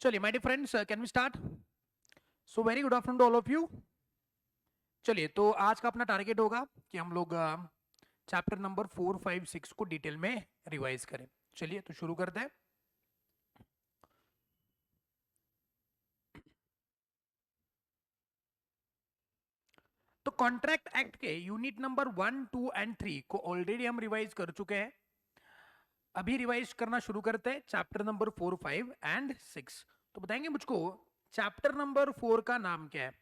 चलिए my dear friends, can we start? So very good afternoon to all of you. चलिए, तो आज का अपना टारगेट होगा कि हम लोग चैप्टर नंबर 4, 5, 6 को डिटेल में रिवाइज करें। चलिए तो शुरू करते हैं। तो कॉन्ट्रैक्ट एक्ट के यूनिट नंबर 1, 2 एंड 3 को ऑलरेडी हम रिवाइज कर चुके हैं। अभी रिवाइज करना शुरू करते हैं चैप्टर नंबर 4, 5 एंड 6। तो बताएंगे मुझको चैप्टर नंबर 4 का नाम क्या है?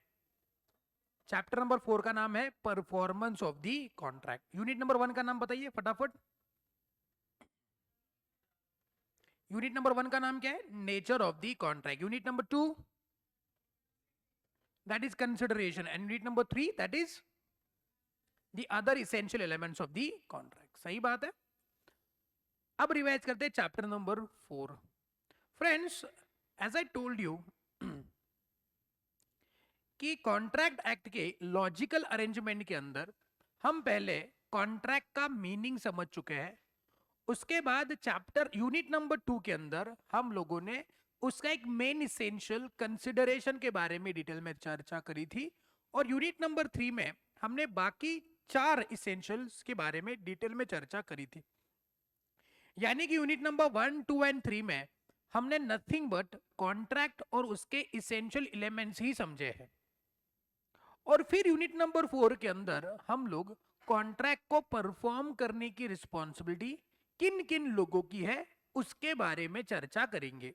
चैप्टर नंबर 4 का नाम है performance of the contract. Unit number 1 का नाम बताइए फटाफट। यूनिट नंबर 1 का नाम क्या है? Nature of the contract. Unit number 2 that is consideration and unit number 3 that is the other essential elements of the contract. सही बात है। अब रिवाइज करते हैं chapter number 4। Friends, as I told you कि कॉन्ट्रैक्ट एक्ट के logical arrangement के अंदर हम पहले कॉन्ट्रैक्ट का मीनिंग समझ चुके हैं। उसके बाद चैप्टर यूनिट नंबर 2 के अंदर हम लोगों ने उसका एक मेन इसेंशियल कंसिडरेशन के बारे में डिटेल में चर्चा करी थी, और यूनिट नंबर 3 में हमने बाकी 4 इसेंशियल्स के बारे में डिटेल में चर्चा करी थी। यानी कि यूनिट नंबर 1, 2 एंड 3 में हमने नथिंग बट कॉन्ट्रैक्ट और उसके इसेंशियल एलिमेंट्स ही समझे हैं। और फिर यूनिट नंबर 4 के अंदर हम लोग कॉन्ट्रैक्ट को परफॉर्म करने की रिस्पॉन्सिबिलिटी किन किन लोगों की है उसके बारे में चर्चा करेंगे।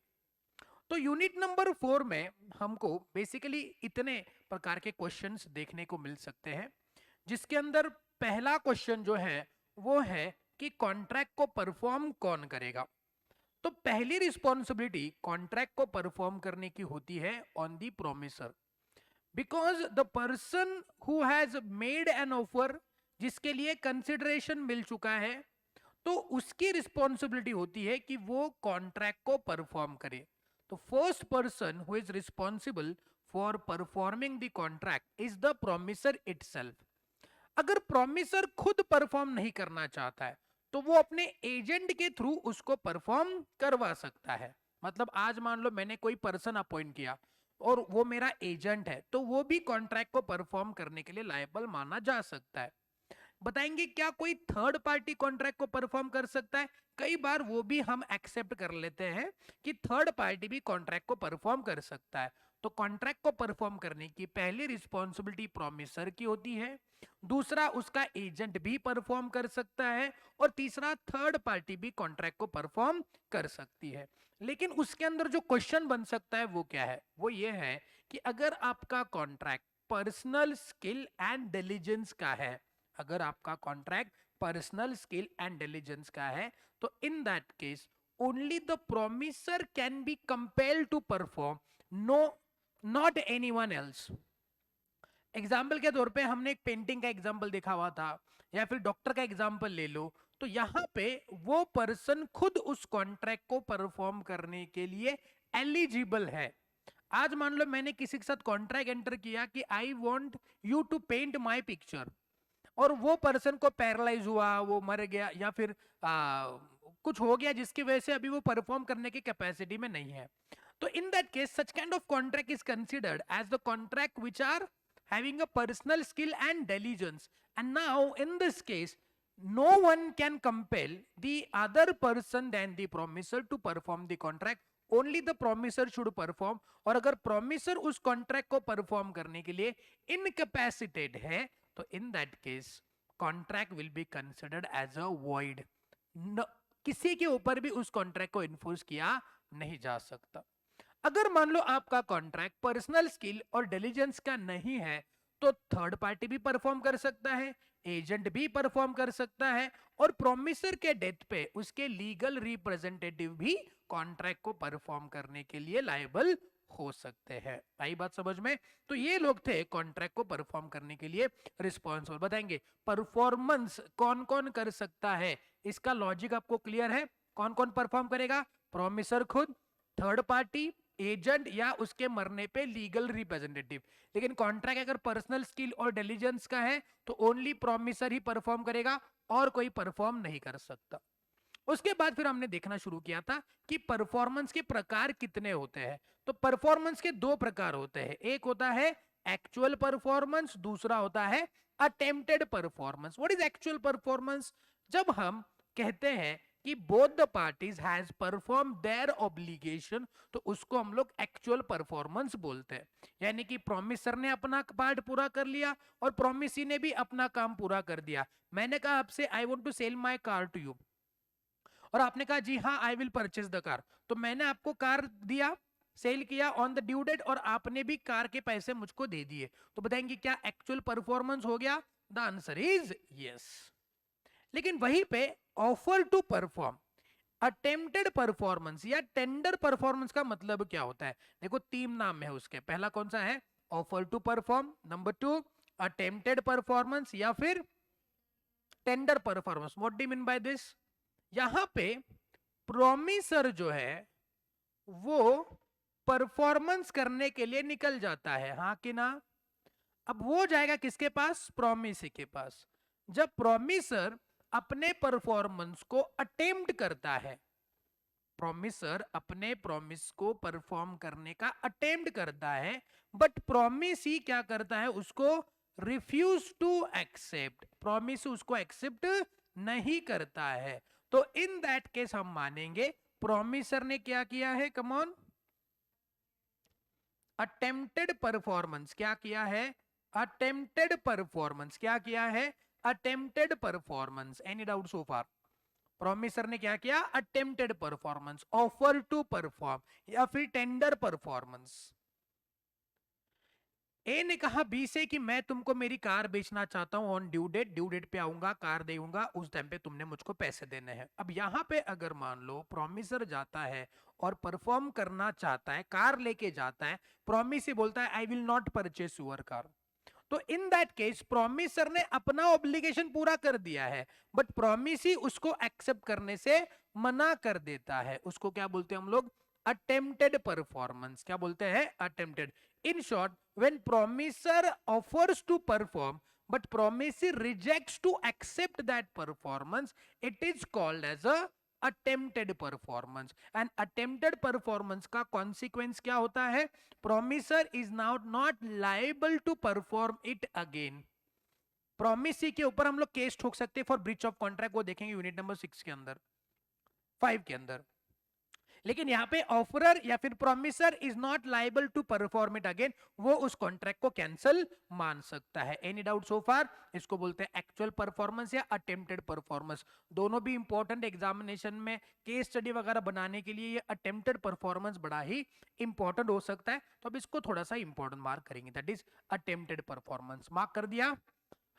तो यूनिट नंबर 4 में हमको बेसिकली इतने प्रकार के क्वेश्चंस देखने को मिल सकते हैं, जिसके अंदर पहला क्वेश्चन जो है वो है कि कॉन्ट्रैक्ट को परफॉर्म कौन करेगा। तो पहली रिस्पॉन्सिबिलिटी कॉन्ट्रैक्ट को परफॉर्म करने की होती है on the promisor, because the person who has made an offer, जिसके लिए कंसिडरेशन मिल चुका है, तो उसकी रिस्पॉन्सिबिलिटी होती है कि वो कॉन्ट्रैक्ट को परफॉर्म करे। तो first person who is responsible for performing the contract is the promisor itself. अगर प्रोमिसर खुद परफॉर्म नहीं करना चाहता है तो वो अपने एजेंट के थ्रू उसको परफॉर्म करवा सकता है। मतलब आज मान लो मैंने कोई पर्सन अपॉइंट किया और वो मेरा एजेंट है, तो वो भी कॉन्ट्रैक्ट को परफॉर्म करने के लिए लायबल माना जा सकता है। बताएंगे क्या कोई थर्ड पार्टी कॉन्ट्रैक्ट को परफॉर्म कर सकता है? कई बार वो भी हम एक्सेप्ट कर लेते हैं कि थर्ड पार्टी भी कॉन्ट्रैक्ट को परफॉर्म कर सकता है। तो कॉन्ट्रैक्ट को परफॉर्म करने की पहली रिस्पॉन्सिबिलिटी प्रोमिसर की होती है, दूसरा उसका एजेंट भी परफॉर्म कर सकता है, और तीसरा थर्ड पार्टी भी कॉन्ट्रैक्ट को परफॉर्म कर सकती है। लेकिन उसके अंदर जो क्वेश्चन बन सकता है वो क्या है? वो ये है कि अगर आपका contract personal skill and diligence का है, अगर आपका contract personal skill and diligence का है, तो in that case only the promiser can be compelled to perform, no not anyone else. Example के तौर पे हमने एक पेंटिंग का एग्जाम्पल देखा हुआ था, या फिर डॉक्टर का एग्जाम्पल ले लो, तो यहां पे वो पर्सन खुद उस कॉन्ट्रैक्ट को परफॉर्म करने के लिए एलिजिबल है। आज मान लो मैंने किसी के साथ कॉन्ट्रैक्ट एंटर किया कि I want you to paint my picture, और वो पर्सन को पैरालाइज हुआ, वो मर गया, या फिर कुछ हो गया जिसकी वजह से अभी वो परफॉर्म करने की कैपेसिटी में नहीं है, तो in that case such kind of contract is considered as the contract which are having a personal skill and diligence. And now in this case no one can compel the other person than the promisor to perform the contract. Only the promisor should perform. और अगर promisor उस contract को perform करने के लिए incapacitated है, तो in that case contract will be considered as a void. No, किसी के ऊपर भी उस contract को enforce किया नहीं जा सकता। अगर मान लो आपका कॉन्ट्रैक्ट पर्सनल स्किल और डिलीजेंस का नहीं है, तो थर्ड पार्टी भी परफॉर्म कर सकता है, एजेंट भी परफॉर्म कर सकता है, और प्रोमिसर के डेथ पे उसके लीगल रिप्रेजेंटेटिव भी कॉन्ट्रैक्ट को परफॉर्म करने के लिए लायबल हो सकते हैं। आई बात समझ में? तो ये लोग थे कॉन्ट्रैक्ट को परफॉर्म करने के लिए रिस्पॉन्सिबल। बताएंगे परफॉर्मेंस कौन कौन कर सकता है, इसका लॉजिक आपको क्लियर है? कौन कौन परफॉर्म करेगा? प्रोमिसर खुद, थर्ड पार्टी, एजेंट, या उसके मरने पे लीगल रिप्रेजेंटेटिव। लेकिन कॉन्ट्रैक्ट अगर पर्सनल स्किल और डिलीजेंस का है तो ओनली प्रोमिसर ही परफॉर्म करेगा और कोई परफॉर्म नहीं कर सकता। उसके बाद फिर हमने देखना शुरू किया था कि परफॉर्मेंस के प्रकार कितने होते हैं। तो परफॉर्मेंस के दो प्रकार होते हैं, एक होता है एक्चुअल परफॉर्मेंस, दूसरा होता है attempted performance. What is actual performance? जब हम कहते हैं कि both the parties has perform their obligation, तो उसको हम लोग एक्चुअल परफॉर्मेंस बोलते हैं। यानी कि प्रोमिसर ने अपना पार्ट पूरा कर लिया और प्रोमिसी ने भी अपना काम पूरा कर दिया। मैंने कहा आपसे I want to sell my car to you, और आपने कहा जी हाँ I will purchase the car. तो मैंने आपको कार दिया, सेल किया ऑन द ड्यू डेट, और आपने भी कार के पैसे मुझको दे दिए। तो बताएंगे क्या एक्चुअल परफॉर्मेंस हो गया? The answer is yes. लेकिन वहीं पे offer to perform, attempted performance या टेंडर परफॉर्मेंस का मतलब क्या होता है? देखो तीन नाम है उसके, पहला कौन सा है? Offer to perform, number two attempted performance, या फिर tender performance. What do you mean by this? यहां पे प्रोमिसर जो है वो परफॉर्मेंस करने के लिए निकल जाता है, हाँ कि ना? अब वो जाएगा किसके पास? प्रोमिसी के पास। जब प्रोमिसर अपने परफॉर्मेंस को अटेम्प्ट करता है, प्रोमिसर अपने प्रॉमिस को परफॉर्म करने का अटेम्प्ट करता है, बट प्रोमिसी क्या करता है? उसको रिफ्यूज टू एक्सेप्ट, प्रोमिस उसको एक्सेप्ट नहीं करता है। तो इन दैट केस हम मानेंगे प्रोमिसर ने क्या किया है? कम ऑन, अटेम्प्टेड परफॉर्मेंस क्या किया है? अटेम्प्टेड परफॉर्मेंस क्या किया है? Attempted performance. Any doubt so far? Promisor ने क्या किया? Attempted performance, offer to perform, या फिर टेंडर परफॉर्मेंस। ए ने कहा बी से कि मैं तुमको मेरी कार बेचना चाहता हूं on due date, due date पे आऊंगा, कार देऊंगा, उस टाइम पे तुमने मुझको पैसे देने हैं। अब यहां पे अगर मान लो प्रोमिसर जाता है और परफॉर्म करना चाहता है, कार लेके जाता है, प्रोमिस बोलता है I will not purchase your car, तो इन दैट केस प्रोमिसर ने अपना ऑब्लिगेशन पूरा कर दिया है, बट प्रोमिसी उसको एक्सेप्ट करने से मना कर देता है। उसको क्या बोलते हैं हम लोग? Attempted performance. क्या बोलते हैं? Attempted. In short, when promiser offers to perform but promisee rejects to accept that performance, it is called as a attempted performance. And attempted performance का consequence क्या होता है? promiser is now not liable to perform it again. promisee के ऊपर हम लोग case ठोक सकते हैं फॉर ब्रीच ऑफ कॉन्ट्रैक्ट, वो देखेंगे यूनिट नंबर 6 के अंदर, 5 के अंदर। लेकिन यहाँ पे ऑफरर या फिर promiser is not liable to perform it again, वो उस कॉन्ट्रैक्ट को कैंसिल मान सकता है। Any doubt so far? इसको बोलते हैं एक्चुअल परफॉर्मेंस या अटेम्प्टेड परफॉर्मेंस। दोनों भी इंपॉर्टेंट, एग्जामिनेशन में केस स्टडी वगैरह बनाने के लिए ये अटेम्प्टेड परफॉर्मेंस बड़ा ही इंपॉर्टेंट हो सकता है। तो अब इसको थोड़ा सा इंपॉर्टेंट मार्क करेंगे, that is attempted performance. Mark कर दिया,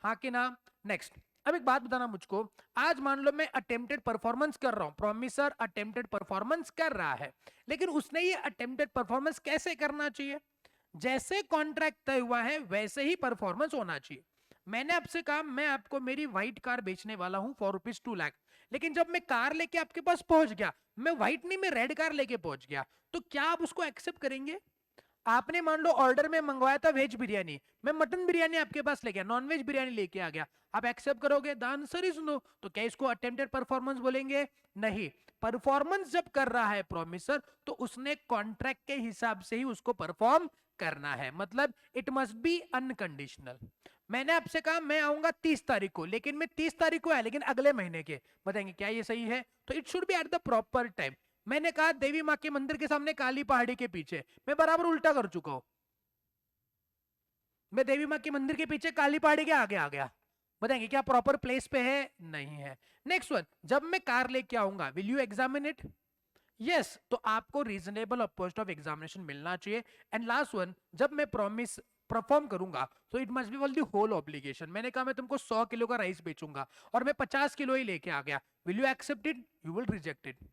हाँ कि ना? नेक्स्ट, अब एक बात बताना मुझको, आज मान लो मैं अटेम्प्टेड परफॉर्मेंस कर रहा हूं, प्रोमिसर अटेम्प्टेड परफॉर्मेंस कर रहा है, लेकिन उसने ये अटेम्प्टेड परफॉर्मेंस कैसे करना चाहिए? जैसे कॉन्ट्रैक्ट तय हुआ है वैसे ही परफॉर्मेंस होना चाहिए। मैंने आपसे कहा मैं आपको मेरी व्हाइट कार बेचने वाला हूं फॉर ₹2 लाख, लेकिन जब मैं कार लेके आपके पास पहुंच गया, मैं व्हाइट नहीं, मैं रेड कार लेके पहुंच गया, तो क्या आप उसको एक्सेप्ट करेंगे? आपने मान लो ऑर्डर में मंगवाया था वेज बिरयानी, मैं मटन बिरयानी आपके पास ले गया, नॉन वेज बिरयानी लेके आ गया, आप एक्सेप्ट करोगे? The answer is no. तो क्या इसको अटेम्प्टेड परफॉर्मेंस बोलेंगे? नहीं। परफॉर्मेंस जब कर रहा है प्रोमिसर, तो उसने कॉन्ट्रैक्ट के हिसाब से ही उसको परफॉर्म करना है, मतलब इट मस्ट बी अनकंडीशनल। मैंने आपसे कहा मैं आऊंगा 30 तारीख को, लेकिन मैं 30 तारीख को आया लेकिन अगले महीने के, बताएंगे क्या ये सही है? तो it should be at the proper time. मैंने कहा देवी मां के मंदिर के सामने काली पहाड़ी के पीछे, मैं बराबर उल्टा कर चुका हूं, मैं देवी मां के मंदिर के पीछे काली पहाड़ी के आगे आ गया, बताएंगे क्या प्रॉपर प्लेस पे है? नहीं है। नेक्स्ट वन, जब मैं कार लेके आऊंगा will you examine it? Yes, तो आपको रीजनेबल पोस्ट ऑफ एग्जामिनेशन मिलना चाहिए। एंड लास्ट वन, जब मैं प्रॉमिस परफॉर्म करूंगा तो it must be all the whole obligation. मैंने कहा मैं तुमको 100 किलो का राइस बेचूंगा और मैं 50 किलो ही लेके आ गया, will you accept it? You will reject it.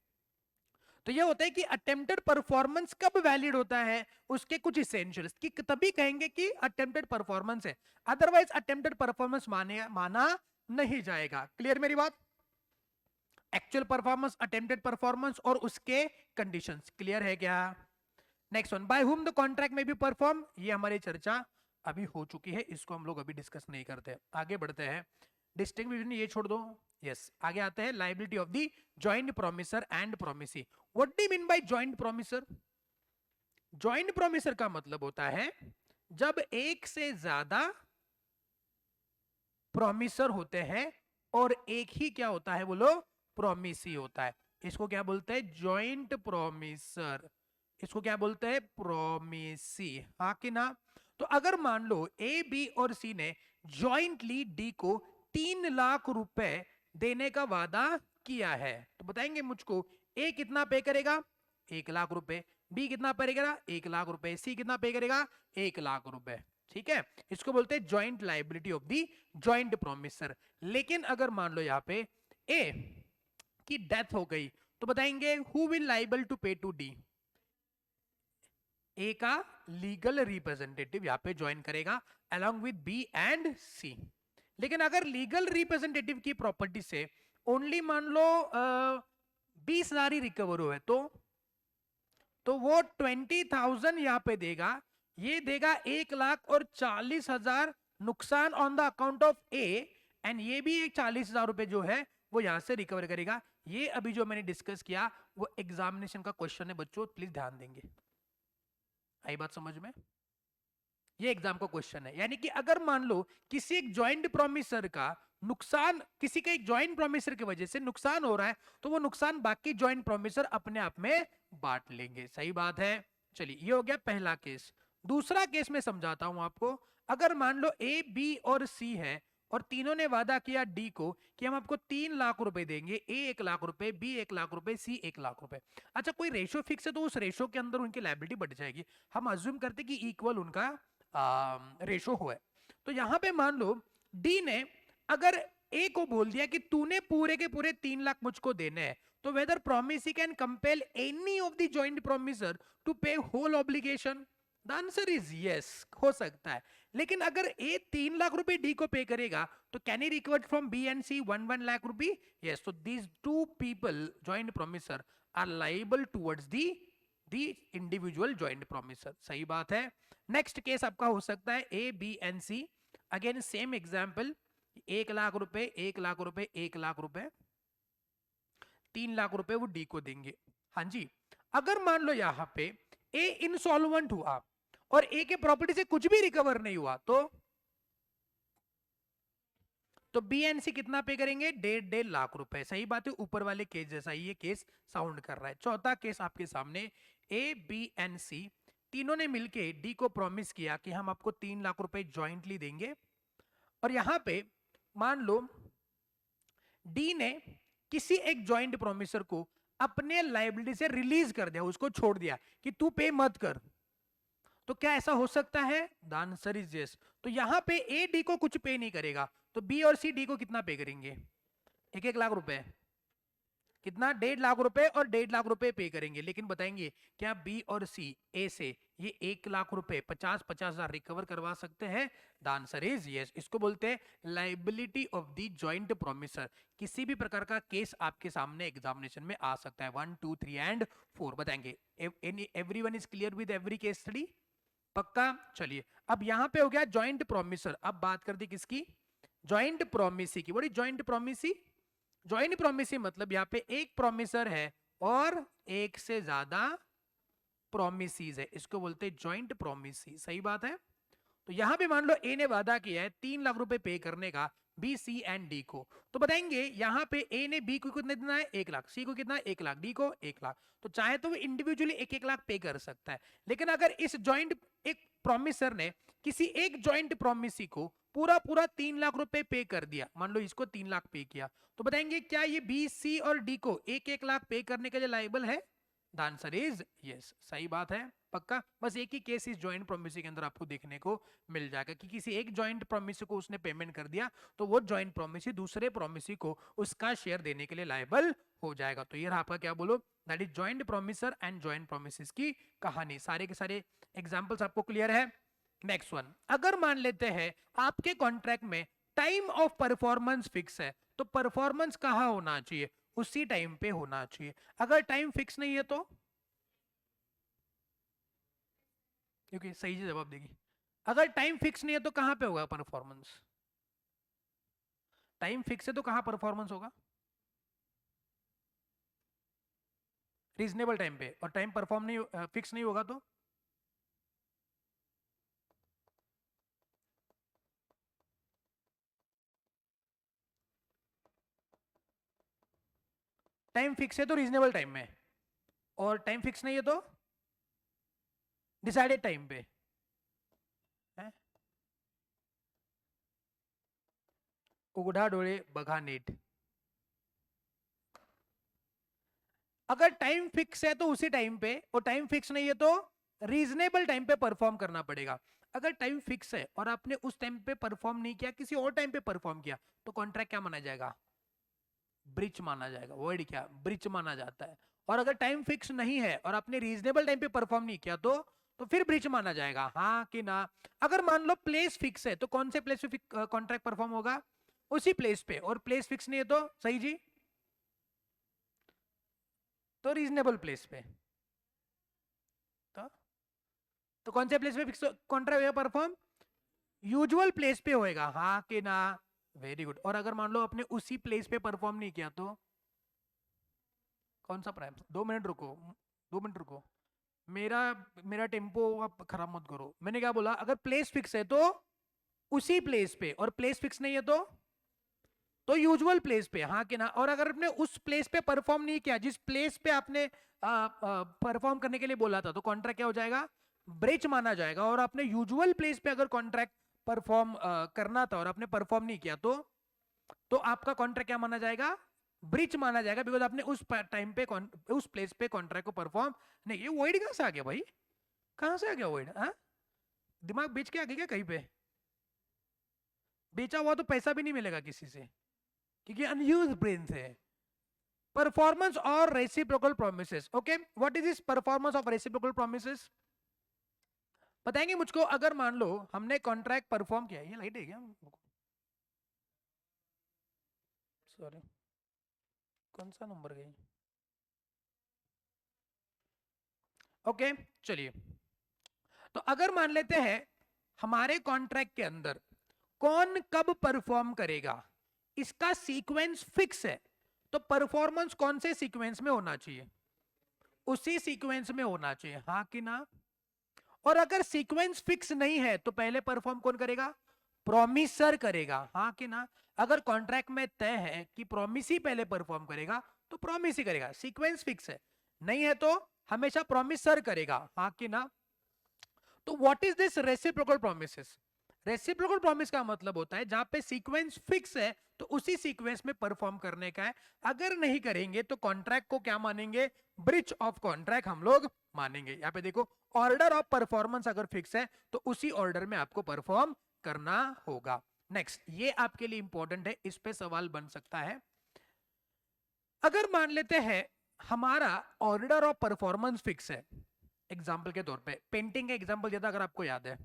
तो ये होता है कि अटेम्प्टेड परफॉर्मेंस कब वैलिड होता है, उसके कुछ इसेंशियल्स कि तभी कहेंगे कि अटेम्प्टेड परफॉर्मेंस है, अदरवाइज अटेम्प्टेड परफॉर्मेंस माना नहीं जाएगा। क्लियर मेरी बात? एक्चुअल परफॉर्मेंस, अटेम्प्टेड परफॉर्मेंस और उसके कंडीशंस क्लियर है क्या? Next one, by whom the contract में बी परफॉर्म, ये हमारी चर्चा अभी हो चुकी है, इसको हम लोग अभी डिस्कस नहीं करते, आगे बढ़ते हैं। डिस्टिंक्शन ये छोड़ दो। यस, आगे आते हैं liability of the joint promisor and promisee. What do you mean bye joint promisor? Joint promisor का मतलब होता है जब एक से ज्यादा प्रोमिसर होते हैं और एक ही क्या होता है बोलो, प्रोमिसी होता है। इसको क्या बोलते हैं? Joint promisor. इसको क्या बोलते हैं? प्रोमिसी। हाँ कि ना? तो अगर मान लो ए बी और सी ने जॉइंटली डी को 3 लाख रुपए देने का वादा किया है, तो बताएंगे मुझको ए कितना पे करेगा? 1 लाख रुपए। बी कितना पे करेगा? 1 लाख रुपए। सी कितना पे करेगा? 1 लाख रुपए। ठीक है, इसको बोलते हैं joint liability of the joint promisor. लेकिन अगर मान लो यहां पे ए की डेथ हो गई, तो बताएंगे हु विल लाइबल टू पे टू डी? ए का लीगल रिप्रेजेंटेटिव यहां पे ज्वाइन करेगा अलॉन्ग विद बी एंड सी। लेकिन अगर लीगल रिप्रेजेंटेटिव की प्रॉपर्टी से ओनली मान लो 20,000 ही रिकवर हुए, तो वो 20,000 यहां पे देगा, ये देगा 1,40,000 नुकसान on the account of A, and ये भी एक 40,000 रुपए जो है वो यहां से रिकवर करेगा। ये अभी जो मैंने डिस्कस किया वो एग्जामिनेशन का क्वेश्चन है बच्चों, प्लीज ध्यान देंगे। आई बात समझ में? ये एग्जाम का क्वेश्चन है। यानी कि अगर मान लो किसी एक ज्वाइंट प्रोमिसर का नुकसान, किसी के एक ज्वाइंट प्रोमिसर की वजह से नुकसान हो रहा है, तो वो नुकसान बाकी ज्वाइंट प्रोमिसर अपने आप में बांट लेंगे। सही बात है। चलिए, ये हो गया पहला केस। दूसरा केस में समझाता हूं आपको। अगर मान लो ए बी और सी है और तीनों ने वादा किया डी को कि हम आपको 3 लाख रुपए देंगे। ए 1 लाख रुपए, बी 1 लाख रुपए, सी 1 लाख रुपए। अच्छा, कोई रेशो फिक्स है तो उस रेशो के अंदर उनकी लायबिलिटी बढ़ जाएगी। हम अज्यूम करते कि इक्वल उनका रेशो हो है। तो यहां पे मान लो डी ने अगर ए को बोल दिया कि तूने पूरे के पूरे 3 लाख मुझको देने हैं, तो whether promisee can compel any of the joint promisor to pay whole obligation? The answer is yes, हो सकता है। लेकिन अगर ए 3 लाख रुपए डी को पे करेगा, तो can he recover from B and C 1 lakh रुपए? यस। तो these two people joint promisor are liable towards the individual joint promisor. सही बात है। नेक्स्ट केस आपका हो सकता है A B and C. Again same example, 1 lakh रुपए, 1 लाख रुपए, 1 लाख रुपए, 3 लाख रुपए वो डी को देंगे। हाँ जी। अगर मान लो यहां पे ए इंसॉल्वेंट हुआ और ए के प्रॉपर्टी से कुछ भी रिकवर नहीं हुआ, तो बी एन सी कितना पे करेंगे? 1.5 लाख रुपए। सही बात है, ऊपर वाले केस जैसा ही ये केस साउंड कर रहा है। चौथा केस आपके सामने, ए बी एन सी तीनों ने मिलके डी को प्रॉमिस किया कि हम आपको 3 लाख रुपए ज्वाइंटली देंगे, और यहां पे मान लो डी ने किसी एक ज्वाइंट प्रोमिसर को अपने लाइबिलिटी से रिलीज कर दिया, उसको छोड़ दिया कि तू पे मत कर। तो क्या ऐसा हो सकता है? The answer is yes. तो यहां पे ए डी को कुछ पे नहीं करेगा, तो बी और सी डी को कितना पे करेंगे? 1-1 लाख रुपए। कितना? 1.5 लाख रुपए और 1.5 लाख रुपए पे करेंगे। लेकिन बताएंगे क्या बी और सी ए से ये 1 लाख रुपए 50,000 रिकवर करवा सकते हैं? The answer is yes. इसको बोलते हैं liability of the joint promisor. किसी भी प्रकार का केस आपके सामने एग्जामिनेशन में आ सकता है। 1 2 3 एंड 4 बताएंगे। Everyone is clear with every case study? पक्का? चलिए, अब यहां पे हो गया जॉइंट प्रोमिसर। अब बात करते हैं किसकी? जॉइंट प्रोमिसी की। What is joint promisee? Joint promisee मतलब यहाँ पे एक प्रोमिसर है और एक से ज्यादा प्रोमिसीज है, इसको बोलते हैं जॉइंट प्रोमिसी। सही बात है। तो यहां पे मान लो ए ने वादा किया है 3 लाख रुपए पे करने का बी सी एंड डी को, तो बताएंगे यहां पे ए ने बी को कितना देना है? 1 लाख। सी को कितना? 1 लाख। डी को 1 लाख। तो चाहे तो वो इंडिविजुअली 1-1 लाख पे कर सकता है। लेकिन अगर इस जॉइंट एक प्रोमिसर ने किसी एक जॉइंट प्रोमिसी को पूरा पूरा 3 लाख रुपए पे कर दिया, मान लो इसको 3 लाख पे किया, तो बताएंगे क्या ये बी सी और डी को 1-1 लाख पे करने के लिए लाइबल है? The answer is yes. सही बात है। पक्का? बस एक ही केस इस जॉइंट प्रोमिसी के अंदर आपको देखने को मिल जाएगा कि किसी एक जॉइंट प्रोमिसी को उसने पेमेंट कर दिया, तो वो जॉइंट प्रोमिसी दूसरे प्रोमिसी को उसका शेयर देने के लिए लायबल हो जाएगा। तो ये रहा आपका क्या बोलो, that is joint promisor and joint promises की कहानी। सारे के सारे एग्जांपल्स आपको क्लियर है? नेक्स्ट वन, अगर मान लेते हैं आपके कॉन्ट्रैक्ट में टाइम ऑफ परफॉर्मेंस फिक्स है, तो परफॉर्मेंस कहां होना चाहिए? उसी टाइम पे होना चाहिए। अगर टाइम फिक्स नहीं है तो? क्योंकि सही जवाब देगी। अगर टाइम फिक्स नहीं है तो कहां पे होगा परफॉर्मेंस? टाइम फिक्स है तो कहाँ परफॉर्मेंस होगा? रीजनेबल टाइम पे। और टाइम परफॉर्म नहीं फिक्स नहीं होगा तो टाइम फिक्स है तो रीजनेबल टाइम में, और टाइम फिक्स नहीं है तो डिसाइडेड टाइम पे है? उघडा डोळे बघा नीट। अगर टाइम फिक्स है तो उसी टाइम पे, और टाइम फिक्स नहीं है तो रीजनेबल टाइम पे परफॉर्म करना पड़ेगा। अगर टाइम फिक्स है और आपने उस टाइम पे परफॉर्म नहीं किया, किसी और टाइम पे परफॉर्म किया, तो कॉन्ट्रैक्ट क्या माना जाएगा? ब्रीच माना जाएगा। वर्ड क्या? ब्रीच माना जाता है। और अगर टाइम फिक्स नहीं है और आपने रीजनेबल टाइम पे परफॉर्म नहीं किया तो फिर ब्रीच माना जाएगा, हाँ कि ना? अगर मान लो प्लेस फिक्स है तो कौन से प्लेस पे कॉन्ट्रैक्ट परफॉर्म होगा? उसी प्लेस पे। और प्लेस फिक्स नहीं है तो सही जी, तो रीजनेबल प्लेस पे। तो तो कौन से प्लेस पे फिक्स कॉन्ट्रैक्ट होगा परफॉर्म? यूजुअल प्लेस पे होएगा, हाँ कि ना? Very good. और अगर मान लो आपने उसी प्लेस पे परफॉर्म नहीं किया तो कौन सा प्राइम? 2 मिनट रुको, 2 मिनट रुको। मेरा मेरा टेम्पो आप खराब मत करो। मैंने क्या बोला? अगर प्लेस फिक्स है तो उसी प्लेस पे, और प्लेस फिक्स नहीं है तो यूजुअल प्लेस पे, हाँ कि ना? और अगर आपने उस प्लेस पे परफॉर्म नहीं किया जिस प्लेस पे आपने परफॉर्म करने के लिए बोला था, तो कॉन्ट्रैक्ट क्या हो जाएगा? ब्रेच माना जाएगा। और आपने यूजुअल प्लेस पे अगर कॉन्ट्रैक्ट परफॉर्म करना था और आपने परफॉर्म नहीं किया तो आपका कॉन्ट्रैक्ट क्या माना जाएगा? ब्रीच माना जाएगा, बिकॉज आपने उस टाइम पे उस प्लेस पे कॉन्ट्रैक्ट को परफॉर्म नहीं। ये वर्ड कहां से आ गया भाई? कहां से आ गया वर्ड? हाँ, दिमाग बेच के आ गया क्या कहीं पे? बेचा हुआ तो पैसा भी नहीं मिलेगा किसी से, क्योंकि अनयूज ब्रेन है। परफॉर्मेंस और reciprocal promises. Okay, what is this performance of reciprocal promises? बताएंगे मुझको? अगर मान लो हमने कॉन्ट्रैक्ट परफॉर्म किया, ये लाइट है क्या? सॉरी, कौन सा नंबर गई? ओके, चलिए। तो अगर मान लेते हैं हमारे कॉन्ट्रैक्ट के अंदर कौन कब परफॉर्म करेगा, इसका सीक्वेंस फिक्स है, तो परफॉर्मेंस कौन से सीक्वेंस में होना चाहिए? उसी सीक्वेंस में होना चाहिए, हाँ कि ना? और अगर सीक्वेंस फिक्स नहीं है तो पहले परफॉर्म कौन करेगा? प्रोमिसर करेगा, हाँ कि ना? अगर कॉन्ट्रैक्ट में तय है कि प्रोमिस ही पहले परफॉर्म करेगा तो प्रोमिस ही करेगा। सीक्वेंस फिक्स है नहीं है तो हमेशा प्रोमिसर करेगा, हाँ कि ना? तो what is this reciprocal promises? Reciprocal promise का मतलब होता है जहां पे सीक्वेंस फिक्स है तो उसी सीक्वेंस में परफॉर्म करने का है। अगर नहीं करेंगे तो कॉन्ट्रैक्ट को क्या मानेंगे? ब्रीच ऑफ कॉन्ट्रैक्ट हम लोग मानेंगे। यहाँ पे देखो, ऑर्डर ऑफ परफॉर्मेंस अगर फिक्स है तो उसी ऑर्डर में आपको परफॉर्म करना होगा। नेक्स्ट, ये आपके लिए इंपॉर्टेंट है, इस पे सवाल बन सकता है। अगर मान लेते हैं हमारा ऑर्डर ऑफ परफॉर्मेंस फिक्स है, एग्जाम्पल के तौर पे पेंटिंग का एग्जाम्पल दिया था अगर आपको याद है,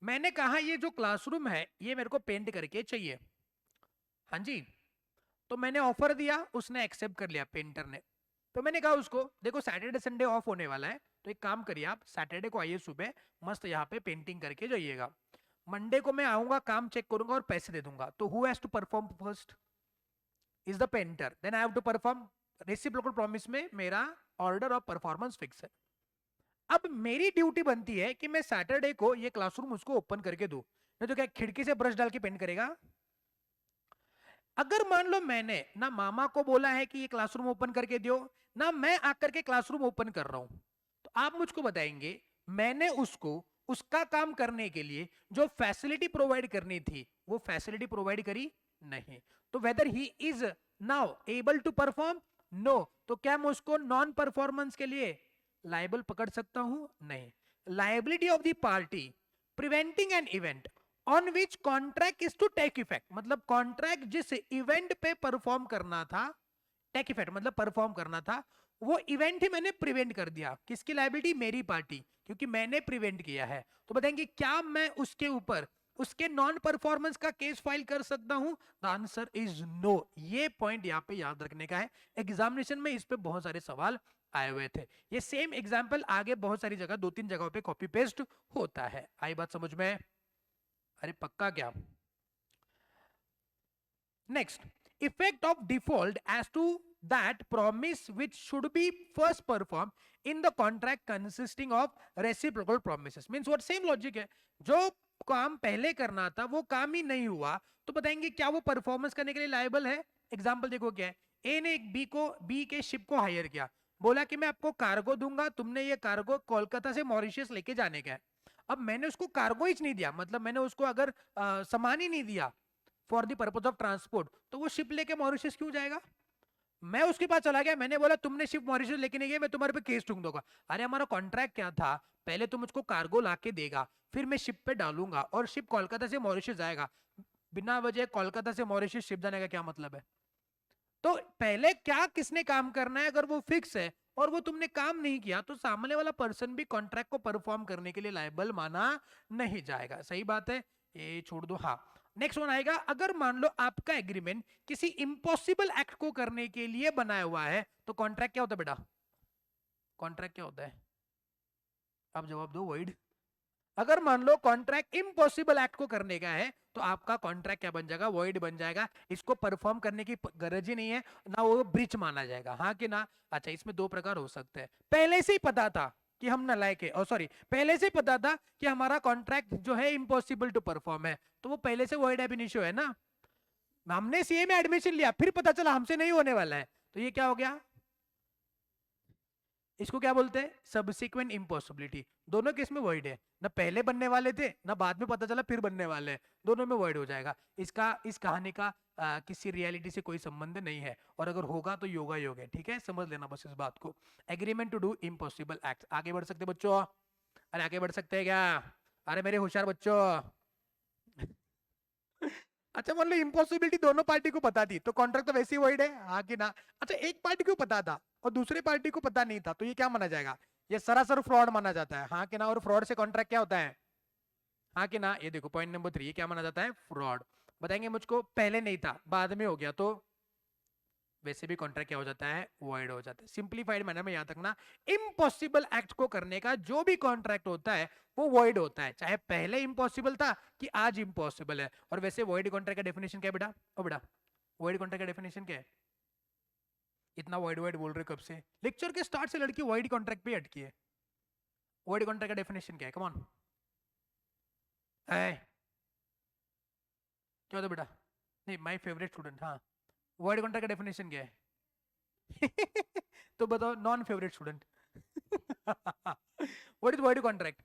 मैंने कहा ये जो क्लासरूम है ये मेरे को पेंट करके चाहिए, हाँ जी। तो मैंने ऑफर दिया, उसने एक्सेप्ट कर लिया पेंटर ने। तो मैंने कहा उसको, देखो सैटरडे संडे ऑफ होने वाला है, तो एक काम करिए आप सैटरडे को आइए सुबह, मस्त यहाँ पे पेंटिंग करके जाइएगा। मंडे को मैं आऊंगा, काम चेक करूंगा और पैसे दे दूंगा। तो who has to perform first? Is the painter, then I have to perform. Reciprocal promise में मेरा ऑर्डर ऑफ परफॉर्मेंस फिक्स है। अब मेरी ड्यूटी बनती है कि मैं सैटरडे को ये क्लासरूम उसको ओपन करके दूं, नहीं तो क्या खिड़की से ब्रश डाल के पेंट करेगा? अगर मान लो मैंने ना मामा को बोला है कि ये क्लासरूम ओपन करके दियो, ना मैं आकर के क्लासरूम ओपन कर रहा हूं, तो आप मुझको बताएंगे मैंने उसको उसका काम करने के लिए जो फैसिलिटी प्रोवाइड करनी थी वो फैसिलिटी प्रोवाइड करी? नहीं। तो whether he is now able to perform? No. तो क्या मैं उसको नॉन परफॉर्मेंस के लिए लाइबल पकड़ सकता हूं? नहीं। Liability of the party preventing an event on which contract is to take effect, मतलब कॉन्ट्रैक्ट जिस इवेंट पे परफॉर्म करना था, टेक इफेक्ट मतलब परफॉर्म करना था, वो इवेंट ही मैंने प्रिवेंट कर दिया। किसकी लायबिलिटी? मेरी पार्टी, क्योंकि मैंने प्रिवेंट किया है। तो बताएंगे क्या मैं उसके ऊपर उसके नॉन परफॉर्मेंस का केस फाइल कर सकता हूं? The answer is no. ये पॉइंट यहां पे याद रखने का है, एग्जामिनेशन में इस पे बहुत सारे सवाल आए हुए थे। ये सेम एग्जाम्पल आगे बहुत सारी जगह 2-3 जगहों पे कॉपी पेस्ट होता है। आई बात समझ में? अरे पक्का क्या? Next, effect of default as to that promise which should be first performed in the contract consisting of reciprocal promises. Means what? Same logic है. जो काम पहले करना था वो काम ही नहीं हुआ तो बताएंगे क्या वो परफॉर्मेंस करने के लिए लायबल है. एग्जाम्पल देखो क्या है. ए ने बी के शिप को हायर किया, बोला कि मैं आपको कार्गो दूंगा, तुमने ये कार्गो कोलकाता से मॉरिशस लेके जाने का है. अब मैंने उसको कार्गो ही नहीं दिया, मतलब मैंने उसको अगर सामान ही नहीं दिया for the purpose of transport, तो वो शिप लेके मॉरिशस क्यों जाएगा. मैं उसके पास चला गया, मैंने बोला तुमने शिप मॉरिशस लेके नहीं गए, मैं तुम्हारे पे केस ठूक दूंगा. अरे हमारा कॉन्ट्रैक्ट क्या था, पहले तुम मुझको कार्गो लाके देगा, फिर मैं शिप पे डालूंगा और शिप कोलकाता से मॉरिशस जाएगा. बिना वजह कोलकाता से मॉरिशस शिप जाने का क्या मतलब है. तो पहले क्या किसने काम करना है, अगर वो फिक्स है और वो तुमने काम नहीं किया तो सामने वाला पर्सन भी कॉन्ट्रैक्ट को परफॉर्म करने के लिए लायबल माना नहीं जाएगा. सही बात है, ये छोड़ दो. हाँ, नेक्स्ट वन आएगा. अगर मान लो आपका एग्रीमेंट किसी इम्पॉसिबल एक्ट को करने के लिए बनाया हुआ है तो कॉन्ट्रैक्ट क्या होता है बेटा. कॉन्ट्रैक्ट क्या होता है, आप जवाब दो. वॉइड. अगर मान लो कॉन्ट्रैक्ट इम्पॉसिबल एक्ट को करने का है तो आपका कॉन्ट्रैक्ट क्या बन जाएगा, वॉइड बन जाएगा. इसको परफॉर्म करने की गरज ही नहीं है ना, वो ब्रीच माना जाएगा. हाँ कि ना. अच्छा, इसमें दो प्रकार हो सकते हैं. पहले से ही पता था कि हम नालायक है, सॉरी, पहले से ही पता था कि हमारा कॉन्ट्रैक्ट जो है इम्पॉसिबल टू परफॉर्म है, तो वो पहले से वॉइड एब इनिशियो है ना. हमने सीए में एडमिशन लिया, फिर पता चला हमसे नहीं होने वाला है, तो ये क्या हो गया, इसको क्या बोलते हैं, सबसिक्वेंट इम्पॉसिबिलिटी. दोनों केस में वर्ड है, ना पहले बनने वाले थे ना बाद में पता चला फिर बनने वाले हैं, दोनों में वर्ड हो जाएगा. इसका इस कहानी का किसी रियलिटी से कोई संबंध नहीं है, और अगर होगा तो योगा योग है. ठीक है, समझ लेना बस इस बात को. Agreement to do impossible act. आगे बढ़ सकते बच्चों, अरे आगे बढ़ सकते हैं क्या, अरे मेरे होशियार बच्चों. अच्छा, मान लो इम्पॉसिबिलिटी दोनों पार्टी को पता थी तो कॉन्ट्रैक्ट तो वैसे ही वर्ड है. हाँ कि ना. अच्छा, एक पार्टी को पता था और दूसरी पार्टी को पता नहीं था, तो ये क्या माना जाएगा, ये सरासर फ्रॉड माना जाता है. हाँ कि ना. और फ्रॉड से कॉन्ट्रैक्ट क्या होता है. हाँ कि ना. ये देखो पॉइंट नंबर 3, ये क्या माना जाता है, फ्रॉड. बताएंगे मुझको पहले नहीं था बाद में हो गया तो वैसे भी कॉन्ट्रैक्ट क्या हो जाता है, वॉइड हो जाता है. सिंप्लीफाइड मैनर में याद रखना, इम्पॉसिबल एक्ट को करने का जो भी कॉन्ट्रैक्ट होता है वो वॉइड होता है, चाहे पहले इम्पॉसिबल था कि आज इम्पॉसिबल है. और वैसे वॉइड कॉन्ट्रैक्ट का डेफिनेशन क्या है बेटा, ओ बेटा, वॉइड कॉन्ट्रैक्ट का डेफिनेशन क्या है. इतना वाइड वाइड बोल रहे कब से, लेक्चर के स्टार्ट से लड़की वाइड कॉन्ट्रैक्ट पे अटकी है. वाइड कॉन्ट्रैक्ट का डेफिनेशन क्या है, कम ऑन है, क्या होता है बेटा. नहीं, माय फेवरेट स्टूडेंट. हाँ, वाइड कॉन्ट्रैक्ट का डेफिनेशन क्या है. तो बताओ non favourite student. What is void contract,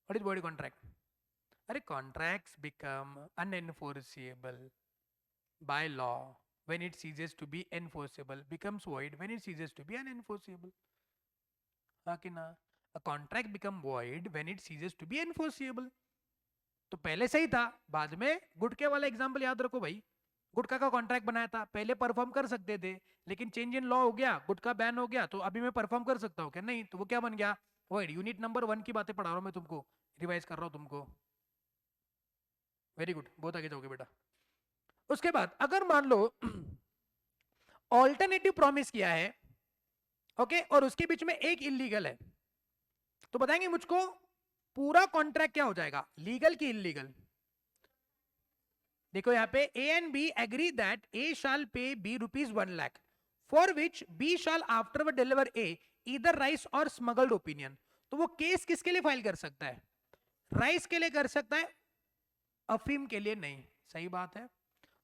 what is void contract. अरे contracts become unenforceable by law when it ceases to be enforceable, becomes void when it ceases to be unenforceable. हाँ कि ना. a contract become void when it ceases to be enforceable. तो पहले सही था, बाद में गुटके वाला एग्जांपल याद रखो भाई. गुटखा का कॉन्ट्रैक्ट बनाया था, पहले परफॉर्म कर सकते थे, लेकिन चेंज इन लॉ हो गया, गुटखा बैन हो गया, तो अभी मैं परफॉर्म कर सकता हूँ क्या, नहीं, तो वो क्या बन गया, वॉइड. यूनिट नंबर 1 की बातें पढ़ा रहा हूँ मैं तुमको, रिवाइज कर रहा हूँ तुमको. वेरी गुड, बहुत आगे जाओगे बेटा. उसके बाद अगर मान लो ऑल्टरनेटिव प्रॉमिस किया है, ओके, और उसके बीच में एक इलीगल है, तो बताएंगे मुझको पूरा कॉन्ट्रैक्ट क्या हो जाएगा, लीगल की इलीगल. देखो यहां पे A and B agree that A shall pay B ₹1 lakh for which B shall afterward deliver A either rice or smuggled opium. तो वो केस किसके लिए फाइल कर सकता है, राइस के लिए कर सकता है, अफीम के लिए नहीं. सही बात है.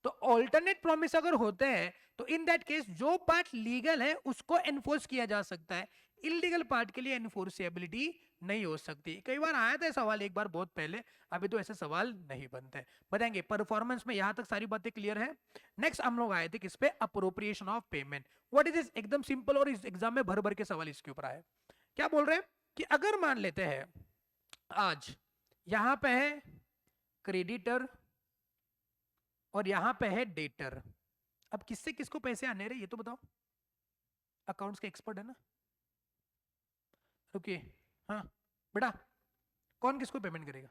तो ऑल्टरनेट प्रॉमिस अगर होते हैं तो इन दैट केस जो पार्ट लीगल है उसको एनफोर्स किया जा सकता है, इलीगल पार्ट के लिए एनफोर्सेबिलिटी नहीं हो सकती. कई बार आया था सवाल, एक बार बहुत पहले, अभी तो ऐसे सवाल नहीं बनते. बताएंगे परफॉर्मेंस में, यहां तक सारी बातें क्लियर है. नेक्स्ट हम लोग आए थे किस पे, appropriation of payment. What is this, एकदम सिंपल, और इस एग्जाम में भर भर के सवाल इसके ऊपर आए. क्या बोल रहे हैं कि अगर मान लेते हैं आज यहां पे है क्रेडिटर और यहां पे है डेटर, अब किससे किसको पैसे आने रहे ये तो बताओ, अकाउंट्स के एक्सपर्ट है ना. रुकिए, हाँ बेटा, कौन किसको पेमेंट करेगा,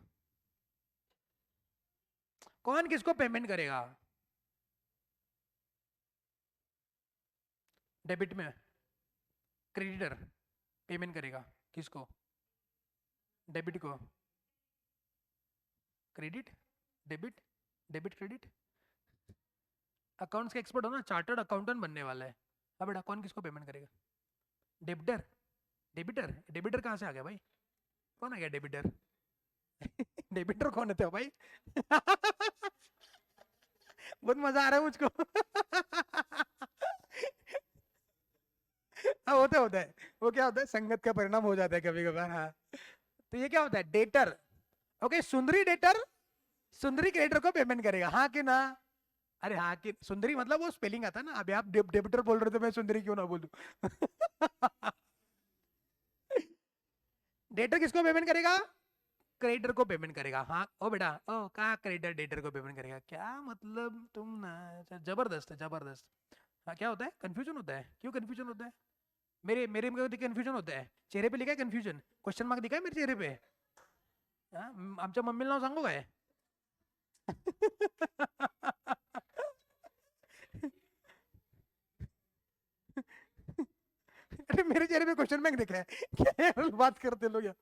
कौन किसको पेमेंट करेगा, डेबिट में क्रेडिटर पेमेंट करेगा किसको, डेबिट को, credit debit debit credit, accounts के एक्सपर्ट हो ना, चार्टर्ड अकाउंटेंट बनने वाला है। अब बेटा कौन किसको पेमेंट करेगा? डेबिटर, डेबिटर, डेबिटर कहाँ से आ गया भाई? कौन आ गया डेबिटर? डेबिटर कौन होते हो भाई? बहुत मजा आ रहा है मुझको। हाँ होता होता है, वो क्या होता है, संगत का परिणाम हो जाता है कभी कभार। हाँ, तो ये क्या होता है, डेटर। ओके, सुंदरी डेटर सुंदरी क्रेडिटर को पेमेंट करेगा, हाँ कि ना? अरे हाँ कि सुंदरी मतलब वो स्पेलिंग आता है ना, अभी आप डेबिटर बोल रहे थे, मैं सुंदरी क्यों ना बोलूं? डेटर किसको पेमेंट करेगा? क्रेडिटर को पेमेंट करेगा। हाँ ओ बेटा, ओ कहाँ क्रेडिटर डेटर को पेमेंट करेगा, क्या मतलब तुम ना, जबरदस्त है जबरदस्त। हाँ क्या होता है, कंफ्यूजन होता है, क्यों कंफ्यूजन होता है? मेरे मेरे में कंफ्यूजन होता है, चेहरे पे लिखा है कंफ्यूजन, क्वेश्चन मार्क दिखा है मेरे चेहरे पे? हाँ, आमच्या मम्मीला नाव सांगू काय? अरे मेरे चेहरे पे क्वेश्चन मार्क दिखा है, क्या यार बात करते लोग यार।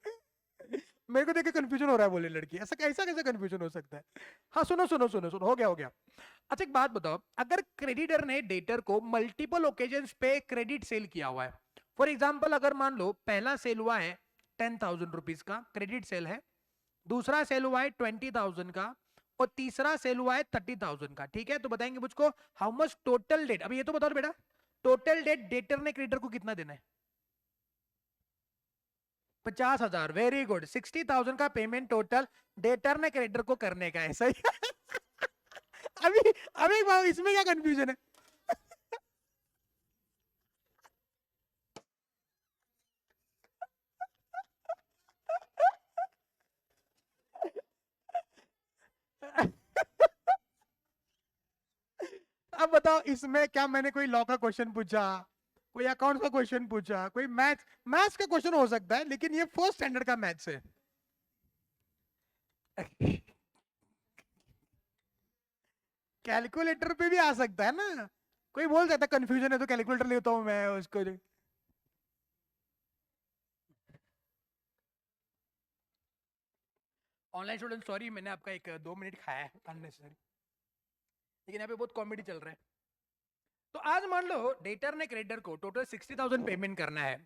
मेरे को देख के कंफ्यूजन हो रहा है, बोले लड़की, ऐसा कैसा कैसे कंफ्यूजन हो सकता है? हाँ सुनो सुनो सुनो सुनो, हो गया हो गया। अच्छा एक बात बताओ, अगर क्रेडिटर ने डेटर को मल्टीपल ओकेजन पे क्रेडिट सेल किया हुआ है, फॉर एग्जाम्पल अगर मान लो पहला सेल हुआ है 10,000 रुपीज का क्रेडिट सेल है, दूसरा सेल हुआ है 20,000 का, और तीसरा सेल हुआ है 30,000 का, ठीक है? तो बताएंगे मुझको हाउ मच टोटल डेट, अब ये तो बताओ बेटा, टोटल डेट डेटर ने क्रेडिटर को कितना देना है? 50,000, वेरी गुड, 60,000 का पेमेंट टोटल डेटर ने क्रेडिटर को करने का है, सही। अभी अभी इसमें क्या कंफ्यूजन है? अब बताओ इसमें क्या मैंने कोई लॉ का क्वेश्चन पूछा, कोई अकाउंट का क्वेश्चन पूछा, कोई मैथ्स मैथ्स का क्वेश्चन हो सकता है, लेकिन ये फर्स्ट स्टैंडर्ड का मैथ्स है। कैलकुलेटर पे भी आ सकता है ना, कोई बोल सकता है कंफ्यूजन है तो कैलकुलेटर लेता हूं मैं उसको। ऑनलाइन स्टूडेंट सॉरी, मैंने आपका एक 2 मिनट खाया है अननेसेसरी, लेकिन यहाँ पे बहुत कॉमेडी चल रहा है। तो आज मान लो डेटर ने क्रेडिटर को टोटल 60,000 पेमेंट करना है,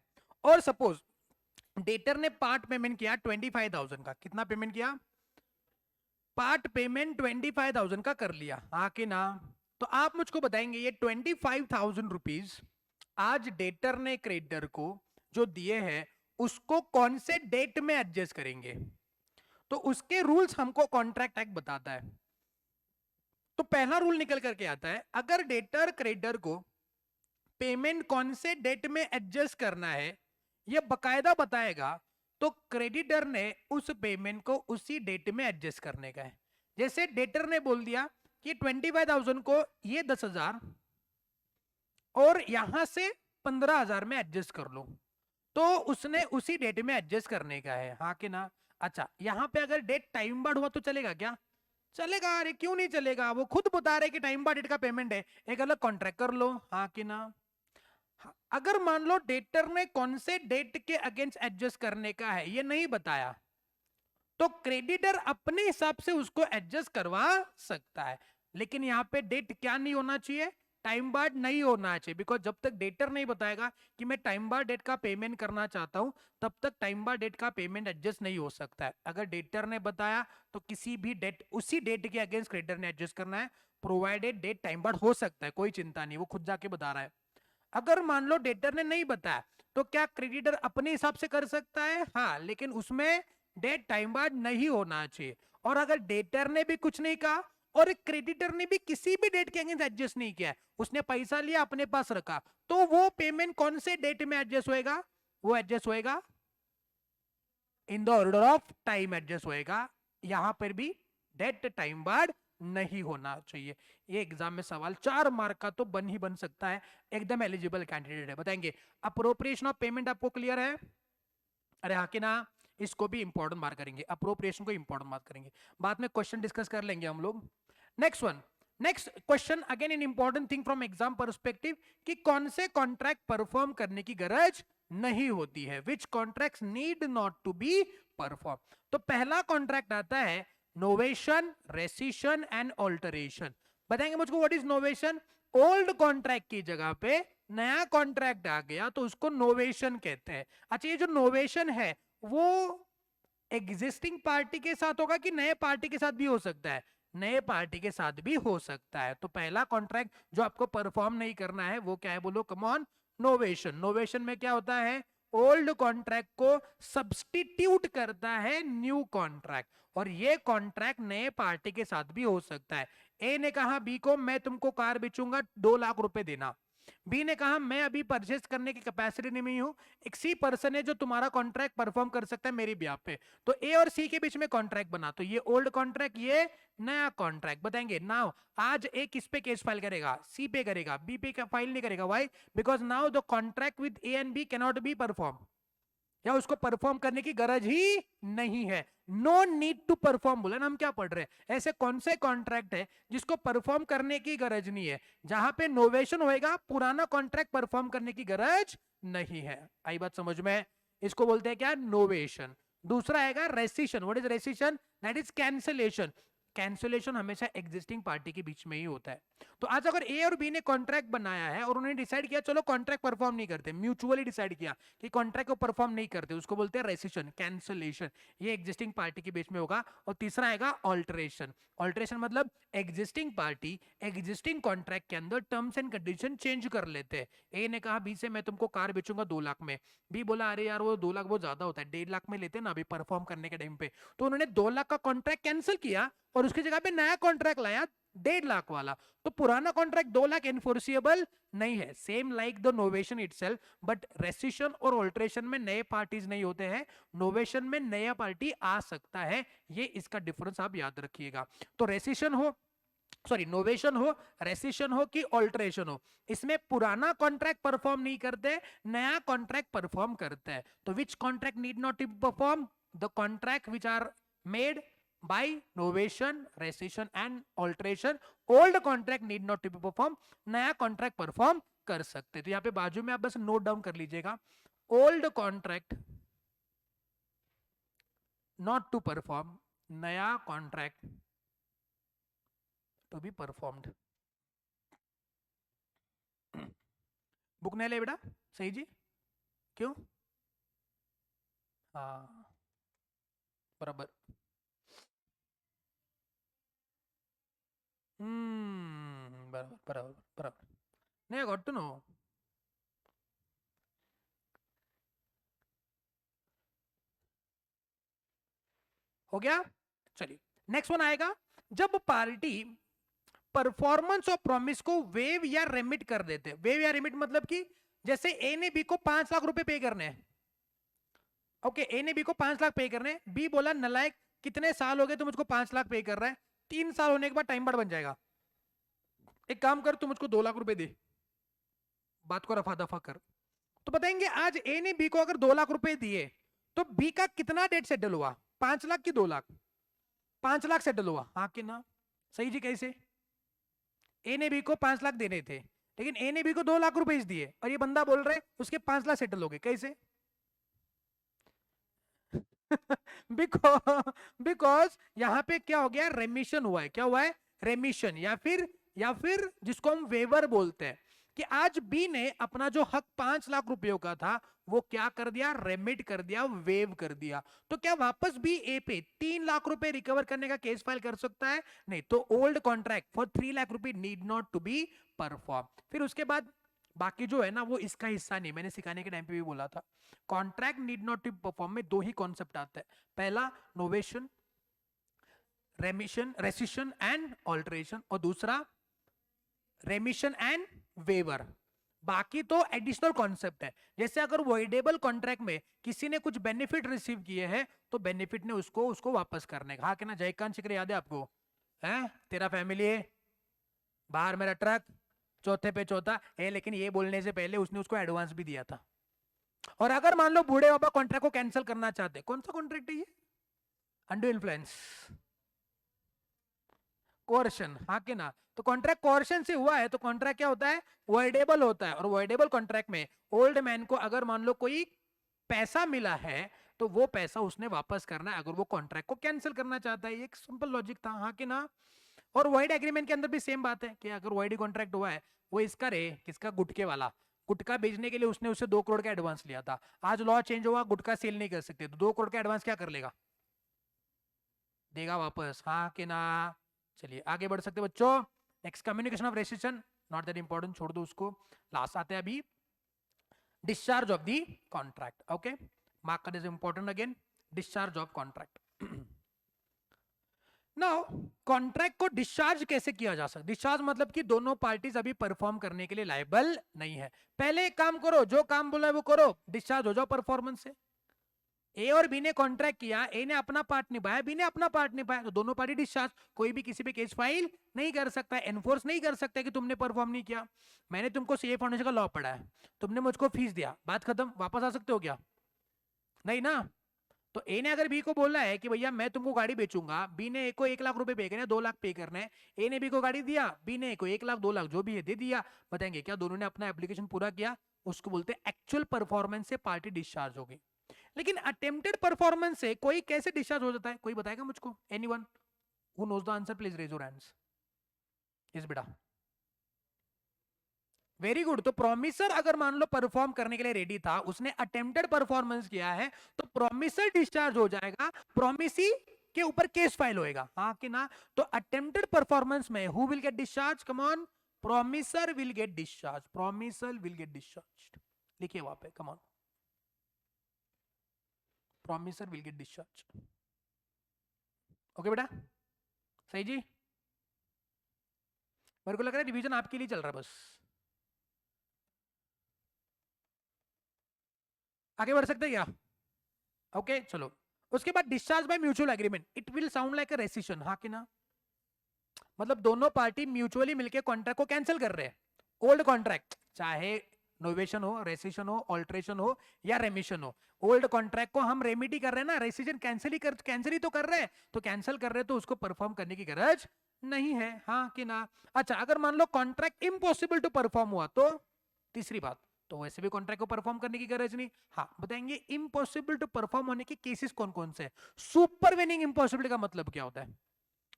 और सपोज डेटर ने पार्ट पेमेंट किया 25,000 का, कितना पेमेंट किया? पार्ट पेमेंट 25,000 का कर लिया, हाँ कि ना? तो आप मुझको बताएंगे ये 25,000 रुपीज आज डेटर ने क्रेडिटर को जो दिए हैं, उसको कौन से डेट में एडजस्ट करेंगे? तो उसके रूल्स हमको कॉन्ट्रैक्ट एक्ट बताता है। तो पहला रूल निकल करके आता है, अगर डेटर क्रेडिटर को पेमेंट कौन से डेट में एडजस्ट करना है यह बकायदा बताएगा, तो क्रेडिटर ने उस पेमेंट को उसी डेट में एडजस्ट करने का है। जैसे डेटर ने बोल दिया कि 25,000 को ये 10,000 और यहां से 15,000 में एडजस्ट कर लो, तो उसने उसी डेट में एडजस्ट करने का है, हाँ कि ना? अच्छा यहां पे अगर डेट टाइम बार्ड हुआ तो चलेगा क्या? चलेगा, अरे क्यों नहीं चलेगा, वो खुद बता रहे कि टाइम बार्ड डेट का पेमेंट है, एक अलग कॉन्ट्रैक्ट कर लो, हाँ कि ना? हाँ, अगर मान लो डेटर ने कौन से डेट के अगेंस्ट एडजस्ट करने का है ये नहीं बताया, तो क्रेडिटर अपने हिसाब से उसको एडजस्ट करवा सकता है, लेकिन यहां पे डेट क्या नहीं होना चाहिए? टाइम बार्ड नहीं होना चाहिए, बिकॉज जब तक डेटर नहीं बताएगा कि मैं टाइम बार्ड डेट का पेमेंट करना चाहता हूं, तब तक टाइम बार्ड डेट का पेमेंट एडजस्ट नहीं हो सकता है। अगर डेटर ने बताया तो किसी भी डेट उसी डेट के अगेंस्ट क्रेडिटर ने एडजस्ट करना है, प्रोवाइडेड डेट टाइम बार्ड हो सकता है, कोई चिंता नहीं, वो खुद जाके बता रहा है। अगर मान लो डेटर ने नहीं बताया, तो क्या क्रेडिटर अपने हिसाब से कर सकता है? हाँ, लेकिन उसमें डेट टाइम बार्ड नहीं होना चाहिए। और अगर डेटर ने भी कुछ नहीं कहा और क्रेडिटर ने भी किसी भी डेट के अगेंस्ट एडजस्ट नहीं किया, उसने पैसा लिया अपने पास रखा, तो वो पेमेंट कौन से डेट में एडजस्ट होएगा? वो एडजस्ट होएगा in the order of time adjust होएगा, यहां पर भी डेट टाइम बार्ड नहीं होना चाहिए। ये एग्जाम में सवाल 4 मार्क का तो बन ही बन सकता है, एकदम एलिजिबल कैंडिडेट है। बताएंगे अप्रोप्रिएशन ऑफ पेमेंट, आपको क्लियर है? अरे हाँ कि ना? इसको भी इंपॉर्टेंट मार्क करेंगे, अप्रोप्रिएशन को इंपॉर्टेंट मार्क करेंगे, बाद में क्वेश्चन डिस्कस कर लेंगे हम लोग। Next one, next question again in important thing from exam perspective, कि कौन से कॉन्ट्रैक्ट परफॉर्म करने की गरज नहीं होती है, which contract need not to be perform. तो पहला कॉन्ट्रैक्ट आता है नोवेशन, रेसिशन एंड ऑल्टरेशन। बताएंगे मुझको what is novation? Old contract की जगह पे नया कॉन्ट्रैक्ट आ गया तो उसको नोवेशन कहते हैं। अच्छा, ये जो नोवेशन है वो एग्जिस्टिंग पार्टी के साथ होगा कि नए पार्टी के साथ भी हो सकता है? नए पार्टी के साथ भी हो सकता है। तो पहला कॉन्ट्रैक्ट जो आपको परफॉर्म नहीं करना है वो क्या है? बोलो कम ऑन। नोवेशन। नोवेशन में क्या होता है? ओल्ड कॉन्ट्रैक्ट को सब्स्टिट्यूट करता है न्यू कॉन्ट्रैक्ट, और ये कॉन्ट्रैक्ट नए पार्टी के साथ भी हो सकता है। ए ने कहा बी को मैं तुमको कार बेचूंगा, 2 लाख रुपए देना। बी ने कहा मैं अभी परचेस करने की कैपेसिटी नहीं में हूं, एक सी पर्सन है जो तुम्हारा कॉन्ट्रैक्ट परफॉर्म कर सकता है मेरी ब्याह पे। तो ए और सी के बीच में कॉन्ट्रैक्ट बना, तो ये ओल्ड कॉन्ट्रैक्ट, ये नया कॉन्ट्रैक्ट। बताएंगे नाउ आज ए किस पे केस फाइल करेगा? सी पे करेगा, बी पे फाइल नहीं करेगा। Why? Because now the contract with A and B can not be perform, या उसको परफॉर्म करने की गरज ही नहीं है। नो नीड टू परफॉर्म बोला ना, हम क्या पढ़ रहे हैं? ऐसे कौन से कॉन्ट्रैक्ट है जिसको परफॉर्म करने की गरज नहीं है? जहां पे नोवेशन होएगा, पुराना कॉन्ट्रैक्ट परफॉर्म करने की गरज नहीं है। आई बात समझ में? इसको बोलते हैं क्या? नोवेशन। दूसरा आएगा rescission. What is rescission? That is cancellation. Cancellation हमेशा एग्जिस्टिंग पार्टी के बीच में ही होता है। तो आज अगर ए और बी ने कॉन्ट्रैक्ट बनाया है और उन्होंने डिसाइड किया चलो कॉन्ट्रैक्ट परफॉर्म नहीं करते, म्यूचुअली डिसाइड किया कि कॉन्ट्रैक्ट को परफॉर्म नहीं करते, उसको बोलते हैं रेसिशन, कैंसिलेशन। ये एग्जिस्टिंग पार्टी के बीच में होगा। और तीसरा आएगा ऑल्टरेशन। ऑल्टरेशन मतलब एग्जिस्टिंग पार्टी एग्जिस्टिंग कॉन्ट्रैक्ट के अंदर टर्म्स एंड कंडीशन चेंज कर लेते हैं। ए ने कहा बी से मैं तुमको कार बेचूंगा 2 लाख में, बी बोला अरे यार वो 2 लाख बहुत ज्यादा होता है, 1.5 लाख में लेते ना अभी परफॉर्म करने के टाइम पे। तो उन्होंने 2 लाख का कॉन्ट्रैक्ट कैंसिल किया और उसकी जगह पे नया कॉन्ट्रैक्ट लाया 1.5 लाख वाला। तो पुराना कॉन्ट्रैक्ट 2 लाख एनफोर्सिएबल नहीं है। Same like the novation itself, but rescission और ऑल्टरेशन में नए पार्टीज नहीं होते हैं, नोवेशन में नया पार्टी आ सकता है। ये इसका डिफरेंस आप याद रखिएगा। तो रेसिशन हो, सॉरी नोवेशन हो, रेसिशन हो कि ऑल्टरेशन हो, इसमें पुराना कॉन्ट्रैक्ट परफॉर्म नहीं करते, नया कॉन्ट्रैक्ट परफॉर्म करते हैं। तो which contract need not to perform? The contract which are made by novation, rescission and alteration. old contract need not to be perform, नया कॉन्ट्रैक्ट परफॉर्म कर सकते। तो यहाँ पे बाजू में आप बस नोट डाउन कर लीजिएगा, old contract not to perform, नया contract to be performed. Book नहीं ले बेटा? सही जी, क्यों? हाँ बराबर। बराबर बराबर बराबर। नहीं, गॉट टू नो। हो गया? चलिए नेक्स्ट वन आएगा, जब पार्टी परफॉर्मेंस ऑफ प्रॉमिस को वेव या रेमिट कर देते। वेव या रेमिट मतलब कि जैसे ए ने बी को 5 लाख रुपए पे करने हैं, ओके, ए ने बी को 5 लाख पे करने हैं, बी बोला नलायक कितने साल हो गए तो मुझको 5 लाख पे कर रहा है, 3 साल होने के बाद टाइम बढ़ बन जाएगा, एक काम कर तू मुझको 2 लाख रुपए दे, बात को रफा दफा कर। तो बताएंगे आज ए ने बी को अगर 2 लाख रुपए दिए तो बी का कितना डेट सेटल हुआ? 5 लाख की 2 लाख? 5 लाख सेटल हुआ, हाँ कि ना? सही जी। कैसे? ए ने बी को 5 लाख देने थे, लेकिन ए ने बी को 2 लाख रुपए दिए और ये बंदा बोल रहे उसके 5 लाख सेटल हो गए। कैसे? बिकॉज यहां पे क्या हो गया? रेमिशन हुआ है। क्या हुआ है? रेमिशन, या फिर जिसको हम वेवर बोलते हैं कि आज बी ने अपना जो हक 5 लाख रुपयों का था वो क्या कर दिया? रेमिट कर दिया, वेव कर दिया। तो क्या वापस भी ए पे 3 लाख रुपए रिकवर करने का केस फाइल कर सकता है? नहीं। तो ओल्ड कॉन्ट्रैक्ट फॉर 3 लाख रुपए need not to be perform. फिर उसके बाद बाकी जो है ना वो इसका हिस्सा नहीं, मैंने सिखाने के टाइम पे भी बोला था। Contract need not to perform में 2 ही कॉन्सेप्ट आता है, पहला novation, remission, rescission and alteration, और दूसरा रेमिशन एंड वेवर। बाकी तो एडिशनल कॉन्सेप्ट है। जैसे अगर वॉइडेबल कॉन्ट्रैक्ट में किसी ने कुछ बेनिफिट रिसीव किए हैं तो बेनिफिट ने उसको वापस करने का, हाँ कि ना? जयकांत शिकरे याद है आपको? है तेरा फैमिली है बाहर, मेरा ट्रक चौथे पे चौथा है, लेकिन ये बोलने से पहले उसने उसको एडवांस भी दिया था। और अगर मान लो बूढ़े बाबा कॉन्ट्रैक्ट को कैंसिल करना चाहते, कौन सा कॉन्ट्रैक्ट है ये? अंडू इन्फ्लुएंस, कोर्शन, हाँ कि ना? तो कॉन्ट्रैक्ट कोर्शन से हुआ है तो कॉन्ट्रैक्ट क्या होता है? वॉइडेबल होता है। और वॉइडेबल कॉन्ट्रैक्ट में ओल्ड मैन को अगर मान लो कोई पैसा मिला है तो वो पैसा उसने वापस करना है अगर वो कॉन्ट्रैक्ट को कैंसिल करना चाहता है। ये एक सिंपल लॉजिक था, हाँ कि ना। और वॉइड एग्रीमेंट के अंदर भी सेम बात है कि अगर वॉइड कॉन्ट्रैक्ट हुआ है, वो इसका रे किसका, गुटके वाला, गुटखा बेचने के लिए उसने उससे 2 करोड़ का एडवांस लिया था। आज लॉ चेंज हुआ, गुटखा सेल नहीं कर सकते, तो 2 करोड़ का एडवांस क्या कर लेगा, देगा वापस, हाँ कि ना। चलिए आगे बढ़ सकते बच्चों। Next communication of restriction, not that important, छोड़ दो उसको। लास्ट आते हैं अभी discharge of the contract. Okay, mark का is important again, discharge of contract. Now contract को डिस्चार्ज कैसे किया जा सकता है? डिस्चार्ज मतलब कि दोनों पार्टीज अभी परफॉर्म करने के लिए लायबल नहीं है। पहले एक काम करो, जो काम बोला है वो करो, डिस्चार्ज हो जाओ परफॉर्मेंस से। ए और बी ने कॉन्ट्रैक्ट किया, ए ने अपना पार्ट निभाया, बी ने अपना पार्ट निभाया, तो दोनों पार्टी डिस्चार्ज। कोई भी किसी पे केस फाइल नहीं कर सकता, एनफोर्स नहीं कर सकता कि तुमने परफॉर्म नहीं किया। मैंने तुमको सीए फाउंडेशन का लॉ पढ़ा है, तुमने मुझको फीस दिया, बात खत्म, वापस आ सकते हो क्या? नहीं ना। तो ए ने अगर बी को बोला है कि भैया मैं तुमको गाड़ी बेचूंगा, बी ने ए को 1 लाख रुपए पे करने, 2 लाख पे करना है, ए ने बी को गाड़ी दिया, बी ने ए को 1 लाख 2 लाख जो भी है दे दिया, बताएंगे क्या दोनों ने अपना एप्लीकेशन पूरा किया? उसको बोलते हैं एक्चुअल परफॉर्मेंस से पार्टी डिस्चार्ज हो गई। लेकिन अटेम्प्टेड परफॉर्मेंस से कोई कैसे डिस्चार्ज हो जाता है, कोई बताएगा मुझको? Anyone who knows the answer please raise your hands. Yes बेटा, वेरी गुड। तो प्रोमिसर अगर मान लो परफॉर्म करने के लिए रेडी था, उसने अटेम्प्टेड परफॉर्मेंस किया है, तो प्रोमिसर डिस्चार्ज हो जाएगा, प्रोमिसी के ऊपर केस फाइल होएगा, हाँ कि ना। तो अटेम्प्टेड परफॉर्मेंस में who will get discharge? Come on, promisor will get discharge, promisor will get discharge. लिखिए वहां पे, come on, promisor will get discharge. Okay बेटा, सही जी। मेरे को लग रहा है डिवीजन आपके लिए चल रहा है बस। आगे बढ़ सकते हैं क्या? ओके चलो। उसके बाद discharge by mutual agreement, it will sound like a rescission, हाँ कि ना। मतलब दोनों पार्टी म्यूचुअली मिलकर कॉन्ट्रैक्ट को कैंसिल कर रहे हैं। ओल्ड कॉन्ट्रैक्ट, चाहे नोवेशन हो, रेसिशन हो, ऑल्ट्रेशन हो या रेमिशन हो, ओल्ड कॉन्ट्रैक्ट को हम रेमिडी कर रहे हैं ना, रेसिशन कैंसिल ही तो कर रहे हैं, तो कैंसिल कर रहे हैं तो उसको परफॉर्म करने की गरज नहीं है, हाँ कि ना। अच्छा, अगर मान लो कॉन्ट्रैक्ट इम्पॉसिबल टू परफॉर्म हुआ, तो तीसरी बात, तो वैसे भी कॉन्ट्रैक्ट को परफॉर्म करने की गरज नहीं। हाँ बताएंगे इम्पॉसिबल टू परफॉर्म होने के केसेस कौन कौन से? सुपरवेनिंग इम्पॉसिबिलिटी का मतलब क्या होता है?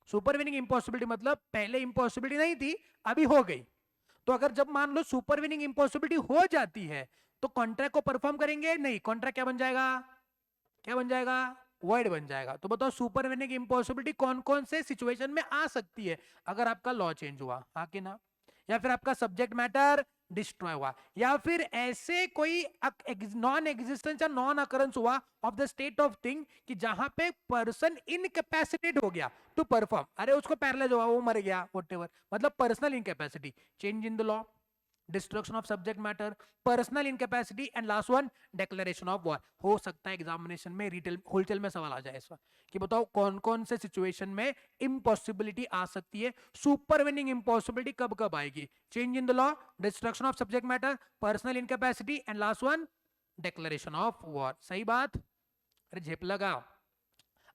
सुपरवेनिंग इम्पॉसिबिलिटी मतलब पहले इम्पॉसिबिलिटी नहीं थी, अभी हो गई। तो अगर जब मान लो सुपरवेनिंग इम्पॉसिबिलिटी हो जाती है, तो कॉन्ट्रैक्ट को परफॉर्म करेंगे नहीं, कॉन्ट्रैक्ट क्या बन जाएगा? क्या बन जाएगा? वॉइड बन जाएगा। तो बताओ सुपरवेनिंग इम्पॉसिबिलिटी कौन कौन से सिचुएशन में आ सकती है अगर आपका लॉ चेंज हुआ, हाँ कि ना। या फिर आपका सब्जेक्ट मैटर डिस्ट्रॉय हुआ, या फिर ऐसे कोई नॉन एग्जिस्टेंस या नॉन अकरेंस हुआ of the state of thing कि जहां पे पर्सन इनकैपेसिटेट हो गया टू परफॉर्म, अरे उसको पैरालाइज हुआ, वो मर गया, व्हाटएवर, मतलब personal incapacity, change in the law, destruction of subject matter, personal incapacity, and last one declaration of war. हो सकता है एग्जामिनेशन में रिटेल होलसेल में सवाल आ जाए ऐसा कि बताओ कौन कौन से सिचुएशन में इम्पॉसिबिलिटी आ सकती है, सुपरवेनिंग इम्पॉसिबिलिटी कब कब आएगी? Change in the law, destruction of subject matter, personal incapacity, and last one declaration of war. सही बात? अरे झेप लगा।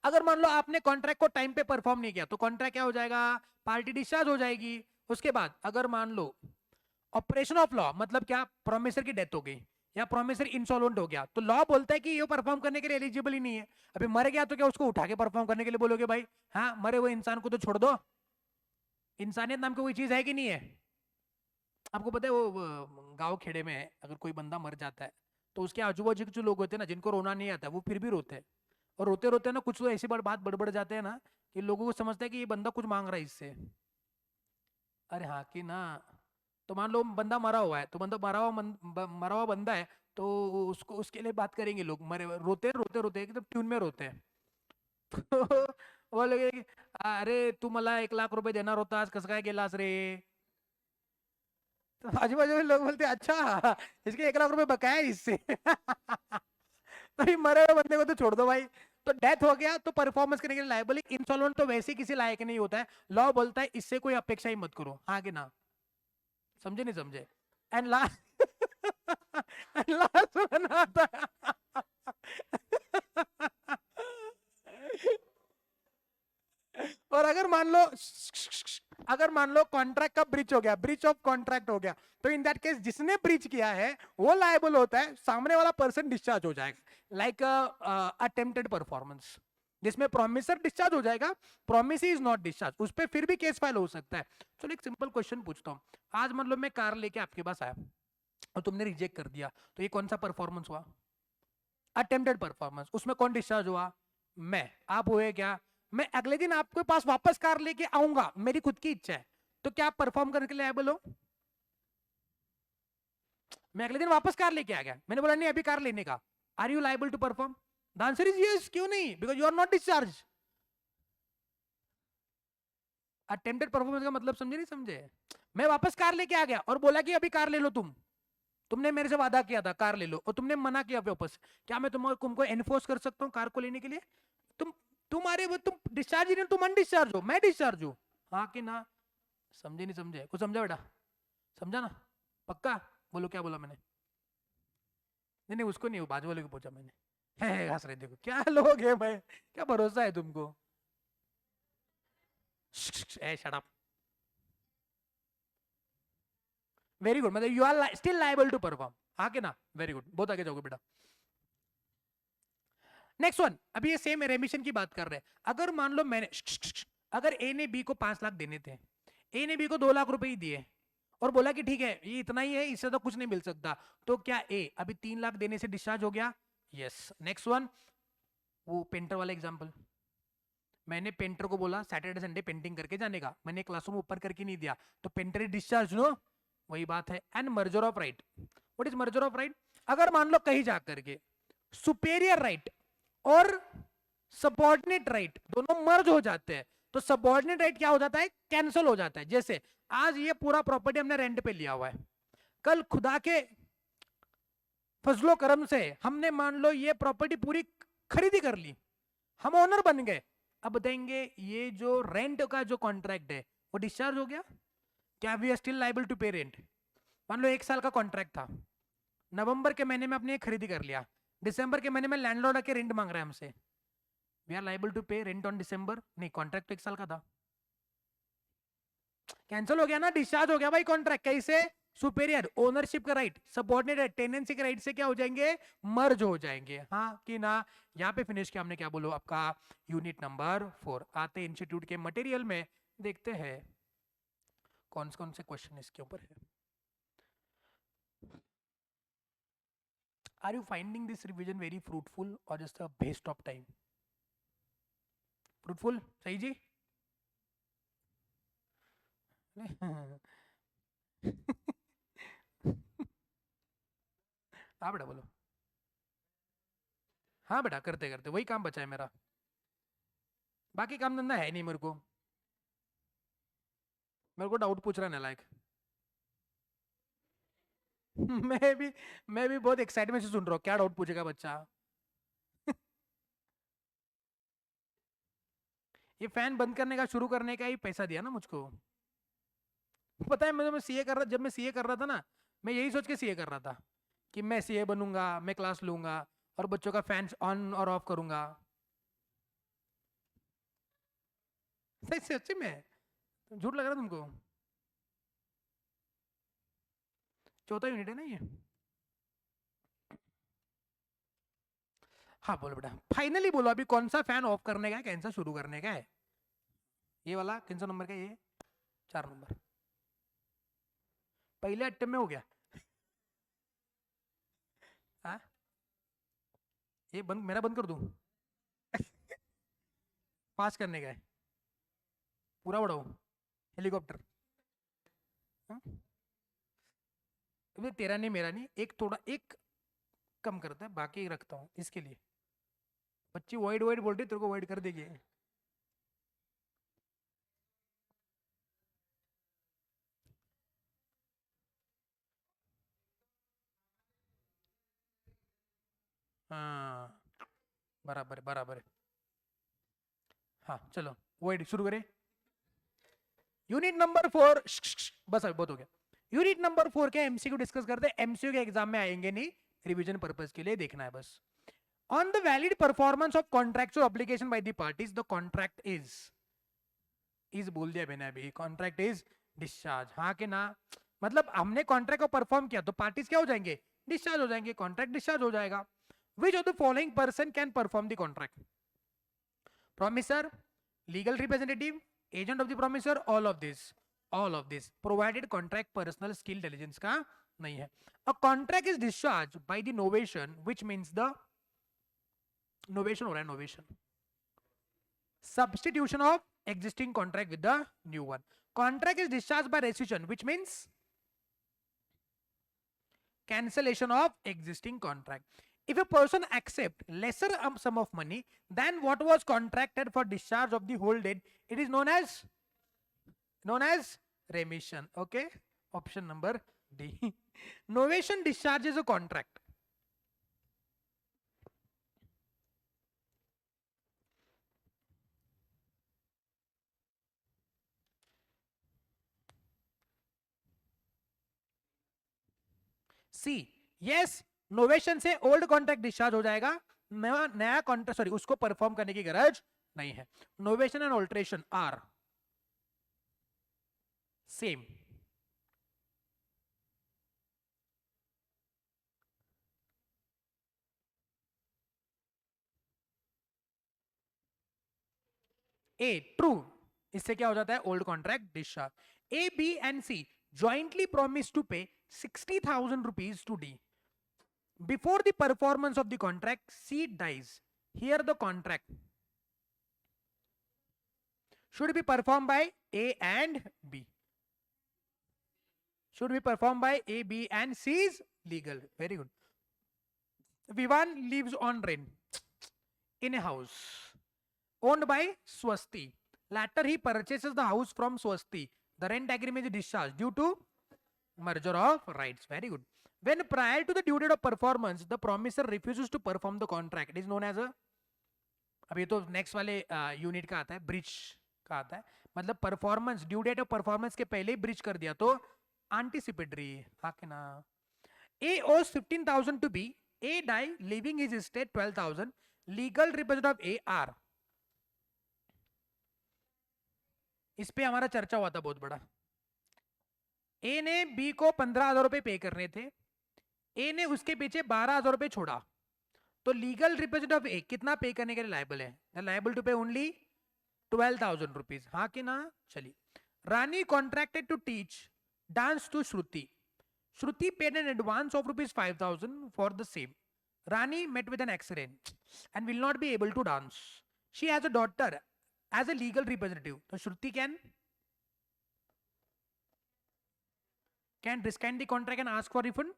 अगर मान लो आपने कॉन्ट्रैक्ट को टाइम पे परफॉर्म नहीं किया, तो कॉन्ट्रैक्ट क्या हो जाएगा? पार्टी डिस्चार्ज हो जाएगी। उसके बाद अगर मान लो ऑपरेशन ऑफ लॉ, मतलब क्या, प्रोमिसर की डेथ हो गई या प्रोमिसर इंसॉल्वेंट हो गया, तो लॉ बोलता है कि ये परफॉर्म करने के लिए एलिजिबल ही नहीं है। अभी मर गया तो क्या उसको उठा के परफॉर्म करने के लिए बोलोगे भाई? हाँ, मरे हुए इंसान को तो छोड़ दो, इंसानियत नाम की कोई चीज है कि नहीं है? आपको पता है वो गांव खेड़े में अगर कोई बंदा मर जाता है, तो उसके आजू बाजू के जो लोग होते हैं ना, जिनको रोना नहीं आता, वो फिर भी रोते हैं। और रोते रोते ना कुछ तो ऐसी बात बड़बड़ जाते हैं ना कि लोगों को समझता है कि ये बंदा कुछ मांग रहा है इससे। अरे हाँ कि ना। तो मान लो बंदा मरा हुआ है, तो बंदा मरा हुआ बंदा है, तो उसको उसके लिए बात करेंगे लोग, मरे रोते रोते रोते एकदम ट्यून में रोते हैं। तो वो लोग कि अरे तू मला 1 लाख रुपए देणार होतास, कसं काय गेलास रे? तो आजू बाजू में लोग बोलते हैं, अच्छा इसके 1 लाख रुपए बकाया है इससे। तो ये मरे हुए बंदे को तो छोड़ दो भाई। तो डेथ हो गया तो परफॉर्मेंस करने के लिए लायबल, इंसॉल्वेंट तो वैसे किसी लायक नहीं होता है, लॉ बोलता है इससे कोई अपेक्षा ही मत करो, हाँ कि ना। समझे नहीं समझे? एंड लास्ट लास्ट वन आता और अगर मान लो अगर मान लो कॉन्ट्रैक्ट का ब्रीच हो गया, ब्रीच ऑफ कॉन्ट्रैक्ट हो गया, तो इन दैट केस जिसने ब्रीच किया है वो लायबल होता है, सामने वाला पर्सन डिस्चार्ज हो जाएगा। लाइक अटेम्प्टेड परफॉर्मेंस जिसमें प्रोमिसर डिस्चार्ज हो जाएगा, प्रोमिस इज नॉट डिस्चार्ज, उस पर फिर भी केस फाइल हो सकता है। चलो एक सिंपल क्वेश्चन पूछता हूँ, आज मतलब मैं कार लेके आपके पास आया और तुमने रिजेक्ट कर दिया, तो ये कौन सा परफॉर्मेंस हुआ? Attempted performance. उसमें कौन डिस्चार्ज हुआ? मैं। आप हुए क्या? मैं अगले दिन आपके पास वापस कार लेके आऊंगा, मेरी खुद की इच्छा है, तो क्या आप परफॉर्म करने के लिए एबल हो? मैं अगले दिन वापस कार लेके आ गया, मैंने बोला नहीं अभी कार लेने का, are you liable to perform? The answer is yes. क्यों नहीं? Because you are not discharge. Attempted performance का मतलब समझे नहीं समझे? मैं वापस कार लेके आ गया और बोला कि अभी कार ले लो, तुमने मेरे से वादा किया था कार ले लो और तुमने मना किया वापस, क्या मैं तुमको एनफोर्स कर सकता हूँ कार को लेने के लिए? तुम तुम्हारे वो तुम डिस्चार्ज ही नहीं, तुम अनडिस्चार्ज हो, मैं डिस्चार्ज हूँ। हाँ कि ना? समझे नहीं समझे? कुछ समझा बेटा? समझा ना? पक्का? बोलो क्या बोला मैंने? नहीं नहीं उसको नहीं, बाजू वाले को पूछा मैंने। है हंस रहे, देखो क्या लोग है भाई, क्या भरोसा है तुमको? Shut up. वेरी गुड, मतलब you are still liable to perform. हाँ कि ना? वेरी गुड, बहुत आगे जाओगे बेटा। नेक्स्ट वन, अभी ये सेम रेमिशन की बात कर रहे हैं। अगर मान लो मैंने, अगर ए ने बी को 5 लाख देने थे, ए ने बी को 2 लाख रुपए ही दिए और बोला कि ठीक है ये इतना ही है, इससे तो कुछ नहीं मिल सकता, तो क्या ए अभी 3 लाख देने से डिस्चार्ज हो गया? यस। नेक्स्ट वन, वो पेंटर वाला एग्जांपल, मैंने पेंटर को बोला सैटरडे संडे पेंटिंग करके जाने का, मैंने क्लासरूम ऊपर करके नहीं दिया, तो पेंटर इज डिस्चार्ज नो? वही बात है। And merger of right, what is merger of right? अगर मान लो कहीं जाकर के सुपेरियर राइट और सबॉर्डिनेट राइट दोनों मर्ज हो जाते हैं, तो सबॉर्डिनेट राइट क्या हो जाता है? कैंसिल हो जाता है। जैसे आज ये पूरा प्रॉपर्टी हमने रेंट पे लिया हुआ है, कल खुदा के फजलो करम से हमने मान लो ये प्रॉपर्टी पूरी खरीदी कर ली, हम ओनर बन गए। अब बताएंगे ये जो रेंट का जो कॉन्ट्रैक्ट है वो डिस्चार्ज हो गया? क्या we are still liable to pay rent? मान लो 1 साल का कॉन्ट्रैक्ट था, नवंबर के महीने में अपने खरीदी कर लिया, दिसंबर के महीने में लैंडलॉर्ड आके रेंट मांग रहा है हमसे, we are liable to pay rent on December? नहीं, कॉन्ट्रैक्ट तो 1 साल का था, कैंसिल हो गया ना, डिस्चार्ज हो गया भाई कॉन्ट्रैक्ट। कैसे? सुपेरियर ओनरशिप का राइट, सबऑर्डिनेट टेनेंसी के राइट से क्या हो जाएंगे? मर्ज हो जाएंगे। हाँ कि ना? यहाँ पे फिनिश किया हमने, क्या बोलो आपका यूनिट नंबर 4। आते इंस्टीट्यूट के मटेरियल में, देखते हैं कौन से क्वेश्चन इसके ऊपर है। Are you finding this revision very fruitful or just a waste of time? Fruitful, सही जी? हाँ बेटा बोलो। हाँ बेटा, करते करते वही काम बचा है मेरा, बाकी काम धंधा है नहीं मेरे को। मेरे को डाउट पूछ रहा है नालायक। मैं भी बहुत एक्साइटमेंट से सुन रहा हूँ, क्या डाउट पूछेगा बच्चा। ये फैन बंद करने का शुरू करने का ही पैसा दिया ना मुझको। पता है मैं सीए कर रहा, जब मैं सीए कर रहा था ना, मैं यही सोच के सीए कर रहा था कि मैं सीए बनूंगा, मैं क्लास लूंगा और बच्चों का फैन ऑन और ऑफ करूंगा। सही सच्ची में? झूठ लग रहा है तुमको? चौथा यूनिट है ना ये? हाँ बोलो बेटा, फाइनली बोलो अभी कौन सा फैन ऑफ करने का है, कौन सा शुरू करने का है? ये वाला किन सा नंबर का? ये 4 नंबर, पहले अट्टे में हो गया। हाँ, ये बंद, मेरा बंद कर दूं? पास करने का है, पूरा बढ़ाओ हेलीकॉप्टर? हाँ? अबे तेरा नहीं मेरा नहीं, एक थोड़ा एक कम करता है, बाकी रखता हूँ इसके लिए। बच्ची वाइड वाइड बोल रही, तेरे को वाइड कर देगी। हाँ बराबर है, बराबर है। हाँ चलो वाइड शुरू करें। यूनिट नंबर 4, बस अभी बहुत हो गया। यूनिट नंबर 4 के एमसीक्यू डिस्कस करते हैं, एमसीक्यू के एग्जाम में आएंगे नहीं, रिवीजन पर्पस के लिए देखना है बस। On the valid performance of contractual obligation by the parties the contract is बोल दिया मैंने अभी, कॉन्ट्रैक्ट इज डिस्चार्ज, हाँ कि ना? मतलब हमने कॉन्ट्रैक्ट को परफॉर्म किया तो पार्टीज क्या हो जाएंगे? डिस्चार्ज हो जाएंगे, कॉन्ट्रैक्ट डिस्चार्ज हो जाएगा. विच of the following person can perform the contract? Promiser, legal representative, agent of the promiser, all of this. All of this provided contract personal skill intelligence का नहीं है. A contract is discharge by the novation, which means the novation हो रहा है, novation substitution of existing contract with the new one. Contract is discharged by rescission, which means cancellation of existing contract. If a person accept lesser sum of money than what was contracted for discharge of the whole debt, it is known as remission. Okay, option number D. Novation discharges a contract. C. Yes, novation से old contract discharge हो जाएगा, नया contract sorry उसको perform करने की गरज नहीं है. Novation and alteration are same. A true, इससे क्या हो जाता है? Old contract discharge. A B and C jointly promised to pay 60,000 rupees to D. Before the performance of the contract, C dies. Here the contract should be performed by A and B. Should be performed by A, B and C is legal. Very good. Vivan lives on rent in a house owned by Swasti. Later he purchases the house from Swasti. The rent agreement is discharged due to merger of rights. Very good. When prior to the due date of performance, the promisor refuses to perform the contract, it is known as a, अब ये तो next वाले unit का आता है, bridge का आता है. मतलब performance, due date of performance के पहले ही ब्रिज कर दिया तो एंटिसिपेटरी. हाँ कि ना? A owes 15,000 to B. A die, leaving his estate 12,000. Legal representative of A R. इस पे हमारा चर्चा हुआ था बहुत बड़ा. ए ने बी को 15,000 रुपए पे करने थे. ए ने उसके पीछे 12,000 रुपए छोड़ा, तो लीगल रिप्रेजेंटेटिव ऑफ ए कितना पे करने के लिए लायबल है? Liable to pay only 12,000 rupees. हाँ कि ना? चलिए. Rani contracted to teach dance to Shruti. Shruti paid an advance of rupees 5,000 for the same. Rani met with an accident and will not be able to dance. She has a daughter as a legal representative. So Shruti can rescind the contract and ask for refund.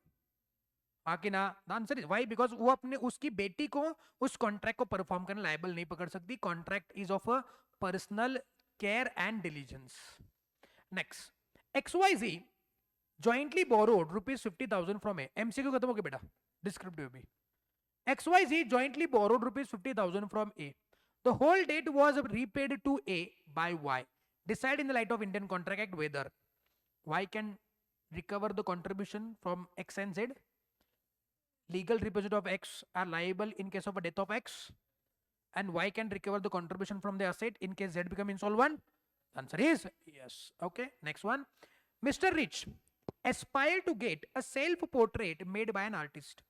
हाँ कि ना? The answer is why? Because वो अपने उसकी बेटी को उस contract को परफॉर्म करने लायबल नहीं पकड़ सकती. Contract is of a personal care and diligence. Next, XYZ jointly borrowed rupees 50,000 from A. MCQ खत्म हो गया बेटा, डिस्क्रिप्टिव भी. XYZ jointly borrowed rupees 50,000 from A. The whole debt was repaid to A by Y. Decide in the light of Indian Contract Act whether Y can recover the contribution from X and Z. Legal representative of X are liable in case of a death of X, and Y can recover the contribution from the asset in case Z become insolvent. Answer is yes. Okay, next one. Mr. Rich aspired to get a self-portrait made by an artist.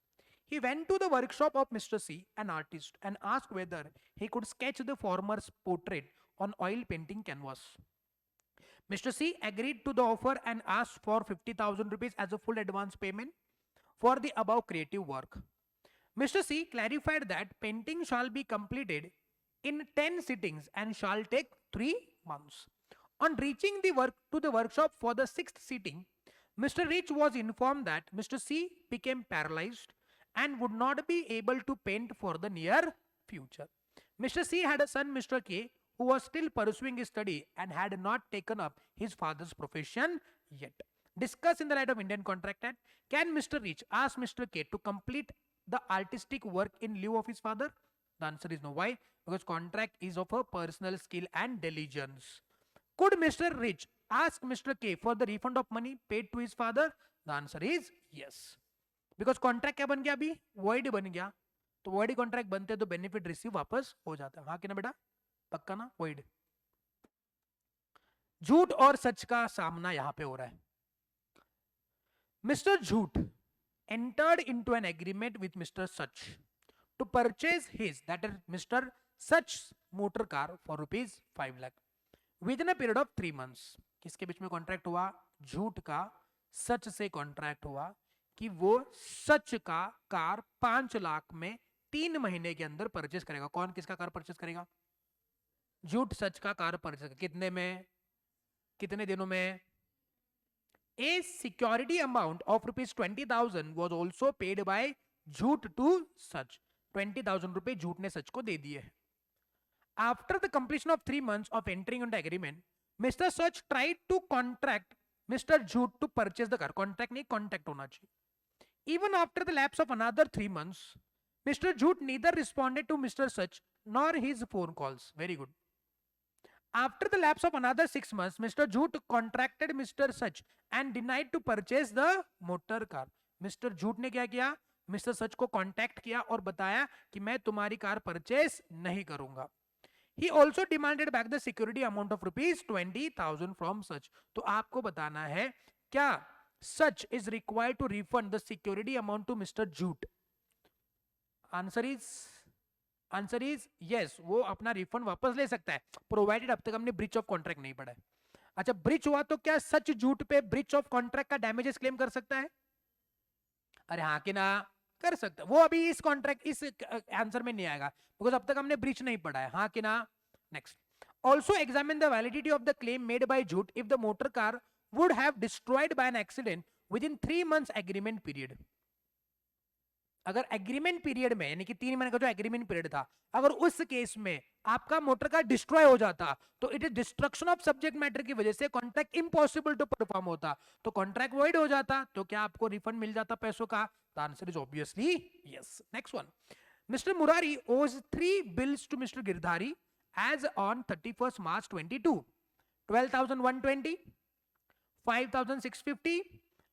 He went to the workshop of Mr. C, an artist, and asked whether he could sketch the former's portrait on oil painting canvas. Mr. C agreed to the offer and asked for 50,000 rupees as a full advance payment for the above creative work. Mr. C clarified that painting shall be completed in 10 sittings and shall take 3 months. On reaching the workshop for the 6th sitting, Mr. Rich was informed that Mr. C became paralyzed and would not be able to paint for the near future. Mr. C had a son, Mr. K, who was still pursuing his study and had not taken up his father's profession yet. Discuss in the light of Indian Contract Act. Can Mr. Rich ask Mr. K to complete the artistic work in lieu of his father? The answer is no. Why? Because contract is of a personal skill and diligence. Could Mr. Rich ask Mr. K for the refund of money paid to his father? The answer is yes. Because contract क्या बन गया अभी? Void बन गया. तो void contract बनते तो benefit receive वापस हो जाता है. हाँ कि ना बेटा? पक्का ना? Void. झूठ और सच का सामना यहां पे हो रहा है. मिस्टर झूठ entered into an agreement with Mr. Such to purchase his, that is Mr. Such's motor car for rupees 5 lakh within a period of 3 months. किसके बीच में कॉन्ट्रैक्ट हुआ? झूठ का सच से कॉन्ट्रैक्ट हुआ कि वो सच का कार 5 लाख में 3 महीने के अंदर परचेस करेगा. कौन किसका कार परचेस करेगा? झूठ सच का कार परचेस. कितने में? कितने दिनों में? A security amount of rupees 20,000 was also paid by झूठ to Sach. 20,000 रुपए झूठ ने सच को दे दिए. After the completion of 3 months of entering into agreement, Mr. Sach tried to contract Mr. Jhoot to purchase the car. Contract नहीं, contact होना चाहिए. Even after the lapse of another 3 months, Mr. Jhoot neither responded to Mr. Sach nor his phone calls. Very good. After the lapse of another 6 months, Mr. Jhoot contracted Mr. Sach and denied to purchase the motor car. Mr. Jhoot ने क्या किया? Mr. Sach को contact किया और बताया कि मैं तुम्हारी कार परचेस नहीं करूंगा. He also demanded back the security amount of rupees 20,000 from Sach. तो आपको बताना है क्या Sach is required to refund the security amount to Mr. Jhoot? Answer is yes. वो अपना रिफंड वापस ले सकता है प्रोवाइडेड अब तक हमने ब्रीच ऑफ कॉन्ट्रैक्ट नहीं पढ़ा है. अच्छा, ब्रीच हुआ तो क्या सच झूठ पे ब्रीच ऑफ कॉन्ट्रैक्ट का डैमेजेस क्लेम कर सकता है? अरे हाँ कि ना, कर सकता है. वो अभी इस कॉन्ट्रैक्ट इस आंसर में नहीं आएगा बिकॉज अब तक हमने ब्रीच नहीं पढ़ा है. हाँ कि ना. Next. Also examine the validity of the claim made by झूठ if the motor car would have destroyed by an accident within 3 months agreement period. अगर एग्रीमेंट पीरियड में यानी कि 3 महीने का जो एग्रीमेंट पीरियड था, अगर उस केस में आपका मोटर कार डिस्ट्रॉय हो जाता तो it is destruction of subject matter की वजह से कॉन्ट्रैक्ट इम्पॉसिबल टू परफॉर्म होता, तो कॉन्ट्रैक्ट वॉइड हो जाता. तो क्या आपको रिफंड मिल जाता पैसों का? The answer is obviously yes. Next one. Mister Murari ओज 3 bills to Mr. Girdhari as on 31st March 22. 12,120, 5,650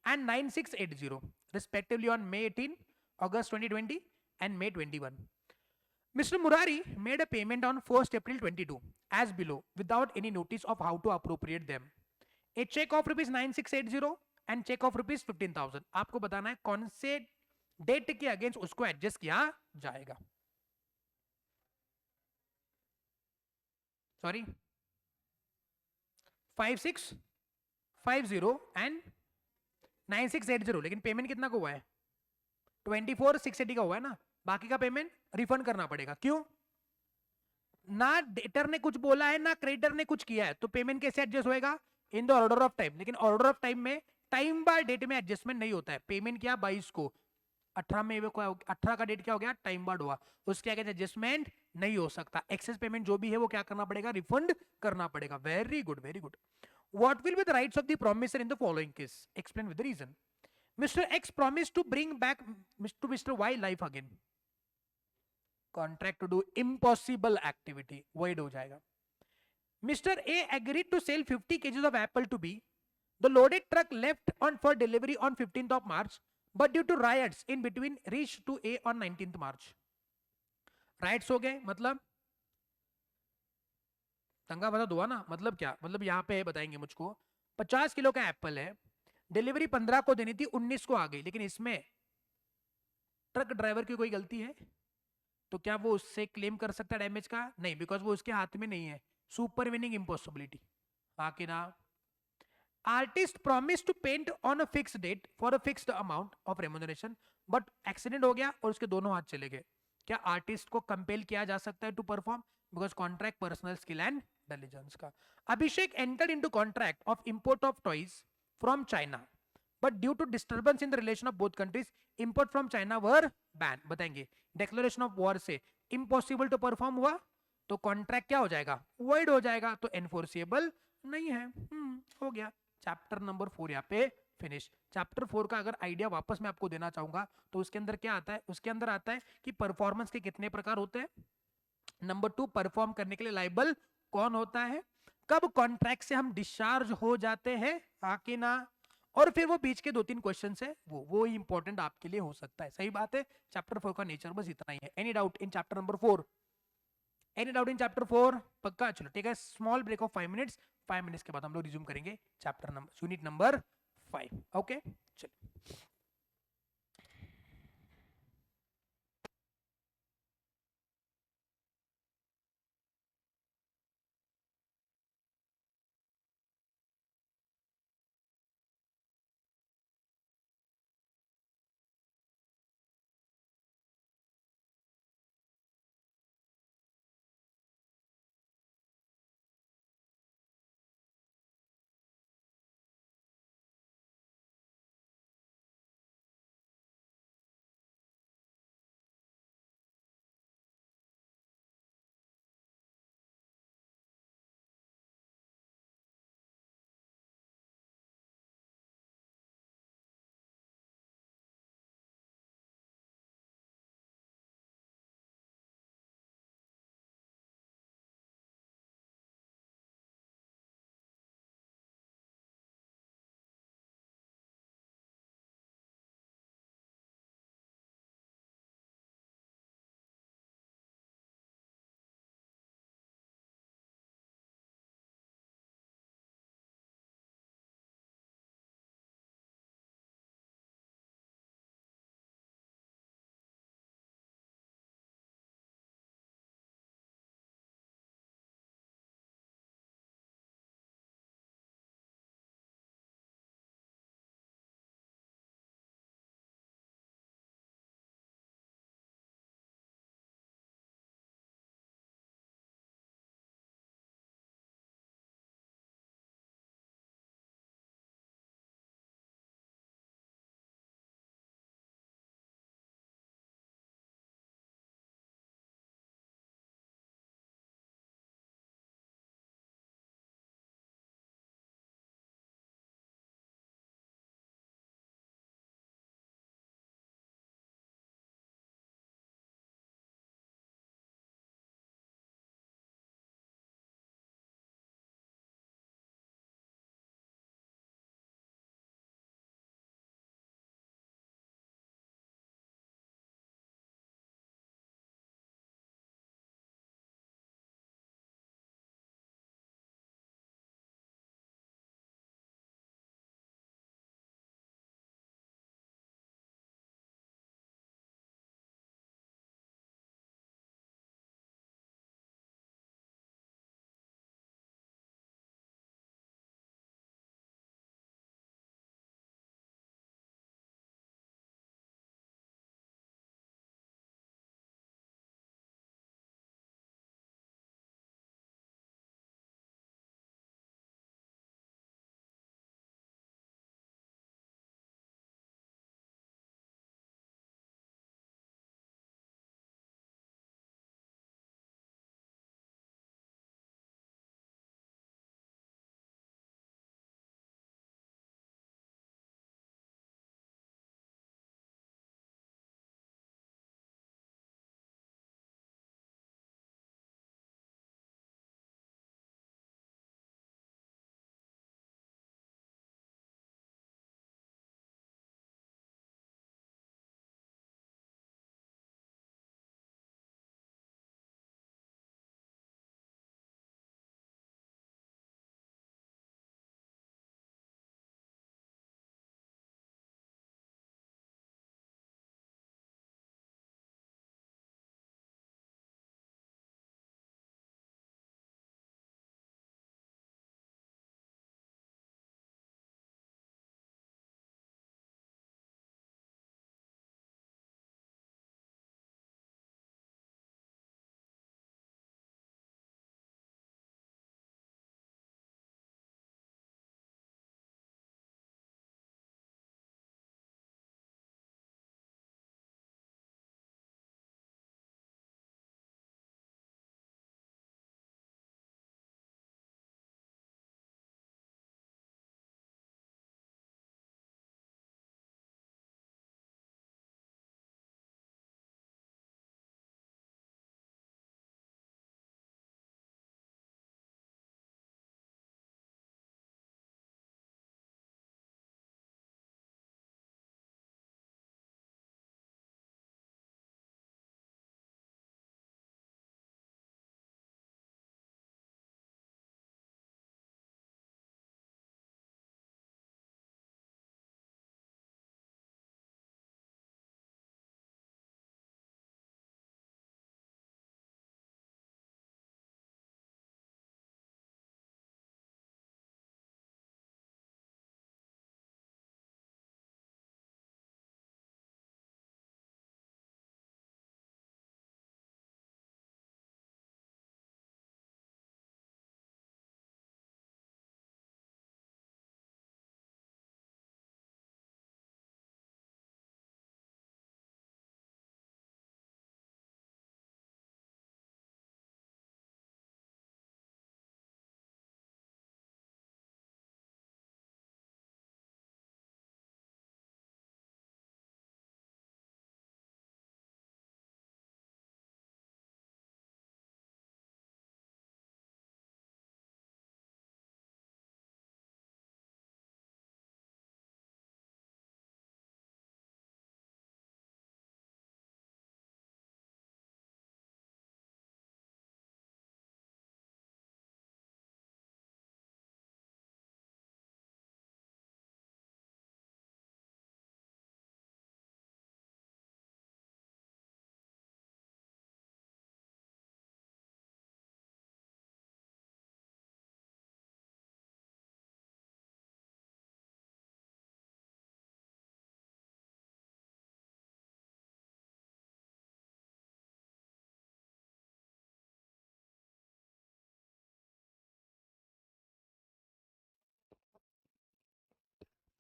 and 9,680 respectively on May 18, August 2020 and May 21. Mr. Murari made a payment on 1st April 22 as below without any notice of how to appropriate them. A check of rupees 9680 and check of rupees 15,000. आपको बताना है कौन से date के against उसको adjust किया जाएगा. Sorry 5650 and 9680. लेकिन पेमेंट कितना को हुआ है? 24,680 का हुआ है ना. बाकी का पेमेंट रिफंड करना पड़ेगा. क्यों? ना डेटर ने कुछ बोला है ना क्रेडिटर ने कुछ किया है, तो पेमेंट कैसे एडजस्ट होएगा? In the order of time. लेकिन ऑर्डर ऑफ टाइम में टाइम बाय डेट में एडजस्टमेंट नहीं होता है. पेमेंट किया 22 को, 18 में 18 का डेट क्या हो गया? टाइम बार्ड हुआ. उसके आगे एडजस्टमेंट नहीं हो सकता. एक्सेस पेमेंट जो भी है वो क्या करना पड़ेगा? रिफंड करना पड़ेगा. Very good, very good. What will be the rights of the promisor in the following case? Explain with the reason. Mr. X promised to bring back to Mr. Y life again. Contract to do impossible activity. Void हो जाएगा. Mr. A agreed to sell 50 kgs of apple to B. The loaded truck left on for delivery on 15th of March, but due to riots in between reached to A on 19th March. Riots हो गए मतलब दंगा फसाद हुआ ना. मतलब क्या? मतलब यहाँ पे बताएंगे मुझको 50 किलो का एप्पल है, डिलीवरी 15 को देनी थी, 19 को आ गई. लेकिन इसमें ट्रक ड्राइवर की कोई गलती है तो क्या वो उससे क्लेम कर सकता है डैमेज का? नहीं, बिकॉज वो उसके हाथ में नहीं है. Supervening impossibility. हाँ कि ना. Artist promise to paint on a fixed date for a fixed amount of remuneration, but accident हो गया और उसके दोनों हाथ चले गए. क्या आर्टिस्ट को कंपेल किया जा सकता है to perform? Because contract personal skill and diligence का. Abhishek entered into contract of import of toys from China, but due to disturbance in the relation of both countries import from China were ban. बताएंगे declaration of war से impossible to perform हुआ तो contract क्या हो जाएगा? Void हो जाएगा. तो एनफोर्सिएबल नहीं है. हो गया. चैप्टर नंबर 4 यहाँ पे फिनिश. चैप्टर 4 का अगर आइडिया वापस मैं आपको देना चाहूंगा तो उसके अंदर क्या आता है? उसके अंदर आता है कि परफॉर्मेंस के कितने प्रकार होते हैं. नंबर 2, परफॉर्म करने के लिए लाइबल कौन होता है, कब कॉन्ट्रैक्ट से हम डिस्चार्ज हो जाते हैं, हाँ कि ना. और फिर वो बीच के 2-3 क्वेश्चन है वो इंपॉर्टेंट आपके लिए हो सकता है. सही बात है. चैप्टर 4 का नेचर बस इतना ही है. Any doubt in chapter number 4? Any doubt in chapter 4? पक्का? चलो ठीक है, small break of 5 minutes, 5 minutes के बाद हम लोग रिज्यूम करेंगे chapter number unit number 5। Okay चलो।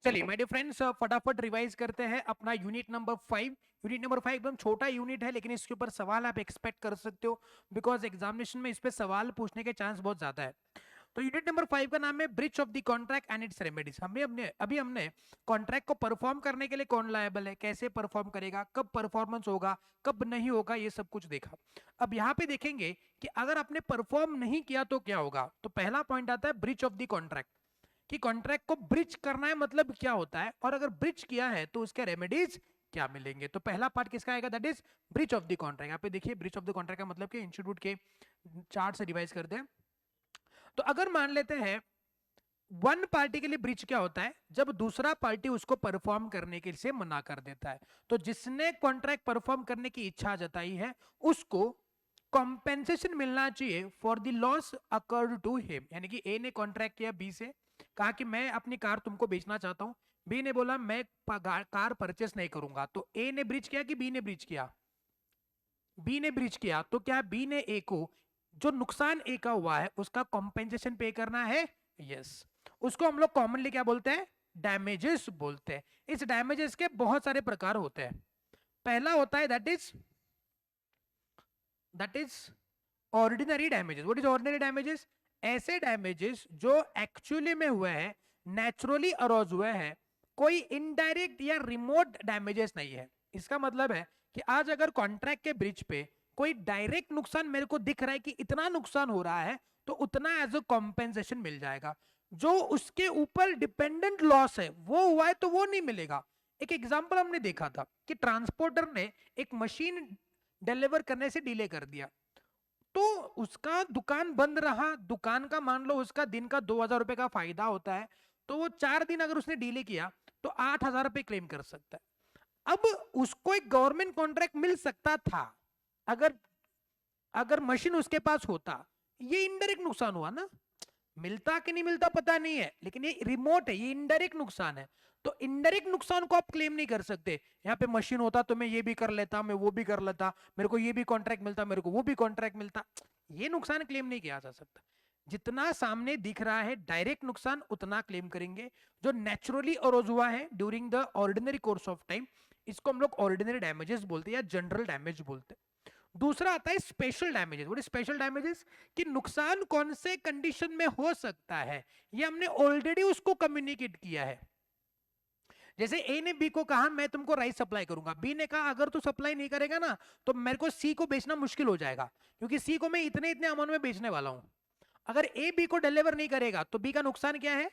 चलिए माय डियर फ्रेंड्स, फटाफट रिवाइज करते हैं अपना यूनिट नंबर 5। यूनिट नंबर 5 एकदम छोटा यूनिट है, लेकिन इसके ऊपर सवाल आप एक्सपेक्ट कर सकते हो, बिकॉज एग्जामिनेशन में इस पे सवाल पूछने के चांस बहुत ज्यादा है। तो यूनिट नंबर 5 का नाम है breach of the contract and it's remedies. हमने कॉन्ट्रैक्ट को परफॉर्म करने के लिए कौन लायबल है, कैसे परफॉर्म करेगा, कब परफॉर्मेंस होगा, कब नहीं होगा, ये सब कुछ देखा। अब यहाँ पे देखेंगे कि अगर आपने परफॉर्म नहीं किया तो क्या होगा। तो पहला पॉइंट आता है ब्रीच ऑफ द कॉन्ट्रैक्ट, कि कॉन्ट्रैक्ट को ब्रिज करना है मतलब क्या होता है, और अगर ब्रिज किया है तो उसके रेमेडीज क्या मिलेंगे। तो पहला पार्ट किसका आएगा, that is breach of the contract. यहाँ पे देखिए ब्रिच ऑफ द कॉन्ट्रैक्ट का मतलब कि इंस्टीट्यूट के चार्ट से रिवाइज करते हैं। तो अगर मान लेते हैं वन पार्टी के लिए ब्रिज क्या होता है, जब दूसरा पार्टी उसको परफॉर्म करने के लिए मना कर देता है। तो जिसने कॉन्ट्रैक्ट परफॉर्म करने की इच्छा जताई है उसको कॉम्पेंसेशन मिलना चाहिए for the loss occurred to him. यानी कि ए ने कॉन्ट्रैक्ट किया बी से, कहा कि मैं अपनी कार तुमको बेचना चाहता हूं। बी ने बोला मैं कार परचेस नहीं करूंगा। तो ए ने ब्रिज किया कि बी ने ब्रिज किया, बी ने ब्रिज किया। तो क्या बी ने ए को जो नुकसान ए का हुआ है उसका कॉम्पेंसेशन पे करना है, यस। उसको हम लोग कॉमनली क्या बोलते हैं, डैमेजेस बोलते हैं। इस डैमेजेस के बहुत सारे प्रकार होते हैं। पहला होता है that is ordinary damages. What is ordinary damages, ऐसे डैमेजेस जो एक्चुअली में हुए हैं, नेचुरली अरोज हुए हैं, कोई इनडायरेक्ट या रिमोट डैमेजेस नहीं है। इसका मतलब है कि आज अगर कॉन्ट्रैक्ट के ब्रिज पे कोई डायरेक्ट नुकसान मेरे को दिख रहा है कि इतना नुकसान हो रहा है, तो उतना एज अ कॉम्पेंसेशन मिल जाएगा। जो उसके ऊपर डिपेंडेंट लॉस है वो हुआ है तो वो नहीं मिलेगा। एक एग्जांपल हमने देखा था कि ट्रांसपोर्टर ने एक मशीन डिलीवर करने से डिले कर दिया, तो उसका दुकान बंद रहा। दुकान का मान लो उसका दिन का 2,000 रुपए का फायदा होता है, तो वो 4 दिन अगर उसने डिले किया तो 8,000 रुपए क्लेम कर सकता है। अब उसको एक गवर्नमेंट कॉन्ट्रैक्ट मिल सकता था अगर अगर मशीन उसके पास होता। ये इनडायरेक्ट नुकसान हुआ ना, मिलता कि नहीं मिलता पता नहीं है, लेकिन ये रिमोट है, ये इनडायरेक्ट नुकसान है। तो इनडायरेक्ट नुकसान को आप क्लेम नहीं कर सकते। यहाँ पे मशीन होता तो मैं ये भी कर लेता, मैं वो भी कर लेता, मेरे को ये भी कॉन्ट्रैक्ट मिलता, मेरे को वो भी कॉन्ट्रैक्ट मिलता। ये नुकसान क्लेम नहीं किया जा सकता। जितना सामने दिख रहा है डायरेक्ट नुकसान उतना क्लेम करेंगे। जो नेचुरली अरोज हुआ है during the ordinary course of time, इसको हम लोग ऑर्डिनरी डैमेजेस बोलते हैं या जनरल डैमेज बोलते हैं। दूसरा आता है special damages. What is special damages, कि नुकसान कौन से कंडीशन में हो सकता है, ये हमने ऑलरेडी उसको कम्युनिकेट किया है। जैसे ए ने बी को कहा मैं तुमको राइस सप्लाई करूंगा, बी ने कहा अगर तू सप्लाई नहीं करेगा ना तो मेरे को सी को बेचना मुश्किल हो जाएगा, क्योंकि सी को मैं इतने इतने अमाउंट में बेचने वाला हूं। अगर ए बी को डिलीवर नहीं करेगा तो बी का नुकसान क्या है,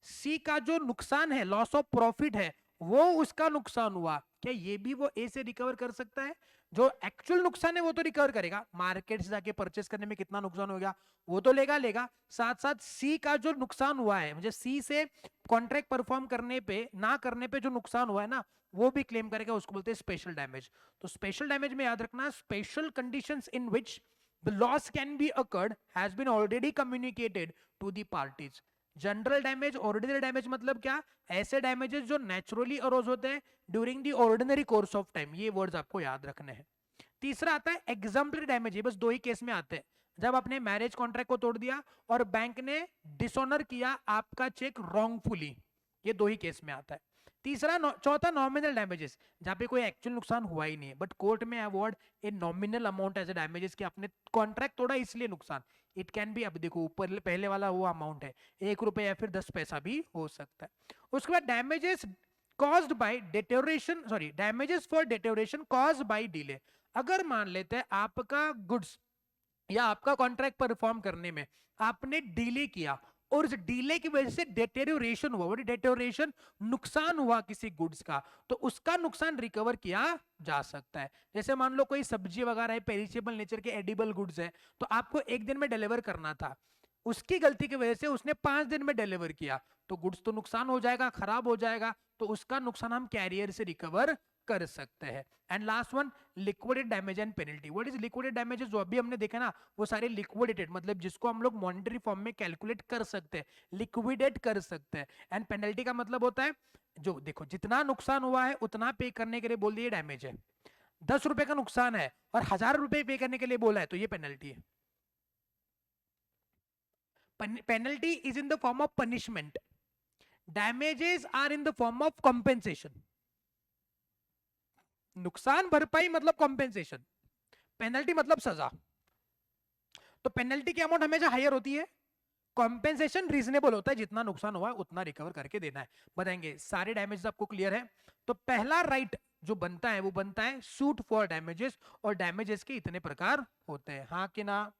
सी का जो नुकसान है, लॉस ऑफ प्रॉफिट है, वो उसका नुकसान हुआ। क्या ये भी वो ए से रिकवर कर सकता है? जो एक्चुअल नुकसान है वो तो रिकवर करेगा, मार्केट से जाके परचेस करने में कितना नुकसान हो गया वो तो लेगा लेगा। साथ साथ सी का जो नुकसान हुआ है, मुझे सी से कॉन्ट्रैक्ट परफॉर्म करने पे ना करने पे जो नुकसान हुआ है ना, वो भी क्लेम करेगा। उसको बोलते हैं स्पेशल डैमेज। तो स्पेशल डैमेज में याद रखना, special conditions in which the loss can be occurred has been already communicated to the parties। General damage, ordinary damage मतलब क्या, ऐसे डैमेजेस जो नेचुरली अरोज होते हैं during the ordinary course of time. ये वर्ड्स आपको याद रखने हैं। तीसरा आता है एग्जाम्पलरी डैमेज। ये बस दो ही केस में आते हैं, जब आपने मैरिज कॉन्ट्रैक्ट को तोड़ दिया और बैंक ने डिसऑनर किया आपका चेक रॉन्गफुली, ये दो ही केस में आता है। चौथा नॉमिनल डैमेजेस, जहां पे कोई एक्चुअल नुकसान हुआ ही नहीं है बट कोर्ट में award a nominal amount as a damages कि आपने कॉन्ट्रैक्ट तोड़ा इसलिए नुकसान। इट कैन बी, अब देखो ऊपर पहले वाला वो अमाउंट है 1 रुपए या फिर 10 पैसा भी हो सकता है। उसके बाद damages caused by deterioration, sorry damages for deterioration caused by delay. अगर मान लेते हैं आपका गुड्स या आपका कॉन्ट्रैक्ट परफॉर्म करने में आपने डिले किया और उस डिले की वजह से डेटेरियोरेशन हुआ, डेटेरियोरेशन नुकसान हुआ किसी गुड्स का, तो उसका नुकसान रिकवर किया जा सकता है। जैसे मान लो कोई सब्जी वगैरह है, पेरिशेबल नेचर के एडिबल गुड्स है, तो आपको एक दिन में डिलीवर करना था, उसकी गलती की वजह से उसने 5 दिन में डिलीवर किया, तो गुड्स तो नुकसान हो जाएगा, खराब हो जाएगा, तो उसका नुकसान हम कैरियर से रिकवर कर सकते हैं। And last one, liquidate damage and penalty. What is liquidate damages, जो अभी हमने देखा ना वो सारे लिक्विडेटेड, मतलब जिसको हम लोग मॉनेटरी फॉर्म में कैलकुलेट कर सकते हैं, लिक्विडेट कर सकते हैं। एंड पेनल्टी का मतलब होता है जो देखो जितना नुकसान हुआ है उतना पे करने के लिए बोल दिए डैमेज है। 10 रुपए का नुकसान है और 1,000 रुपए पे करने के लिए बोला है तो ये पेनल्टी है। Penalty is in the form of punishment. Damages are in the form of compensation, नुकसान भरपाई मतलब कॉम्पेंसेशन, पेनल्टी मतलब सजा। तो पेनल्टी की अमाउंट हमेशा हायर होती है, कॉम्पेंसेशन रीजनेबल होता है, जितना नुकसान हुआ उतना रिकवर करके देना है। बताएंगे सारे डैमेजेस आपको क्लियर है। तो पहला राइट जो बनता है वो बनता है सूट फॉर डैमेजेस, और डैमेजेस के इतने प्रकार होते हैं, हाँ कि ना।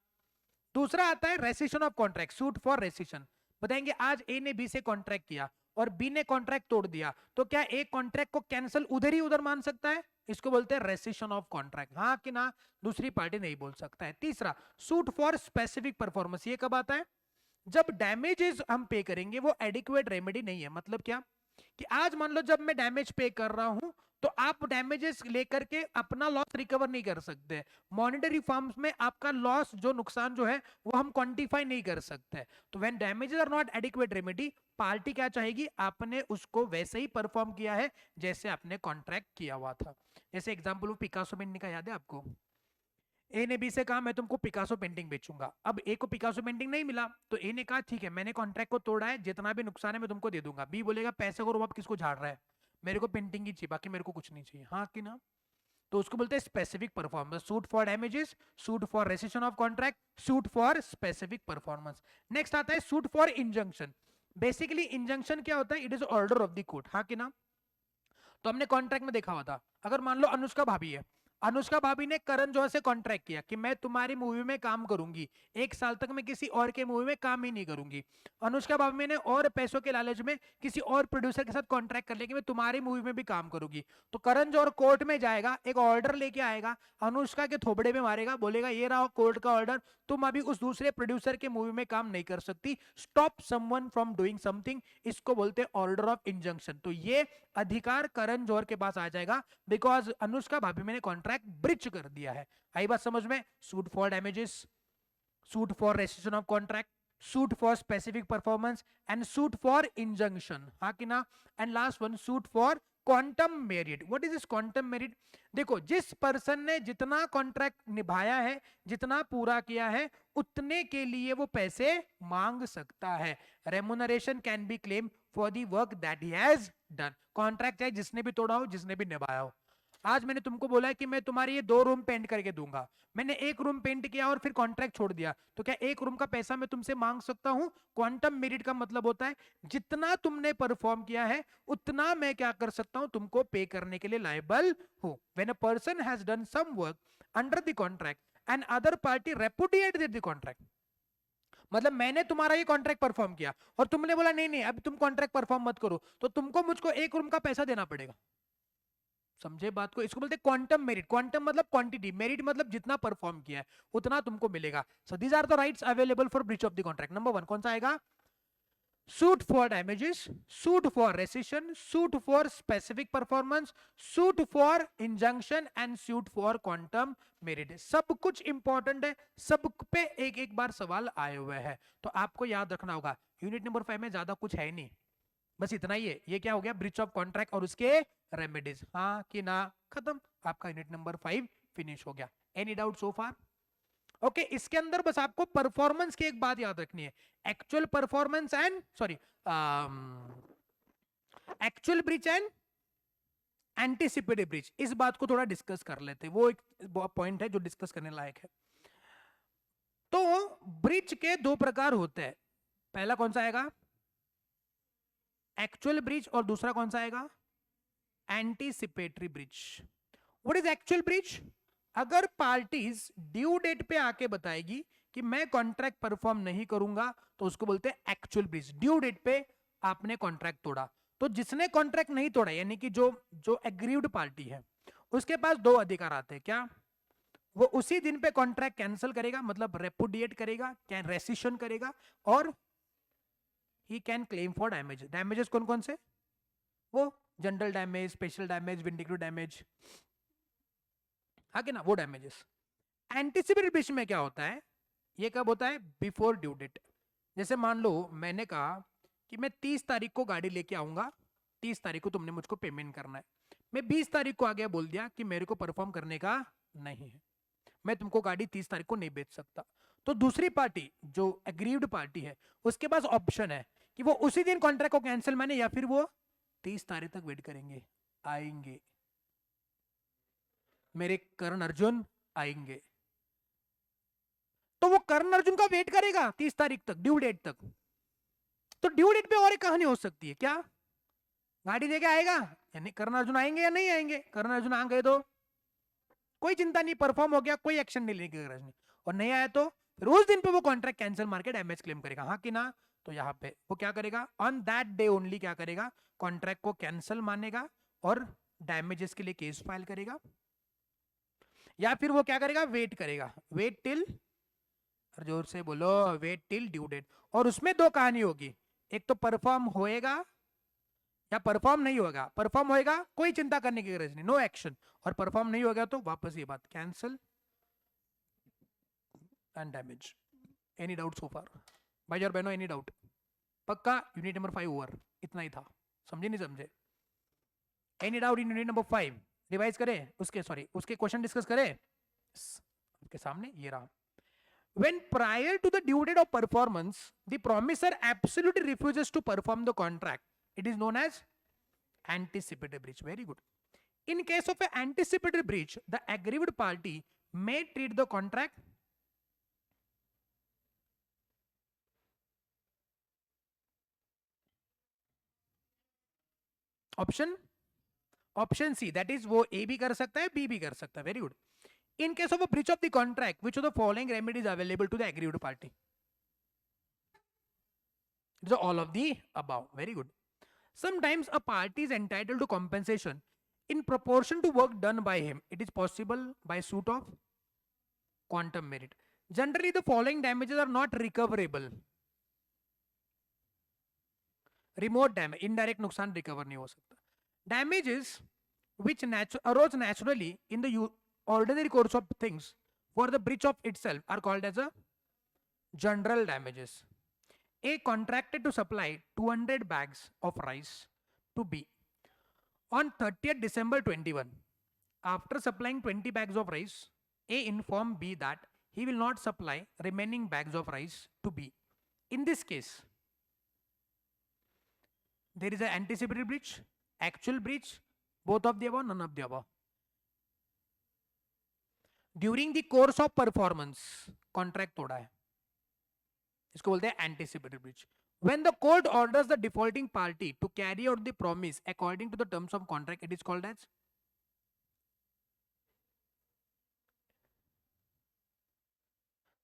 दूसरा आता है rescission of contract, suit for rescission. बताएंगे आज ए ने बी से कॉन्ट्रैक्ट किया और बी ने कॉन्ट्रैक्ट तोड़ दिया, तो क्या ए कॉन्ट्रैक्ट को कैंसिल उधर ही उधर मान सकता है? इसको बोलते हैं रेसिशन ऑफ कॉन्ट्रैक्ट, हाँ कि ना, दूसरी पार्टी नहीं बोल सकता है। तीसरा सूट फॉर स्पेसिफिक परफॉर्मेंस, ये कब आता है? जब डैमेजेस हम पे करेंगे वो एडिक्वेट रेमेडी नहीं है। मतलब क्या कि आज मान लो जब मैं डैमेज पे कर रहा हूं तो आप डैमेजेस लेकर के अपना लॉस रिकवर नहीं कर सकते। मॉनेटरी फॉर्म्स में आपका लॉस जो नुकसान जो है वो हम क्वांटिफाई नहीं कर सकते। तो when damages are not adequate remedy, party क्या चाहेगी? आपने उसको वैसे ही परफॉर्म किया है जैसे आपने कॉन्ट्रैक्ट किया हुआ था। जैसे एग्जांपल वो पिकासो पेंटिंग का याद है आपको? ए ने बी से कहा मैं तुमको पिकासो पेंटिंग बेचूंगा। अब ए को पिकासो पेंटिंग नहीं मिला तो ए ने कहा ठीक है मैंने कॉन्ट्रैक्ट को तोड़ा है, जितना भी नुकसान है मैं तुमको दे दूंगा। बी बोलेगा पैसे को आप किसको झाड़ रहा है, मेरे को पेंटिंग ही चाहिए, बाकी मेरे को कुछ नहीं चाहिए, हाँ कि ना। तो उसको बोलते हैं specific performance, suit for damages, suit for rescission of contract, suit for specific performance. Next आता है suit for injunction. Basically injunction क्या होता है? It is order of the court, हाँ कि ना। तो हमने कॉन्ट्रैक्ट में देखा हुआ था, अगर मान लो अनुष्का भाभी है, अनुष्का भाभी ने करण जौहर से कॉन्ट्रैक्ट किया कि मैं तुम्हारी मूवी में काम करूंगी, 1 साल तक मैं किसी और के मूवी में काम ही नहीं करूंगी। अनुष्का भाभी ने और पैसों के लालच में किसी और प्रोड्यूसर के साथ कॉन्ट्रैक्ट कर लिया कि मैं तुम्हारी मूवी में भी काम करूंगी। तो करण जौहर कोर्ट में जाएगा, एक ऑर्डर लेके आएगा, अनुष्का के थोबड़े में मारेगा, बोलेगा ये रहा कोर्ट का ऑर्डर, तुम अभी उस दूसरे प्रोड्यूसर के मूवी में काम नहीं कर सकती, stop someone from doing something. इसको बोलते हैं ऑर्डर ऑफ इंजंक्शन। तो ये अधिकार करण जौहर के पास आ जाएगा बिकॉज अनुष्का भाभी मैंने कॉन्ट्रैक्ट ब्रीच कर दिया है। आई बात समझ में? Suit for damages, suit for restriction of contract, suit for specific performance and suit for injunction, हाँ कि ना। And last one suit for quantum merit. What is this quantum merit? देखो जिस पर्सन ने जितना कॉन्ट्रैक्ट निभाया है, जितना पूरा किया है, उतने के लिए वो पैसे मांग सकता है। Remuneration can be claim for the work that he has done. Contract चाहे जिसने भी तोड़ा हो, जिसने भी निभाया हो। आज मैंने तुमको बोला है कि मैं तुम्हारे ये 2 रूम पेंट करके दूंगा, मैंने 1 रूम पेंट किया और फिर कॉन्ट्रैक्ट छोड़ दिया, तो क्या 1 रूम का पैसा मैं तुमसे मांग सकता हूं? क्वांटम मेरिट का मतलब होता है जितना तुमने परफॉर्म किया है उतना मैं क्या कर सकता हूं, तुमको पे करने के लिए लायबल हूं। When a person has done some work under the contract and other party repudiated the contract, मतलब मैंने तुम्हारा ये कॉन्ट्रैक्ट परफॉर्म किया और तुमने बोला नहीं नहीं अब तुम कॉन्ट्रैक्ट परफॉर्म मत करो, तो तुमको मुझको 1 रूम का पैसा देना पड़ेगा। समझे बात को? इसको बोलते हैं क्वांटम मेरिट। क्वांटम मतलब क्वांटिटी, मेरिट मतलब जितना परफॉर्म किया है उतना तुमको मिलेगा। So these are the rights available for breach of the contract. Number 1 कौन सा आएगा? Suit for damages, suit for rescission, suit for specific performance, suit for injunction and suit for quantum meruit. सब कुछ इंपॉर्टेंट है, सब पे एक एक बार सवाल आए हुए हैं, तो आपको याद रखना होगा। यूनिट नंबर 5 में ज्यादा कुछ है नहीं, बस इतना ही है। ये क्या हो गया? ब्रीच ऑफ कॉन्ट्रैक्ट और उसके रेमेडीज, हाँ कि ना। खत्म, आपका यूनिट नंबर 5 फिनिश हो गया। एनी डाउट सो फार? ओके, इसके अंदर बस आपको परफॉर्मेंस की एक बात याद रखनी है, actual performance and sorry actual breach and anticipated breach. इस बात को थोड़ा डिस्कस कर लेते हैं, वो एक पॉइंट है जो डिस्कस करने लायक है। तो ब्रीच के 2 प्रकार होते हैं, पहला कौन सा आएगा? एक्चुअल ब्रीच, और दूसरा कौन सा आएगा? Anticipatory breach. What is actual breach? अगर पार्टीज ड्यू डेट पे आके बताएगी कि मैं कॉन्ट्रैक्ट परफॉर्म नहीं करूंगा, तो उसको बोलते हैं एक्चुअल ब्रीच। ड्यू डेट पे आपने कॉन्ट्रैक्ट तोड़ा, तो जिसने कॉन्ट्रैक्ट नहीं तोड़ा यानी कि जो जो एग्रीव्ड पार्टी है उसके पास 2 अधिकार आते हैं। क्या? वो उसी दिन पे कॉन्ट्रैक्ट कैंसिल करेगा, मतलब रेपुडिएट करेगा, कैन रेसिशन करेगा, और he can claim for damage. Damages कौन कौन से? वो general damage, special damage, vindictive damage, आगे ना, वो डैमेजेस। एंटीसिपेटेड ब्रीच में क्या होता है? ये कब होता है? Before due date. जैसे मान लो मैंने कहा कि मैं 30 तारीख को गाड़ी लेके आऊंगा, 30 तारीख को तुमने मुझको पेमेंट करना है, मैं 20 तारीख को आ गया बोल दिया कि मेरे को परफॉर्म करने का नहीं है, मैं तुमको गाड़ी 30 तारीख को नहीं बेच सकता। तो दूसरी पार्टी जो एग्रीव्ड पार्टी है उसके पास ऑप्शन है कि वो उसी दिन कॉन्ट्रैक्ट को कैंसिल माने या फिर वो 30 तारीख तक वेट करेंगे, आएंगे मेरे कर्ण अर्जुन आएंगे। तो वो कर्ण अर्जुन का वेट करेगा 30 तारीख तक, ड्यू डेट तक। तो ड्यू डेट पे और एक कहानी हो सकती है क्या, गाड़ी लेके आएगा यानी कर्ण अर्जुन आएंगे या नहीं आएंगे, कर्ण अर्जुन आ गए तो कोई चिंता नहीं, परफॉर्म हो गया, कोई एक्शन नहीं लेने की गरज नहीं, और नहीं आया तो फिर उस दिन पे वो कॉन्ट्रैक्ट कैंसिल मार के डैमेज क्लेम करेगा, हाँ कि ना। तो यहाँ पे वो क्या करेगा, ऑन दैट डे ओनली क्या करेगा, कॉन्ट्रैक्ट को कैंसिल मानेगा और डैमेजेस के लिए केस फाइल करेगा, या फिर वो क्या करेगा, वेट करेगा, वेट टिल, जोर से बोलो, वेट टिल ड्यू डेट। और उसमें दो कहानी होगी, एक तो परफॉर्म होएगा या परफॉर्म नहीं होगा। परफॉर्म होएगा कोई चिंता करने की गरज नहीं, नो एक्शन, और परफॉर्म नहीं होगा तो वापस ये बात, cancel and damage. Any doubt so far भाई और बहनों, एनी डाउट? पक्का यूनिट नंबर 5 ओवर, इतना ही था, समझे नहीं समझे? Any doubt in unit number 5? Revise करें उसके, सॉरी उसके क्वेश्चन डिस्कस करें आपके सामने, ये रहा। When prior to the due date of performance, the promisor absolutely refuses to perform the contract, it is known as anticipated breach. Very good. In case of an anticipated breach, the aggrieved party may treat the contract option C, that is वो A भी कर सकता है, B भी कर सकता है. Very good. In case of a breach of the contract, which of the following remedies are available to the aggrieved party? It's all of the above. Very good. Sometimes a party is entitled to compensation in proportion to work done by him. It is possible by suit of quantum merit. Generally, the following damages are not recoverable. Remote damage, indirect नुकसान recover नहीं हो सकता. Damages which arose naturally in the ordinary course of things for the breach of itself are called as a general damages. A contracted to supply 200 bags of rice to B on 30th December 21. After supplying 20 bags of rice, A informed B that he will not supply remaining bags of rice to B. In this case, there is an anticipated breach, actual breach, both of the above, none of the above. During the course of performance, contract तोड़ा है, इसको बोलते हैं anticipated breach. When the court orders the defaulting party to carry out the promise according to the terms of contract, it is called as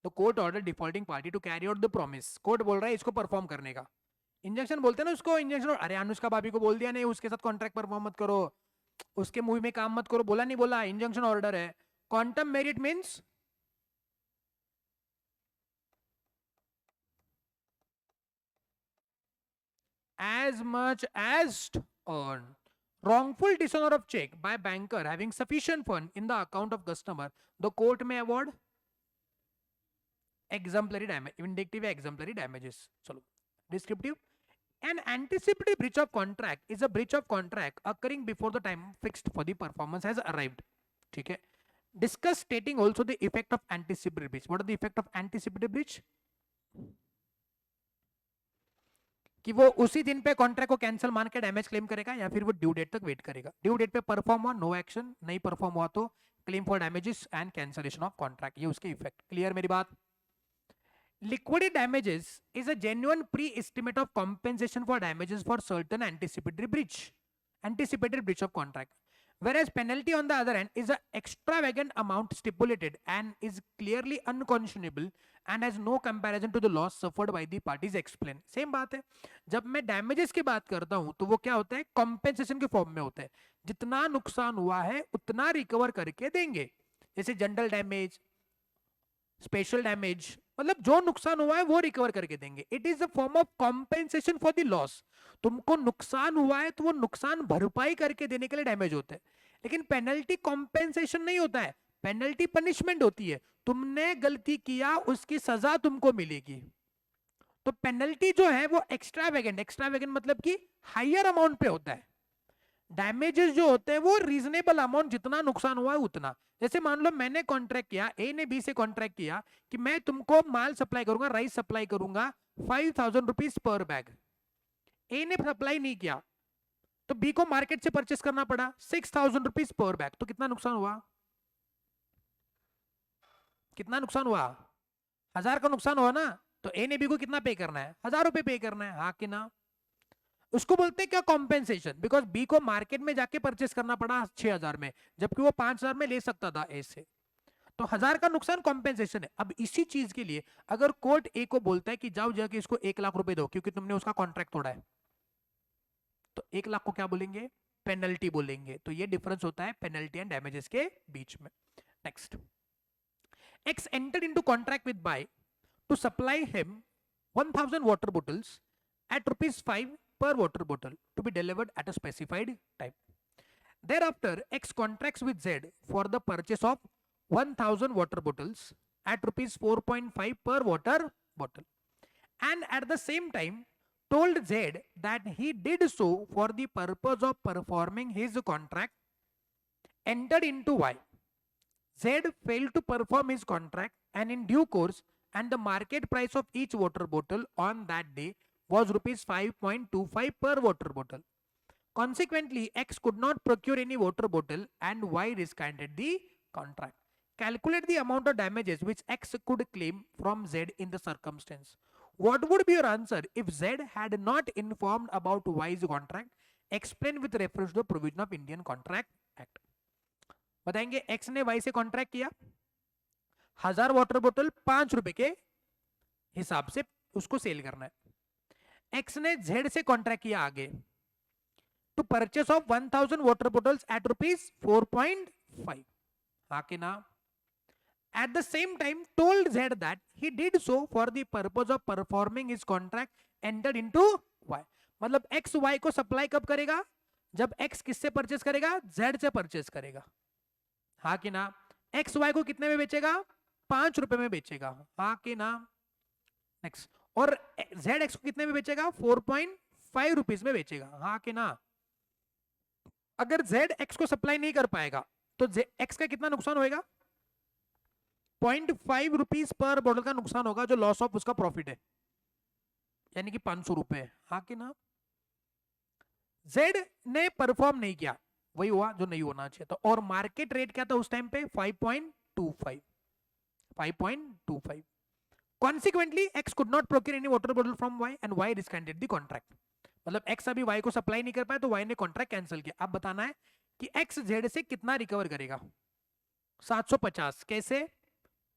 the court ordered defaulting party to carry out the promise. Court बोल रहा है इसको perform करने का. Injection बोलते हैं ना उसको, इंजेक्शन. अरे अनुष्का भाभी को बोल दिया नहीं उसके साथ कॉन्ट्रैक्ट परफॉर्म मत करो, उसके मूवी में काम मत करो, बोला नहीं बोला, इंजंक्शन ऑर्डर है. Quantum merit means as much as earned. Wrongful dishonor of check by banker having sufficient fund in the account of customer, the court may award exemplary damage, vindictive exemplary damages. Chalo, descriptive. An anticipated breach of contract is a breach of contract occurring before the time fixed for the performance has arrived. ठीक है. Discuss stating also the effect of anticipated breach. What are the effect of anticipated breach? कि वो उसी दिन पे contract को cancel मान के डैमेज क्लेम करेगा या फिर वो ड्यू डेट तक वेट करेगा. ड्यू डेट पे परफॉर्म हुआ, नो एक्शन, नहीं परफॉर्म हुआ तो claim for damages and cancellation of contract. ये उसके इफेक्ट. क्लियर मेरी बात? Liquidated damages is a genuine pre-estimate of compensation for damages for certain anticipated breach of contract. Whereas penalty on the other hand is an extravagant amount stipulated and is clearly unconscionable and has no comparison to the loss suffered by the parties explain. Same बात है. जब मैं damages की बात करता हूं तो वो क्या होता है, compensation के फॉर्म में होता है. जितना नुकसान हुआ है उतना रिकवर करके देंगे. जैसे जनरल डैमेज, स्पेशल डैमेज, मतलब जो नुकसान हुआ है वो रिकवर करके देंगे. It is a form of compensation for the loss. तुमको नुकसान हुआ है तो वो नुकसान भरपाई करके देने के लिए डैमेज होता है. लेकिन पेनल्टी कॉम्पेंसेशन नहीं होता है, पेनल्टी पनिशमेंट होती है. तुमने गलती किया उसकी सजा तुमको मिलेगी. तो पेनल्टी जो है वो एक्स्ट्रावेगेंट मतलब कि हायर अमाउंट पे होता है. डैमेजेस जो होते हैं वो रीजनेबल अमाउंट, जितना नुकसान हुआ है उतना. जैसे मान लो मैंने कॉन्ट्रैक्ट किया, ए ने बी से कॉन्ट्रैक्ट किया कि मैं तुमको माल सप्लाई करूंगा, राइस सप्लाई करूंगा 5000 रुपीज पर बैग. ए ने सप्लाई नहीं किया तो बी को मार्केट से परचेस करना पड़ा 6,000 रुपीज पर बैग, तो कितना नुकसान हुआ? कितना नुकसान हुआ? 1000 का नुकसान हुआ ना। तो ए ने बी को कितना पे करना है? 1000 रुपए पे करना है, हाँ कि ना? उसको बोलते हैं क्या? कॉम्पेंसेशन, बिकॉज बी को मार्केट में जाके परचेस करना पड़ा 6000 में, जबकि वो 5000 में ले सकता था ए से। तो 1000 का नुकसान कॉम्पेंसेशन है। अब इसी चीज के लिए अगर कोर्ट ए को बोलता है कि जाओ जाके इसको 1 लाख रुपए दो क्योंकि तुमने उसका कॉन्ट्रैक्ट तोड़ा है, तो 1 लाख को क्या बोलेंगे? पेनल्टी बोलेंगे। तो ये डिफरेंस होता है पेनल्टी एंड डैमेजेस के बीच में। Next, x entered into contract with by two supply him 1000 water bottles at ₹5 per water bottle to be delivered at a specified time. Thereafter, X contracts with Z for the purchase of 1000 water bottles at ₹4.5 per water bottle, and at the same time told Z that he did so for the purpose of performing his contract entered into Y. Z failed to perform his contract, and in due course, and the market price of each water bottle on that day was ₹5.25 per water bottle. Consequently, X could not procure any water bottle and Y rescinded the contract. Calculate the amount of damages which X could claim from Z in the circumstance. What would be your answer if Z had not informed about Y's contract? Explain with reference to the provision of Indian Contract Act. बताएंगे X ने Y से contract किया, 1000 water बोतल 5 रुपए के हिसाब से उसको सेल करना है। X ने Z से कॉन्ट्रैक्ट किया agree to purchase of 1000 water bottles at ₹4.5, हाँ कि ना? At the same time told Z that he did so for the purpose of performing his contract entered into Y. मतलब X Y को supply कब करेगा? जब X किससे purchase करेगा? Z से परचेस करेगा, हाँ कि ना? X Y को कितने में बेचेगा? 5 रुपए में बेचेगा, हाँ कि ना? नेक्स्ट, और Z X को कितने में बेचेगा? 4.5 रुपीज में बेचेगा, हाँ कि ना? अगर Z X को सप्लाई नहीं कर पाएगा तो X का कितना नुकसान होएगा? 0.5 रुपीज पर बॉटल का नुकसान होगा, जो लॉस ऑफ उसका प्रॉफिट है, यानी कि 500 रुपए, हाँ कि ना? Z ने परफॉर्म नहीं किया, वही हुआ जो नहीं होना चाहिए था। और मार्केट रेट क्या था उस टाइम पे? 5.25। Consequently, X could not procure any water bottle from Y and Y rescinded the contract. मतलब X अभी Y को सप्लाई नहीं कर पाया तो Y ने कॉन्ट्रैक्ट कैंसिल किया। अब बताना है कि X Z से कितना रिकवर करेगा? 750। कैसे?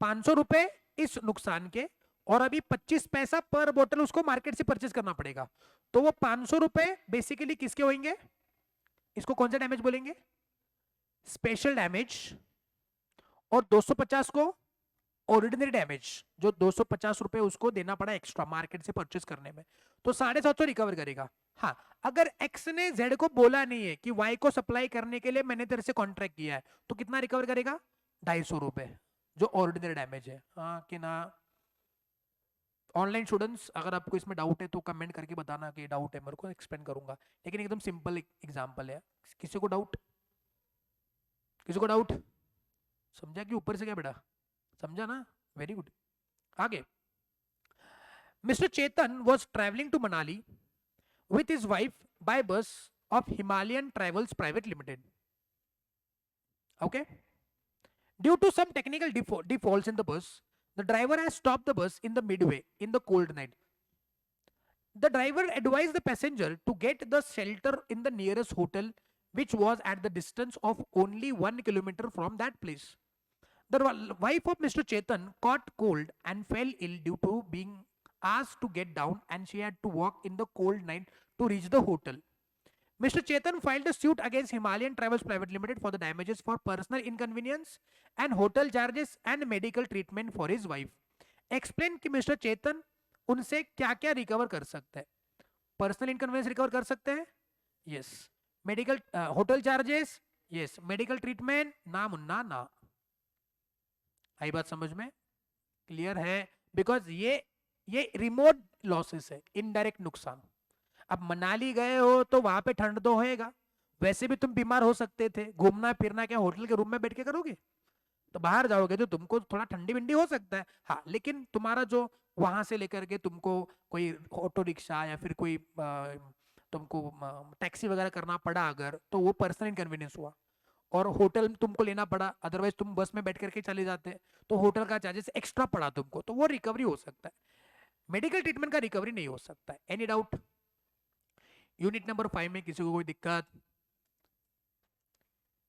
500 रुपए इस नुकसान के, और अभी 25 पैसा पर बोतल उसको मार्केट से परचेस करना पड़ेगा। तो वो 500 रुपए बेसिकली किसके होंगे? इसको कौन सा डैमेज बोलेंगे? Special damage. और 250 को ऑर्डिनरी डैमेज, जो 250 रुपए उसको देना पड़ा एक्स्ट्रा मार्केट से परचेस करने में, तो 750 रिकवर करेगा। हाँ, अगर X ने Z को बोला नहीं है कि Y को सप्लाई करने के लिए मैंने तेरे से कॉन्ट्रैक्ट किया है, तो कितना रिकवर करेगा? 250 रुपए, जो ऑर्डिनरी डैमेज है, हाँ कि ना? ऑनलाइन स्टूडेंट्स, अगर आपको इसमें डाउट है तो कमेंट करके बताना कि डाउट है, मेरे को एक्सप्लेन करूंगा, लेकिन एकदम सिंपल एग्जांपल है। किसी को डाउट? किसी को डाउट? समझा कि ऊपर से क्या बेटा? समझा ना? Very good. आगे, mister Chetan was travelling to Manali with his wife by bus of Himalayan travels private limited. Okay, due to some technical defaults in the bus, the driver has stopped the bus in the midway in the cold night. The driver advised the passenger to get the shelter in the nearest hotel, which was at the distance of only 1 kilometer from that place. The wife of Mr. Chetan caught cold and fell ill due to being asked to get down, and she had to walk in the cold night to reach the hotel. Mr. Chetan filed a suit against Himalayan Travels Private Limited for the damages for personal inconvenience and hotel charges and medical treatment for his wife. Explain कि Mr. Chetan उनसे क्या क्या recover कर सकते हैं? Personal inconvenience recover कर सकते हैं, yes. Medical, hotel charges, yes. Medical treatment, ना मुन्ना ना। आई बात समझ में? क्लियर है? बिकॉज ये रिमोट लॉसेस है, इनडायरेक्ट नुकसान। अब मनाली गए हो तो वहां पे ठंड तो होएगा, वैसे भी तुम बीमार हो सकते थे, घूमना फिरना क्या होटल के रूम में बैठ के करोगे? तो बाहर जाओगे तो तुमको थोड़ा ठंडी विंडी हो सकता है, हाँ, लेकिन तुम्हारा जो वहां से लेकर के तुमको कोई ऑटो रिक्शा या फिर कोई तुमको टैक्सी वगैरह करना पड़ा अगर, तो वो पर्सनल इनकन्वीनियंस हुआ। और होटल तुमको लेना पड़ा, अदरवाइज तुम बस में बैठ करके चले जाते, तो होटल का चार्जेस एक्स्ट्रा पड़ा तुमको, तो वो रिकवरी हो सकता है। मेडिकल ट्रीटमेंट का रिकवरी नहीं हो सकता है। Any doubt? यूनिट नंबर 5 में किसी को कोई दिक्कत?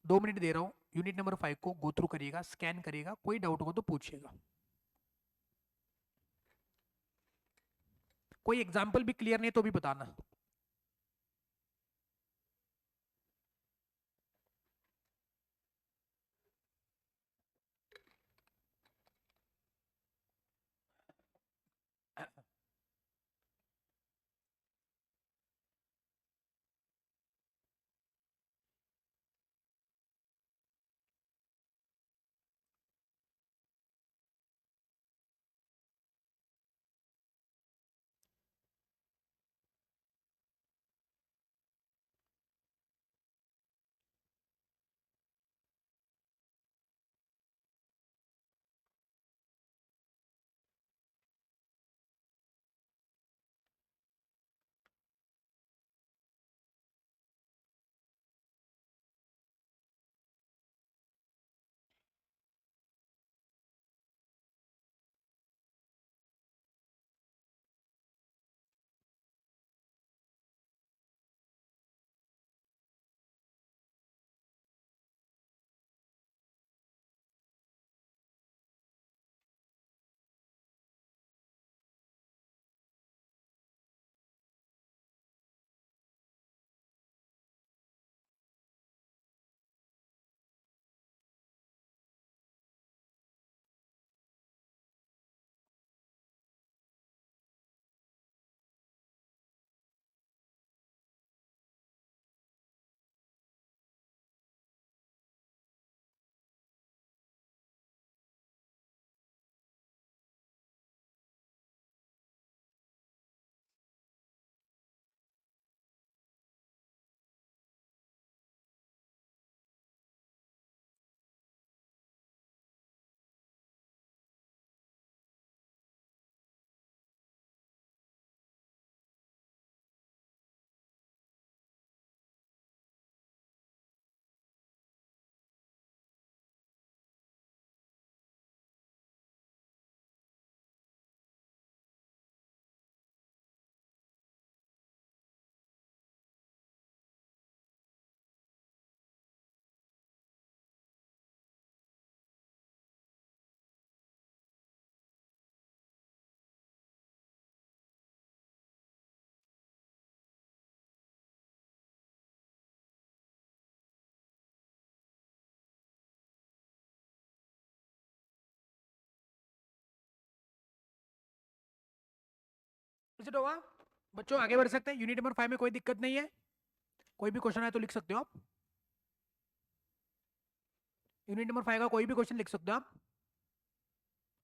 2 मिनट दे रहा हूं, यूनिट नंबर 5 को गो थ्रू करिएगा, स्कैन करिएगा, कोई डाउट हो तो पूछिएगा। कोई एग्जाम्पल भी क्लियर नहीं तो भी बताना। विजिट होगा बच्चों, आगे बढ़ सकते हैं। यूनिट नंबर 5 में कोई दिक्कत नहीं है, कोई भी क्वेश्चन है तो लिख सकते हो आप। यूनिट नंबर 5 का कोई भी क्वेश्चन लिख सकते हो आप।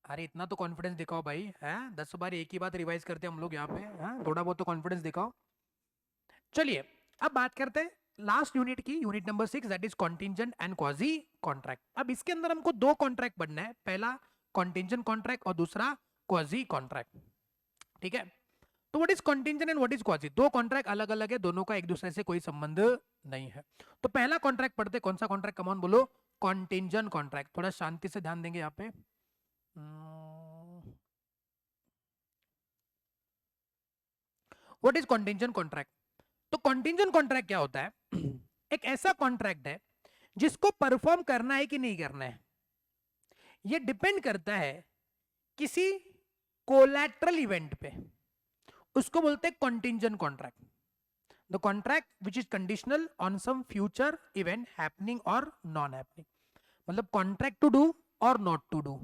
अरे इतना तो कॉन्फिडेंस दिखाओ भाई, है 10 बार एक ही बात रिवाइज करते हैं हम लोग यहाँ पे, है थोड़ा बहुत तो कॉन्फिडेंस दिखाओ। चलिए अब बात करते हैं लास्ट यूनिट की, unit number 6, that is contingent and quasi contract. अब इसके अंदर हमको दो कॉन्ट्रैक्ट पढ़ना है, पहला कॉन्टिंजेंट कॉन्ट्रैक्ट और दूसरा क्वाजी कॉन्ट्रैक्ट। ठीक है, तो what is contingent and what is quasi? दो कॉन्ट्रैक्ट अलग अलग है, दोनों का एक दूसरे से कोई संबंध नहीं है। तो पहला कॉन्ट्रैक्ट पढ़ते, कौन सा कॉन्ट्रैक्ट? कम ऑन बोलो, कॉन्टिंजेंट कॉन्ट्रैक्ट। थोड़ा शांति से ध्यान देंगे यहाँ पे। What is contingent contract? तो कॉन्टिंजेंट कॉन्ट्रैक्ट क्या होता है? एक ऐसा कॉन्ट्रैक्ट है जिसको परफॉर्म करना है कि नहीं करना है, ये डिपेंड करता है किसी कोलैटरल इवेंट पे, उसको बोलते हैं contingent contract. The contract which is conditional on some future event happening और नॉन हैपनिंग, मतलब कॉन्ट्रैक्ट टू डू और not to do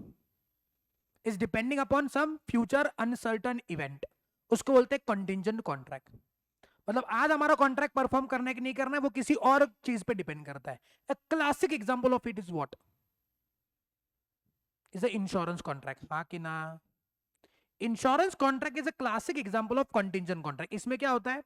is depending upon some future uncertain event, उसको बोलते हैं कॉन्टिंजेंट कॉन्ट्रैक्ट। मतलब आज हमारा कॉन्ट्रैक्ट परफॉर्म करना है कि नहीं करना है वो किसी और चीज पे डिपेंड करता है। A classic example of it is what? Is a insurance contract, हाँ कि ना? Insurance contract is a classic example of contingent contract. इसमें क्या होता है,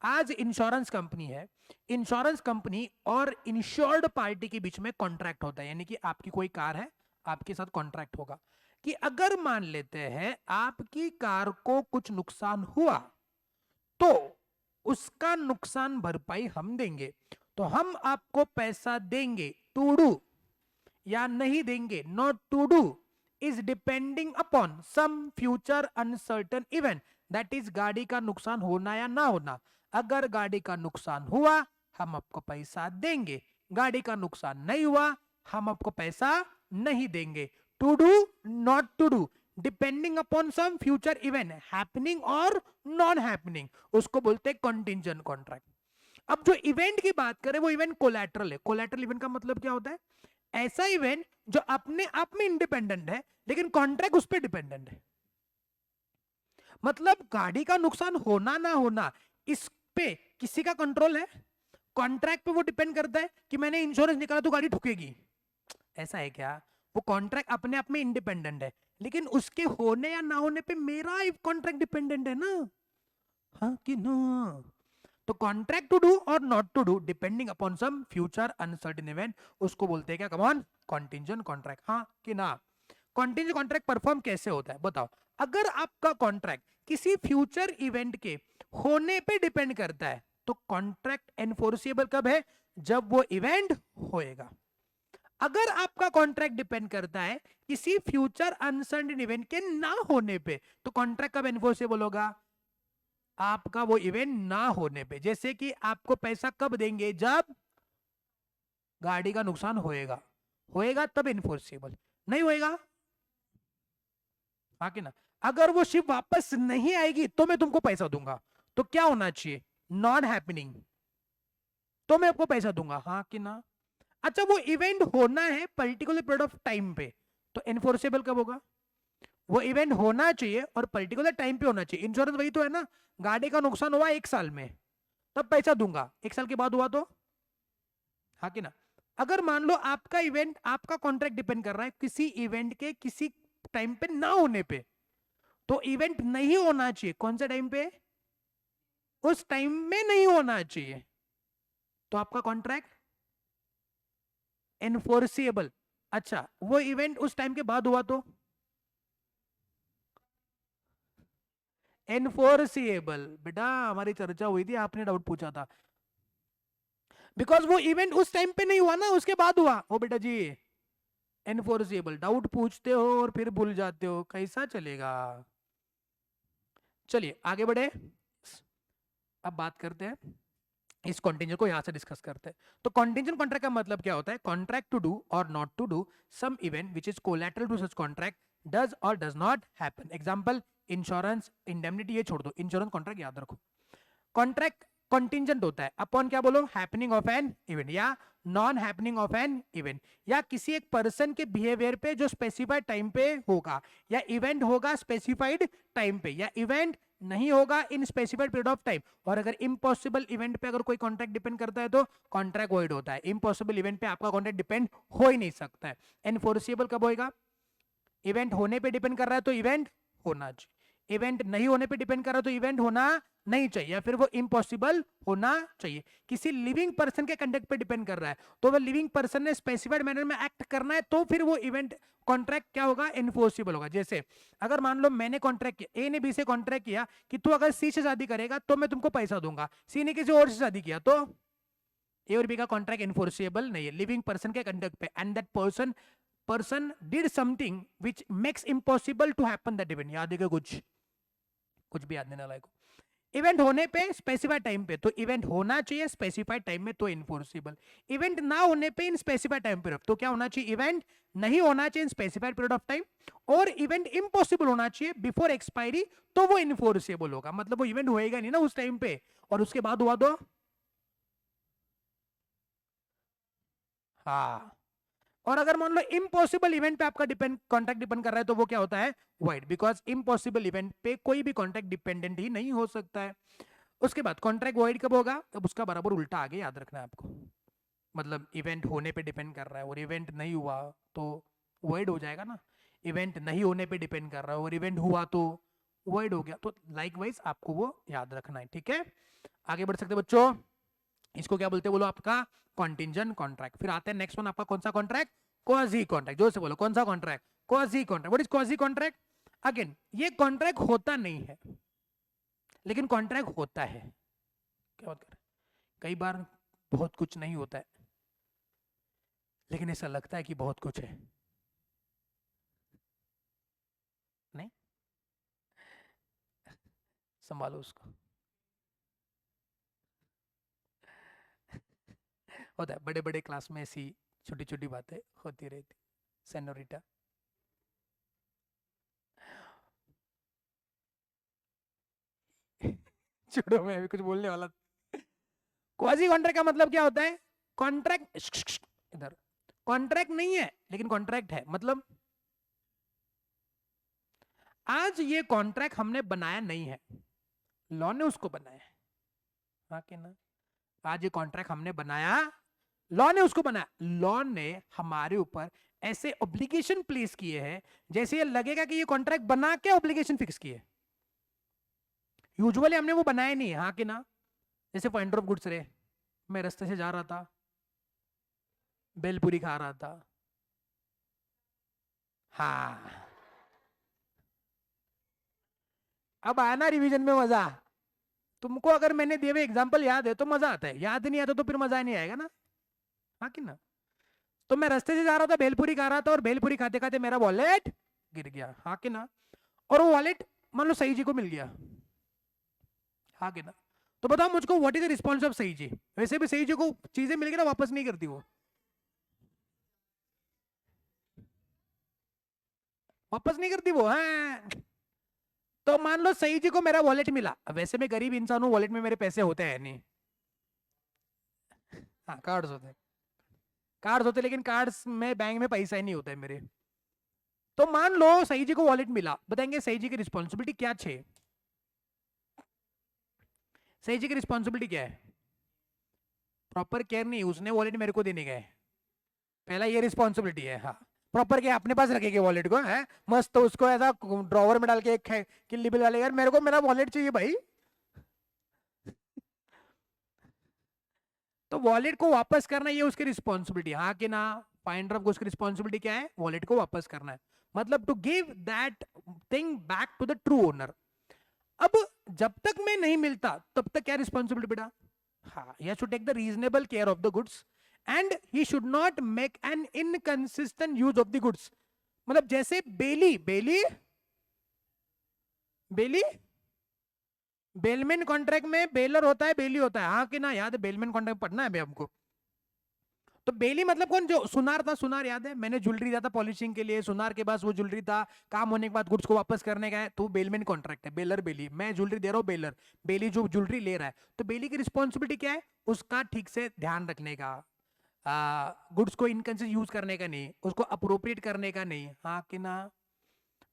आज इंश्योरेंस कंपनी है, इंश्योरेंस कंपनी और इंश्योर्ड पार्टी के बीच में कॉन्ट्रैक्ट होता है, यानी कि आपकी कोई कार है, आपके साथ कॉन्ट्रैक्ट होगा। कि अगर मान लेते हैं आपकी कार को कुछ नुकसान हुआ तो उसका नुकसान भरपाई हम देंगे, तो हम आपको पैसा देंगे टू डू या नहीं देंगे not to do is depending upon some future uncertain event, that is गाड़ी का नुकसान होना या ना होना। अगर गाड़ी का नुकसान हुआ हम आपको पैसा देंगे, गाड़ी का नुकसान नहीं हुआ हम आपको पैसा नहीं देंगे। To do not to do depending upon some future event happening और नॉन हैपनिंग, उसको बोलते हैं कंटिंजेंट कॉन्ट्रैक्ट। अब जो इवेंट की बात करें वो इवेंट कोलैटरल है। कोलैटरल इवेंट का मतलब क्या होता है? ऐसा इवेंट जो अपने आप में इंडिपेंडेंट है लेकिन कॉन्ट्रैक्ट उस पर डिपेंडेंट है। मतलब गाड़ी का नुकसान होना ना होना इस पे किसी का कंट्रोल है? कॉन्ट्रैक्ट पे वो डिपेंड करता है कि मैंने इंश्योरेंस निकाला तो गाड़ी ठुकेगी, ऐसा है क्या? वो कॉन्ट्रैक्ट अपने आप में इंडिपेंडेंट है लेकिन उसके होने या ना होने पे मेरा कॉन्ट्रैक्ट डिपेंडेंट है ना, हाँ कि ना? तो कॉन्ट्रैक्ट टू डू और not to do depending upon some future uncertain event, उसको बोलते हैं क्या? कम ऑन, कॉन्टिंजेंट कॉन्ट्रैक्ट, हाँ कि ना? कॉन्टिंजेंट कॉन्ट्रैक्ट परफॉर्म कैसे होता है बताओ? अगर आपका कॉन्ट्रैक्ट किसी फ्यूचर इवेंट के होने पे डिपेंड करता है तो कॉन्ट्रैक्ट एनफोर्सेबल कब है? जब वो इवेंट होएगा। अगर आपका कॉन्ट्रैक्ट डिपेंड करता है किसी फ्यूचर अनसर्टेन इवेंट के ना होने पे तो कॉन्ट्रैक्ट कब एनफोर्सेबल होगा? आपका वो इवेंट ना होने पे। जैसे कि आपको पैसा कब देंगे? जब गाड़ी का नुकसान होएगा, होएगा तब एनफोर्सेबल, नहीं होएगा, हाँ कि ना? अगर वो शिप वापस नहीं आएगी तो मैं तुमको पैसा दूंगा, तो क्या होना चाहिए? नॉन हैपनिंग, तो मैं आपको पैसा दूंगा, हाँ कि ना? अच्छा वो इवेंट होना है पर्टिकुलर पीरियड ऑफ टाइम पे, तो एनफोर्सेबल कब होगा? वो इवेंट होना चाहिए और पर्टिकुलर टाइम पे होना चाहिए। इंश्योरेंस वही तो है ना, गाड़ी का नुकसान हुआ 1 साल में तब पैसा दूंगा, 1 साल के बाद हुआ तो, हाँ कि ना? अगर मान लो आपका इवेंट, आपका कॉन्ट्रैक्ट डिपेंड कर रहा है किसी इवेंट के किसी टाइम पे ना होने पे, तो इवेंट नहीं होना चाहिए, कौन सा टाइम पे? उस टाइम में नहीं होना चाहिए, तो आपका कॉन्ट्रैक्ट एनफोर्सेबल। अच्छा वो इवेंट उस टाइम के बाद हुआ तो एनफोर्सेबल। बेटा हमारी चर्चा हुई थी, आपने डाउट पूछा था, बिकॉज वो इवेंट उस टाइम पे नहीं हुआ ना, उसके बाद हुआ। ओ बेटा जी एनफोर्सेबल, डाउट पूछते हो और फिर भूल जाते हो, कैसा चलेगा? चलिए आगे बढ़े, अब बात करते हैं इस कॉन्टिंजेंट को, यहां से डिस्कस करते हैं। तो कॉन्टिंजेंट कॉन्ट्रैक्ट का मतलब क्या होता है? कॉन्ट्रैक्ट टू डू और not to do some event which is collateral to such contract does or does not happen. Example insurance, indemnity, ये छोड़ दो, इंश्योरेंस कॉन्ट्रैक्ट याद रखो। कॉन्ट्रैक्ट कॉन्टिंजेंट होता है अपॉन क्या बोलो? हैपनिंग ऑफ एन इवेंट या non happening of an event, या किसी एक पर्सन के बिहेवियर पे जो स्पेसिफाइड टाइम पे होगा, या इवेंट होगा स्पेसिफाइड टाइम पे, या इवेंट नहीं होगा इन स्पेसिफाइड पीरियड ऑफ टाइम। और अगर इम्पॉसिबल इवेंट पे अगर कोई कॉन्ट्रैक्ट डिपेंड करता है तो कॉन्ट्रैक्ट वॉइड होता है। इम्पॉसिबल इवेंट पे आपका कॉन्ट्रैक्ट डिपेंड हो ही नहीं सकता है। एनफोर्सेबल कब होएगा? इवेंट होने पे डिपेंड कर रहा है तो इवेंट होना चाहिए, इवेंट नहीं होने पे डिपेंड कर रहा है तो इवेंट होना नहीं चाहिए, या फिर वो इम्पॉसिबल होना चाहिए। किसी लिविंग पर्सन के कंडक्ट पे डिपेंड कर रहा है तो वो लिविंग पर्सन ने स्पेसिफाइड मैनर में एक्ट करना है तो फिर वो इवेंट कॉन्ट्रैक्ट क्या होगा? एनफोर्सेबल होगा। जैसे अगर मान लो मैंने कॉन्ट्रैक्ट किया, ए ने बी से कॉन्ट्रैक्ट किया कि तू अगर सी से शादी करेगा तो मैं तुमको पैसा दूंगा, सी ने किसी और से शादी किया तो ए और बी का कॉन्ट्रैक्ट एनफोर्सेबल नहीं है, लिविंग पर्सन के कंडक्ट पे, and that person did something which makes impossible to happen that event. याद है क्या? कुछ भी याद नहीं लायक। इवेंट होने पे स्पेसिफाइड टाइम पे तो इवेंट होना चाहिए स्पेसिफाइड टाइम में तो इन्फोर्सेबल। इवेंट ना होने पे इन स्पेसिफाइड टाइम पे तो क्या होना चाहिए? इवेंट नहीं होना चाहिए इन स्पेसिफाइड पीरियड ऑफ टाइम, और इवेंट इम्पॉसिबल होना चाहिए बिफोर एक्सपायरी तो वो इन्फोर्सेबल होगा। मतलब वो इवेंट होएगा नहीं ना उस टाइम पे और उसके बाद हुआ तो, हाँ। और अगर मान लो इम्पॉसिबल इवेंट पे आपका डिपेंड कॉन्ट्रैक्ट डिपेंड कर रहा है तो वो क्या होता है? वाइड, बिकॉज इम्पॉसिबल इवेंट पे कोई भी कॉन्ट्रैक्ट डिपेंडेंट ही नहीं हो सकता है। उसके बाद कॉन्ट्रैक्ट वाइड कब होगा? अब उसका बराबर उल्टा आगे याद रखना है आपको। मतलब इवेंट होने पे डिपेंड कर रहा है और इवेंट नहीं हुआ तो वाइड हो जाएगा ना, इवेंट नहीं होने पे डिपेंड कर रहा है और इवेंट हुआ तो वाइड हो गया। तो लाइकवाइज आपको वो याद रखना है, ठीक है? आगे बढ़ सकते हैं बच्चों। इसको क्या बोलते हैं बोलो? आपका कॉन्टिंजेंट कॉन्ट्रैक्ट। फिर आते हैं नेक्स्ट वन, आपका कौन सा कॉन्ट्रैक्ट? Quasi contract. जोर से बोलो, कौन सा contract? Quasi contract, what is quasi contract? Again ये कॉन्ट्रैक्ट होता नहीं है लेकिन कॉन्ट्रैक्ट होता है। क्या बात कर रहे हैं? कई बार बहुत कुछ नहीं होता है लेकिन ऐसा लगता है कि बहुत कुछ है। नहीं, संभालो उसको। होता है, बड़े बड़े क्लास में ऐसी छोटी छोटी बातें होती रहती। सेनोरिटा, छोड़ो, मैं अभी कुछ बोलने वाला था। क्वाजी कॉन्ट्रैक्ट का मतलब क्या होता है? कॉन्ट्रैक्ट, इधर कॉन्ट्रैक्ट नहीं है लेकिन कॉन्ट्रैक्ट है। मतलब आज ये कॉन्ट्रैक्ट हमने बनाया नहीं है, लॉ ने उसको बनाया है। हाँ कि ना? आज ये कॉन्ट्रैक्ट हमने बनाया, लॉ ने उसको बनाया। लॉ ने हमारे ऊपर ऐसे ऑब्लिगेशन प्लेस किए हैं जैसे ये लगेगा कि ये कॉन्ट्रैक्ट बना के ऑब्लिगेशन फिक्स किए। यूजुअली हमने वो बनाया नहीं है। हाँ कि ना? जैसे फाइंडर ऑफ गुड्स रहे, मैं रास्ते से जा रहा था, बेलपूरी खा रहा था। हाँ, अब आया ना रिवीजन में मजा। तुमको अगर मैंने दिए हुए एग्जांपल याद है तो मजा आता है, याद नहीं आता तो फिर मजा नहीं आएगा ना। हाँ कि ना? तो मैं रास्ते से जा रहा था, भेलपुरी खा रहा था और भेलपुरी खाते खाते मेरा वॉलेट गिर गया। हाँ कि ना? और वो वॉलेट मान लो सही जी को मिल गया। हाँ कि ना? तो बताओ मुझको, what is the response of सही जी? वैसे भी सही जी को चीजें मिल गई ना, वापस नहीं करती वो, वापस नहीं करती वो। हाँ, तो मान लो सही जी को मेरा वॉलेट मिला। वैसे मैं गरीब इंसान हूँ, वॉलेट में मेरे पैसे होते हैं नहीं। हाँ, कार्ड्स होते हैं, कार्ड्स होते हैं, लेकिन कार्ड्स में बैंक में पैसा ही नहीं होता है मेरे। तो मान लो सही जी को वॉलेट मिला, बताएंगे सही जी की रिस्पॉन्सिबिलिटी क्या छे? सही जी की रिस्पॉन्सिबिलिटी क्या है? प्रॉपर केयर नहीं, उसने वॉलेट मेरे को देने गए, पहला ये रिस्पॉन्सिबिलिटी है। हाँ, प्रॉपर केयर अपने पास रखेंगे वॉलेट को, है मस्त, तो उसको ऐसा ड्रॉवर में डाल के एक किल्ली बिल वाले, यार मेरे को मेरा वॉलेट चाहिए भाई। तो वॉलेट को वापस करना ये उसकी रिस्पॉन्सिबिलिटी। हाँ कि ना? फाइंडर ऑफ उसकी रिस्पॉन्सिबिलिटी क्या है? वॉलेट को वापस करना है, मतलब to give that thing back to the true owner. अब जब तक मैं नहीं मिलता तब तक क्या रिस्पॉन्सिबिलिटी बेटा? हाँ, he has to take the reasonable care of the goods and he should not make an inconsistent use of the goods। मतलब जैसे बेली, बेली, बेली, बेलमेन कॉन्ट्रैक्ट में बेलर होता है, बेली होता है। हाँ कि ना? याद है? बेलमेन कॉन्ट्रैक्ट पढ़ना है हमको। तो बेली मतलब कौन? जो सुनार था, सुनार याद है? मैंने ज्वेलरी दिया था पॉलिशिंग के लिए, सुनार के पास वो ज्वेलरी था, काम होने के बाद गुड्स को वापस करने का है, तो बेलमेन कॉन्ट्रैक्ट है। बेलर बेली, मैं ज्वेलरी दे रहा हूँ, बेलर बेली जो ज्वेलरी ले रहा है। तो बेली की रिस्पॉन्सिबिलिटी क्या है? उसका ठीक से ध्यान रखने का, गुड्स को इनकंसिस्टेंट यूज करने का नहीं, उसको अप्रोप्रिएट करने का नहीं। हाँ कि ना?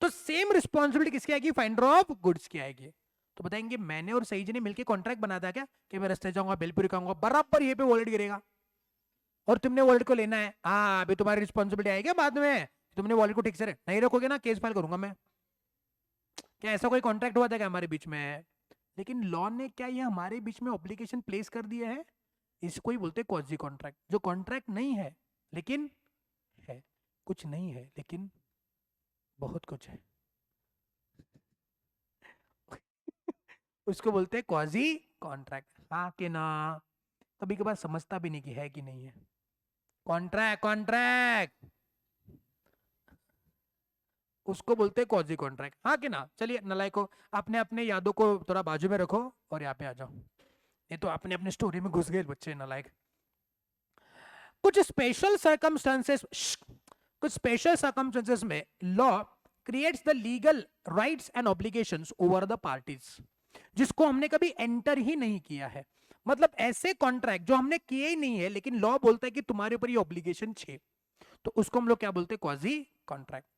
तो सेम रिस्पॉन्सिबिलिटी किसकी आएगी? फाइंडर ऑफ गुड्स की आएगी। तो बताएंगे मैंने और सही जी ने मिलकर कॉन्ट्रैक्ट बना था क्या कि मैं रास्ते जाऊंगा, बेलपुरी खाऊंगा, बराबर ये पे वॉलेट गिरेगा और तुमने वॉलेट को लेना है। हाँ, अभी तुम्हारी रिस्पॉन्सिबिलिटी आएगी बाद में, तुमने वॉलेट को ठीक से नहीं रखोगे ना, केस फाइल करूंगा मैं। क्या ऐसा कोई कॉन्ट्रैक्ट हुआ था क्या हमारे बीच में? लेकिन लॉ ने क्या ये हमारे बीच में ऑब्लिगेशन प्लेस कर दिया है? इसको ही बोलते हैं क्वाजी कॉन्ट्रैक्ट, जो कॉन्ट्रैक्ट नहीं है लेकिन है, कुछ नहीं है लेकिन बहुत कुछ है। उसको बोलते हैं क्वाजी कॉन्ट्रैक्ट। हाँ कि ना? कभी कभार समझता भी नहीं कि है कि नहीं है। कॉन्ट्रैक्ट, कॉन्ट्रैक्ट उसको बोलते हैं क्वाजी कॉन्ट्रैक्ट। हाँ कि ना? चलिए नलायको, अपने अपने यादों को थोड़ा बाजू में रखो और यहाँ पे आ जाओ, ये तो अपने अपने स्टोरी में घुस गए बच्चे नलायक। कुछ स्पेशल सर्कमस्टेंसेस, कुछ स्पेशल सर्कमस्टेंसेस में law creates the legal rights and obligations over the parties, जिसको हमने कभी एंटर ही नहीं किया है। मतलब ऐसे कॉन्ट्रैक्ट जो हमने किए ही नहीं है लेकिन लॉ बोलता है कि तुम्हारे ऊपर ये ऑब्लिगेशन छे, तो उसको हम लोग क्या बोलते हैं? Quasi contract.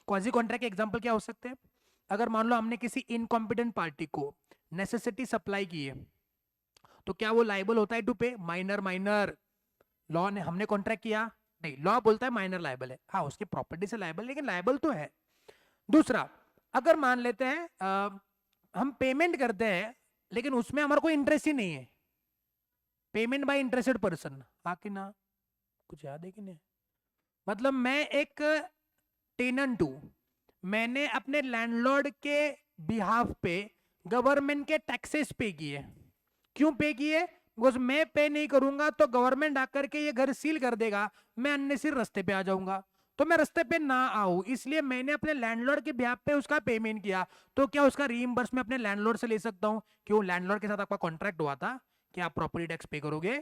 क्वाजी कॉन्ट्रैक्ट के एग्जांपल क्या हो सकते हैं? अगर मान लो हमने किसी इनकॉम्पिटेंट पार्टी को नेसेसिटी सप्लाई की है, तो क्या वो लाइबल होता है टू पे? माइनर, माइनर लॉ ने, हमने कॉन्ट्रैक्ट किया नहीं, लॉ बोलता है माइनर लाइबल है। हाँ, उसकी प्रॉपर्टी से लाइबल, लेकिन लाइबल तो है। दूसरा, अगर मान लेते हैं हम पेमेंट करते हैं लेकिन उसमें हमारा कोई इंटरेस्ट ही नहीं है, पेमेंट बाय इंटरेस्टेड पर्सन। हाँ कि ना? कुछ याद है कि नहीं? मतलब मैं एक टेनेंट टू, मैंने अपने लैंडलॉर्ड के बिहाफ पे गवर्नमेंट के टैक्सेस पे किए। क्यों पे किए? बिकॉज मैं पे नहीं करूंगा तो गवर्नमेंट आकर के ये घर सील कर देगा, मैं अननेसेसरी रास्ते पे आ जाऊंगा, तो मैं रास्ते पे ना आऊं, इसलिए मैंने अपने लैंडलॉर्ड के बिहाफ पे उसका पेमेंट किया। तो क्या उसका रीइंबर्स मैं अपने लैंडलॉर्ड से ले सकता हूं? क्यों लैंडलॉर्ड के साथ आपका कॉन्ट्रैक्ट हुआ था कि आप प्रॉपर्टी टैक्स पे करोगे?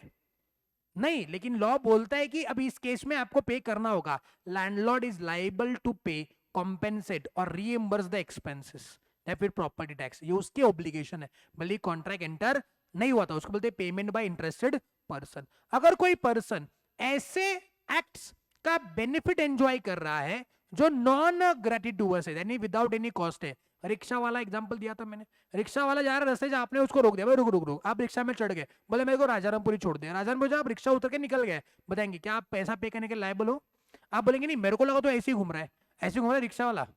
नहीं, लेकिन लॉ बोलता है कि अभी इस केस में आपको पे करना होगा। लैंडलॉर्ड इज लाइबल टू पे, कॉम्पेंसेट और रीइंबर्स द एक्सपेंसेस या फिर प्रॉपर्टी टैक्स, ये उसकी ऑब्लिगेशन है, भले कॉन्ट्रैक्ट एंटर नहीं हुआ था। उसको बोलते हैं पेमेंट बाय इंटरेस्टेड पर्सन। अगर कोई पर्सन ऐसे एक्ट्स का बेनिफिट एंजॉय कर रहा है जो नॉन ग्रेटिट्यूअस है, यानी विदाउट एनी कॉस्ट है, रिक्शा वाला एग्जांपल दिया था मैंने, रिक्शा वाला जा रहा रास्ते से, आपने उसको रोक दिया, भाई रुक रुक रुक, आप रिक्शा में चढ़ गए, बोले मेरे को राजारामपुरी छोड़ दे, राजारामपुरी आप रिक्शा उतर के निकल गए, बताएंगे क्या आप पैसा पे करने के लायबल हो? आप बोलेंगे नहीं मेरे को लगा तो ऐसे ही घूम रहा है, ऐसे घूम रहा है रिक्शा वाला,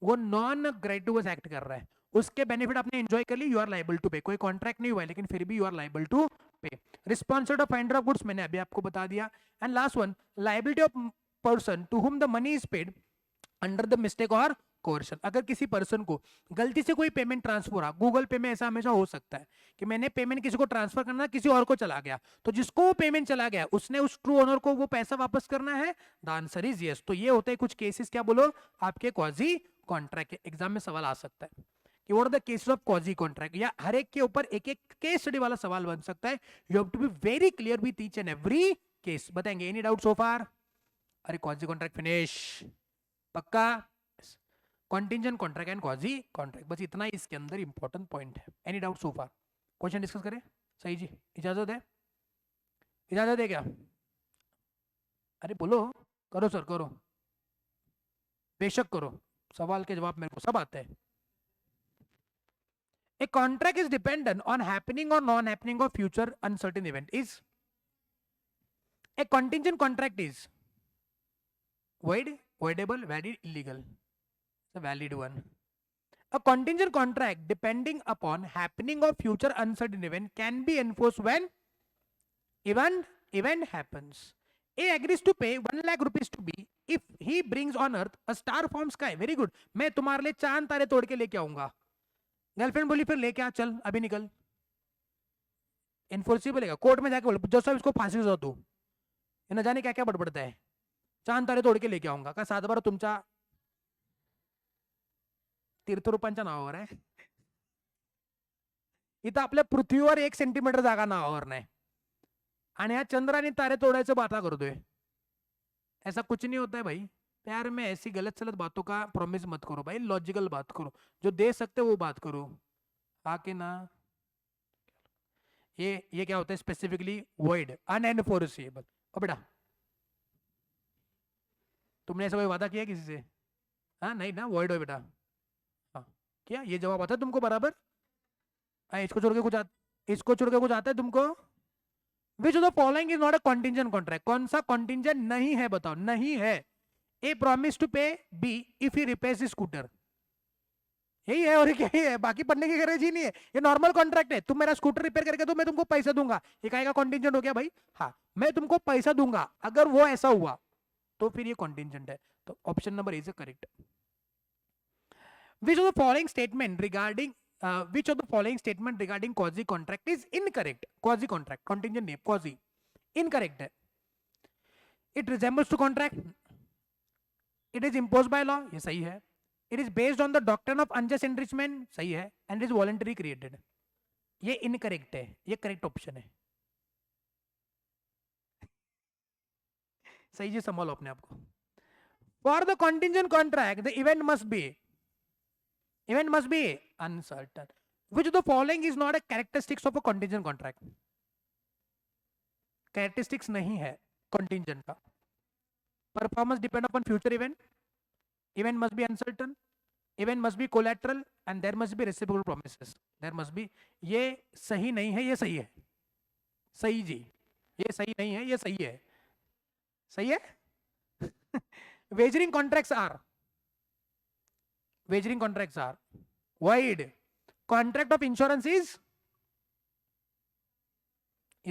वो नॉन ग्रेटिट्यूअस एक्ट कर रहा है, उसके बेनिफिट आपने एंजॉय कर ली, you are liable to pay. कोई कॉन्ट्रैक्ट नहीं हुआ है लेकिन फिर भी you are liable to pay. Responsibility of finder of goods मैंने अभी आपको बता दिया। And last one, liability of person to whom the money is paid under the mistake और कोर्शन। अगर किसी पर्सन को गलती से कोई पेमेंट ट्रांसफर हुआ, गूगल पे में ऐसा हमेशा हो सकता है कि मैंने पेमेंट किसी को ट्रांसफर करना, किसी और को चला गया, तो जिसको वो पेमेंट चला गया उसने उस ट्रू ओनर को वो पैसा वापस करना है, द आंसर इज यस। तो ये होते हैं कुछ केसेस, क्या बोलो, आपके क्वाजी कॉन्ट्रैक्ट। एग्जाम में सवाल आ सकता है कि what are the cases of quasi contract, या हर एक के ऊपर एक एक केस स्टडी वाला सवाल बन सकता है। You have to be very clear with each and every case. बताएंगे एनी डाउट सो फार? अरे क्वाजी कॉन्ट्रैक्ट फिनिश, पक्का? Contingent contract and quasi contract, बस इतना ही इसके अंदर इंपॉर्टेंट पॉइंट है। Any doubt so far? Question discuss करें? सही जी, इजाजत है? इजाजत है क्या? अरे बोलो, करो सर करो, बेशक करो, सवाल के जवाब मेरे को सब आते हैं। A contract is dependent on happening or non-happening of future uncertain event. Is a contingent contract is void, voidable, valid, illegal? The valid one. A contingent contract depending upon happening of future uncertain event can be enforced when event happens. A agrees to pay 1 lakh rupees to B if he brings on earth a star from sky. Very good. मैं तुम्हारे लिए चांद तारे तोड़ के लेके आऊंगा। Girlfriend बोली फिर लेके आ, चल अभी निकल। इन्फोर्सिबल है, कोर्ट में जाके बोल जो सब इसको फांसी दो तू, न जाने क्या क्या बड़बड़ता है, चांद तारे तोड़ के लेके आऊंगा का 7 बार तुमच्या तीर्थरूपांच्या नावावर आहे, इथं आपल्या पृथ्वीवर 1 सेंटीमीटर जागा नावावर नाही, आणि हा चंद्र आणि तारे तोडायचं बाता करतोय। ऐसा कुछ नहीं होता है भाई, प्यार में ऐसी गलत सलत बातों का प्रॉमिस मत करो भाई, लॉजिकल बात करो, जो दे सकते वो बात करो, आके ना। ये क्या होता है स्पेसिफिकली? वॉइड, अनएनफोर्सेबल। और बेटा तुमने ऐसा कोई वादा किया किसी से? हाँ नहीं ना, वॉइड हो बेटा। हाँ क्या ये जवाब आता है तुमको बराबर? इसको छोड़ के कुछ इसको छोड़ के कुछ आता है तुमको? Which of the following is not a contingent contract? कौन सा कॉन्टिंजेंट नहीं है, बताओ, नहीं है। A promise to pay B if he repairs scooter, यही है और क्या ही है, बाकी पढ़ने की गरज ही नहीं है, ये नॉर्मल कॉन्ट्रैक्ट है। तुम मेरा स्कूटर रिपेयर करके दो, मैं तुमको पैसा दूंगा, ये कहेगा कॉन्टिंजेंट हो गया भाई? हाँ, मैं तुमको पैसा दूंगा, अगर वो ऐसा हुआ तो फिर ये कॉन्टिंजेंट है। तो option number is correct. Which of the following statement regarding which of the following statement regarding quasi contract is incorrect? Quasi contract, contingent नहीं, quasi incorrect है। It resembles to contract, it is imposed by law, ये सही है। It is based on the doctrine of unjust enrichment, सही है। And it is voluntary created, ये incorrect है, ये correct option है। सही जी, संभालो अपने आप को। For the contingent contract, the event must be uncertain. Which of the following is not a characteristics of a contingent contract? Characteristics नहीं है contingent का। Performance depend upon future event, event must be uncertain, event must be collateral, and there must be reciprocal promises. There must be, ये सही नहीं है, ये सही है। सही जी, ये सही नहीं है, ये सही है। सही है। Wagering contracts are void. Contract of insurance is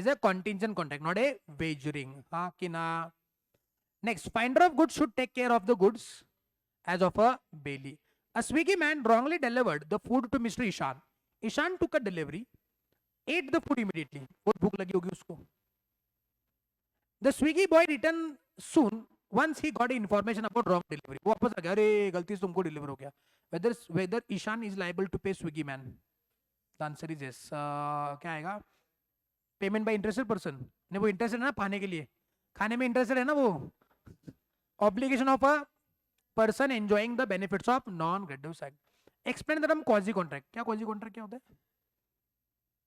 a contingent contract, not a wagering. हाँ कि ना? Next, finder of goods should take care of the goods as of a Bailey. A Swiggy man wrongly delivered the food to Mr. Ishan. Ishan took a delivery, ate the food immediately. बहुत भूख लगी होगी उसको. The Swiggy boy returned soon once he got information about wrong delivery. वो वापस आ गया, अरे गलती से तुमको डिलीवर हो गया. Whether Ishan is liable to pay Swiggy man? The answer is yes. क्या आएगा? Payment by interested person. ने वो इंटरेस्टेड है ना पाने के लिए, खाने में इंटरेस्टेड है ना वो. Obligation of a person enjoying the benefits of non gratuitous act. Explain the term quasi contract. क्या क्वाजी कॉन्ट्रैक्ट क्या होता है?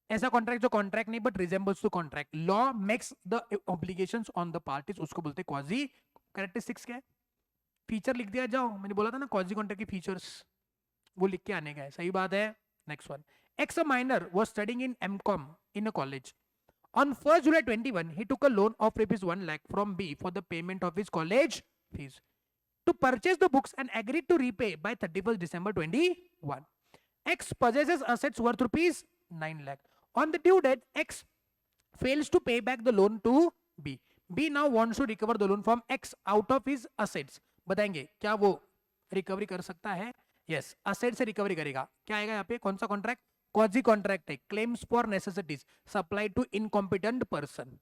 ऐसा कॉन्ट्रैक्ट जो कॉन्ट्रैक्ट नहीं but resembles to contract. Law makes the obligations on the parties, उसको बोलते हैं क्वाजी. कैरेक्टरिस्टिक्स क्या है? फीचर लिख दिया जाओ, मैंने बोला था ना क्वाजी कॉन्ट्रैक्ट की फीचर्स, वो लिख के आने का है. सही बात है. Next one. X a minor was studying in MCom in a college. On 1st July 21, he took a loan of rupees 1 lakh from B for the payment of his college fees. To purchase the books and agreed to repay by 31st December 21. X possesses assets worth rupees 9 lakh. On the due date, X fails to pay back the loan to B. B now wants to recover the loan from X out of his assets. बताएंगे क्या वो recovery कर सकता है? Yes, asset से recovery करेगा. क्या आएगा यहाँ पे? कौन सा कॉन्ट्रैक्ट? क्वाजी कॉन्ट्रैक्ट है. Claims for necessities supply to incompetent person.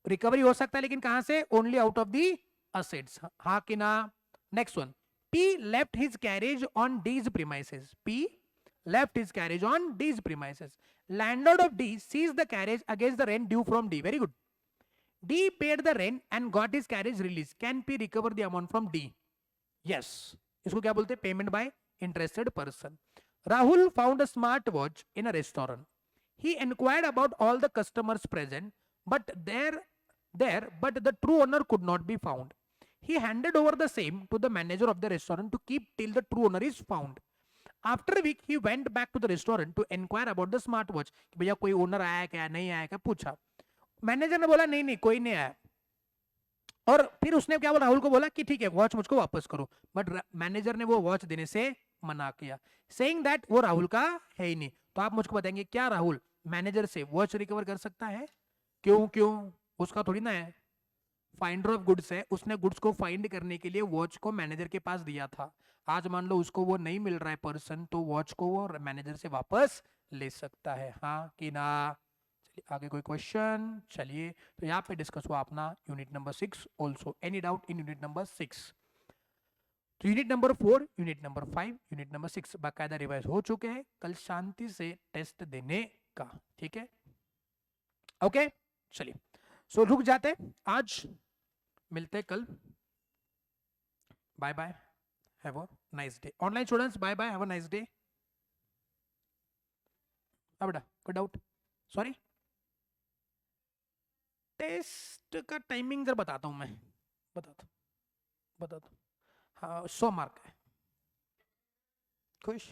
Recovery हो सकता है लेकिन कहां से? Only out of the assets. हाँ कि ना? Next one. P left his carriage on D's premises. P left his carriage on D's premises. Landlord of D seized the carriage against the rent due from D. Very good. D paid the rent and got his carriage released. Can P recover the amount from D? Yes. इसको क्या बोलते हैं? Payment by interested person. Rahul found a smartwatch in a restaurant. He inquired about all the customers present, but the true owner could not be found. He handed over the same to the manager of the restaurant to keep till the true owner is found. After a week, he went back to the restaurant to inquire about the smartwatch. भैया कोई owner आया क्या, नहीं आया क्या, पूछा. Manager ने बोला नहीं नहीं कोई नहीं आया. और फिर उसने क्या बोला? राहुल को बोला कि ठीक है वॉच मुझको वापस करो. बट मैनेजर ने वो वॉच देने से मना किया, सेइंग दैट वो राहुल का है ही नहीं. तो आप मुझको बताएंगे क्या राहुल मैनेजर से वॉच रिकवर कर सकता है? क्यों? क्यों? उसका थोड़ी ना है. फाइंडर ऑफ गुड्स है, उसने गुड्स को फाइंड करने के लिए वॉच को मैनेजर के पास दिया था. आज मान लो उसको वो नहीं मिल रहा है पर्सन, तो वॉच को वो मैनेजर से वापस ले सकता है. हाँ कि ना? चलिए आगे कोई क्वेश्चन. चलिए तो यहाँ पे डिस्कस हुआ अपना unit number 6. Also any doubt in unit number 6? तो unit number 4, unit number 5, unit number 6 बाकायदा रिवाइज हो चुके हैं. कल शांति से टेस्ट देने का. ठीक है, ओके. चलिए सो रुक जाते आज, मिलते हैं कल. Bye bye, have a nice day. Online students bye bye, have a nice day. अब बेटा कोई डाउट? सॉरी, टेस्ट का टाइमिंग जरा बताता हूं मैं. बताता हूं. हाँ 100 मार्क है. खुश?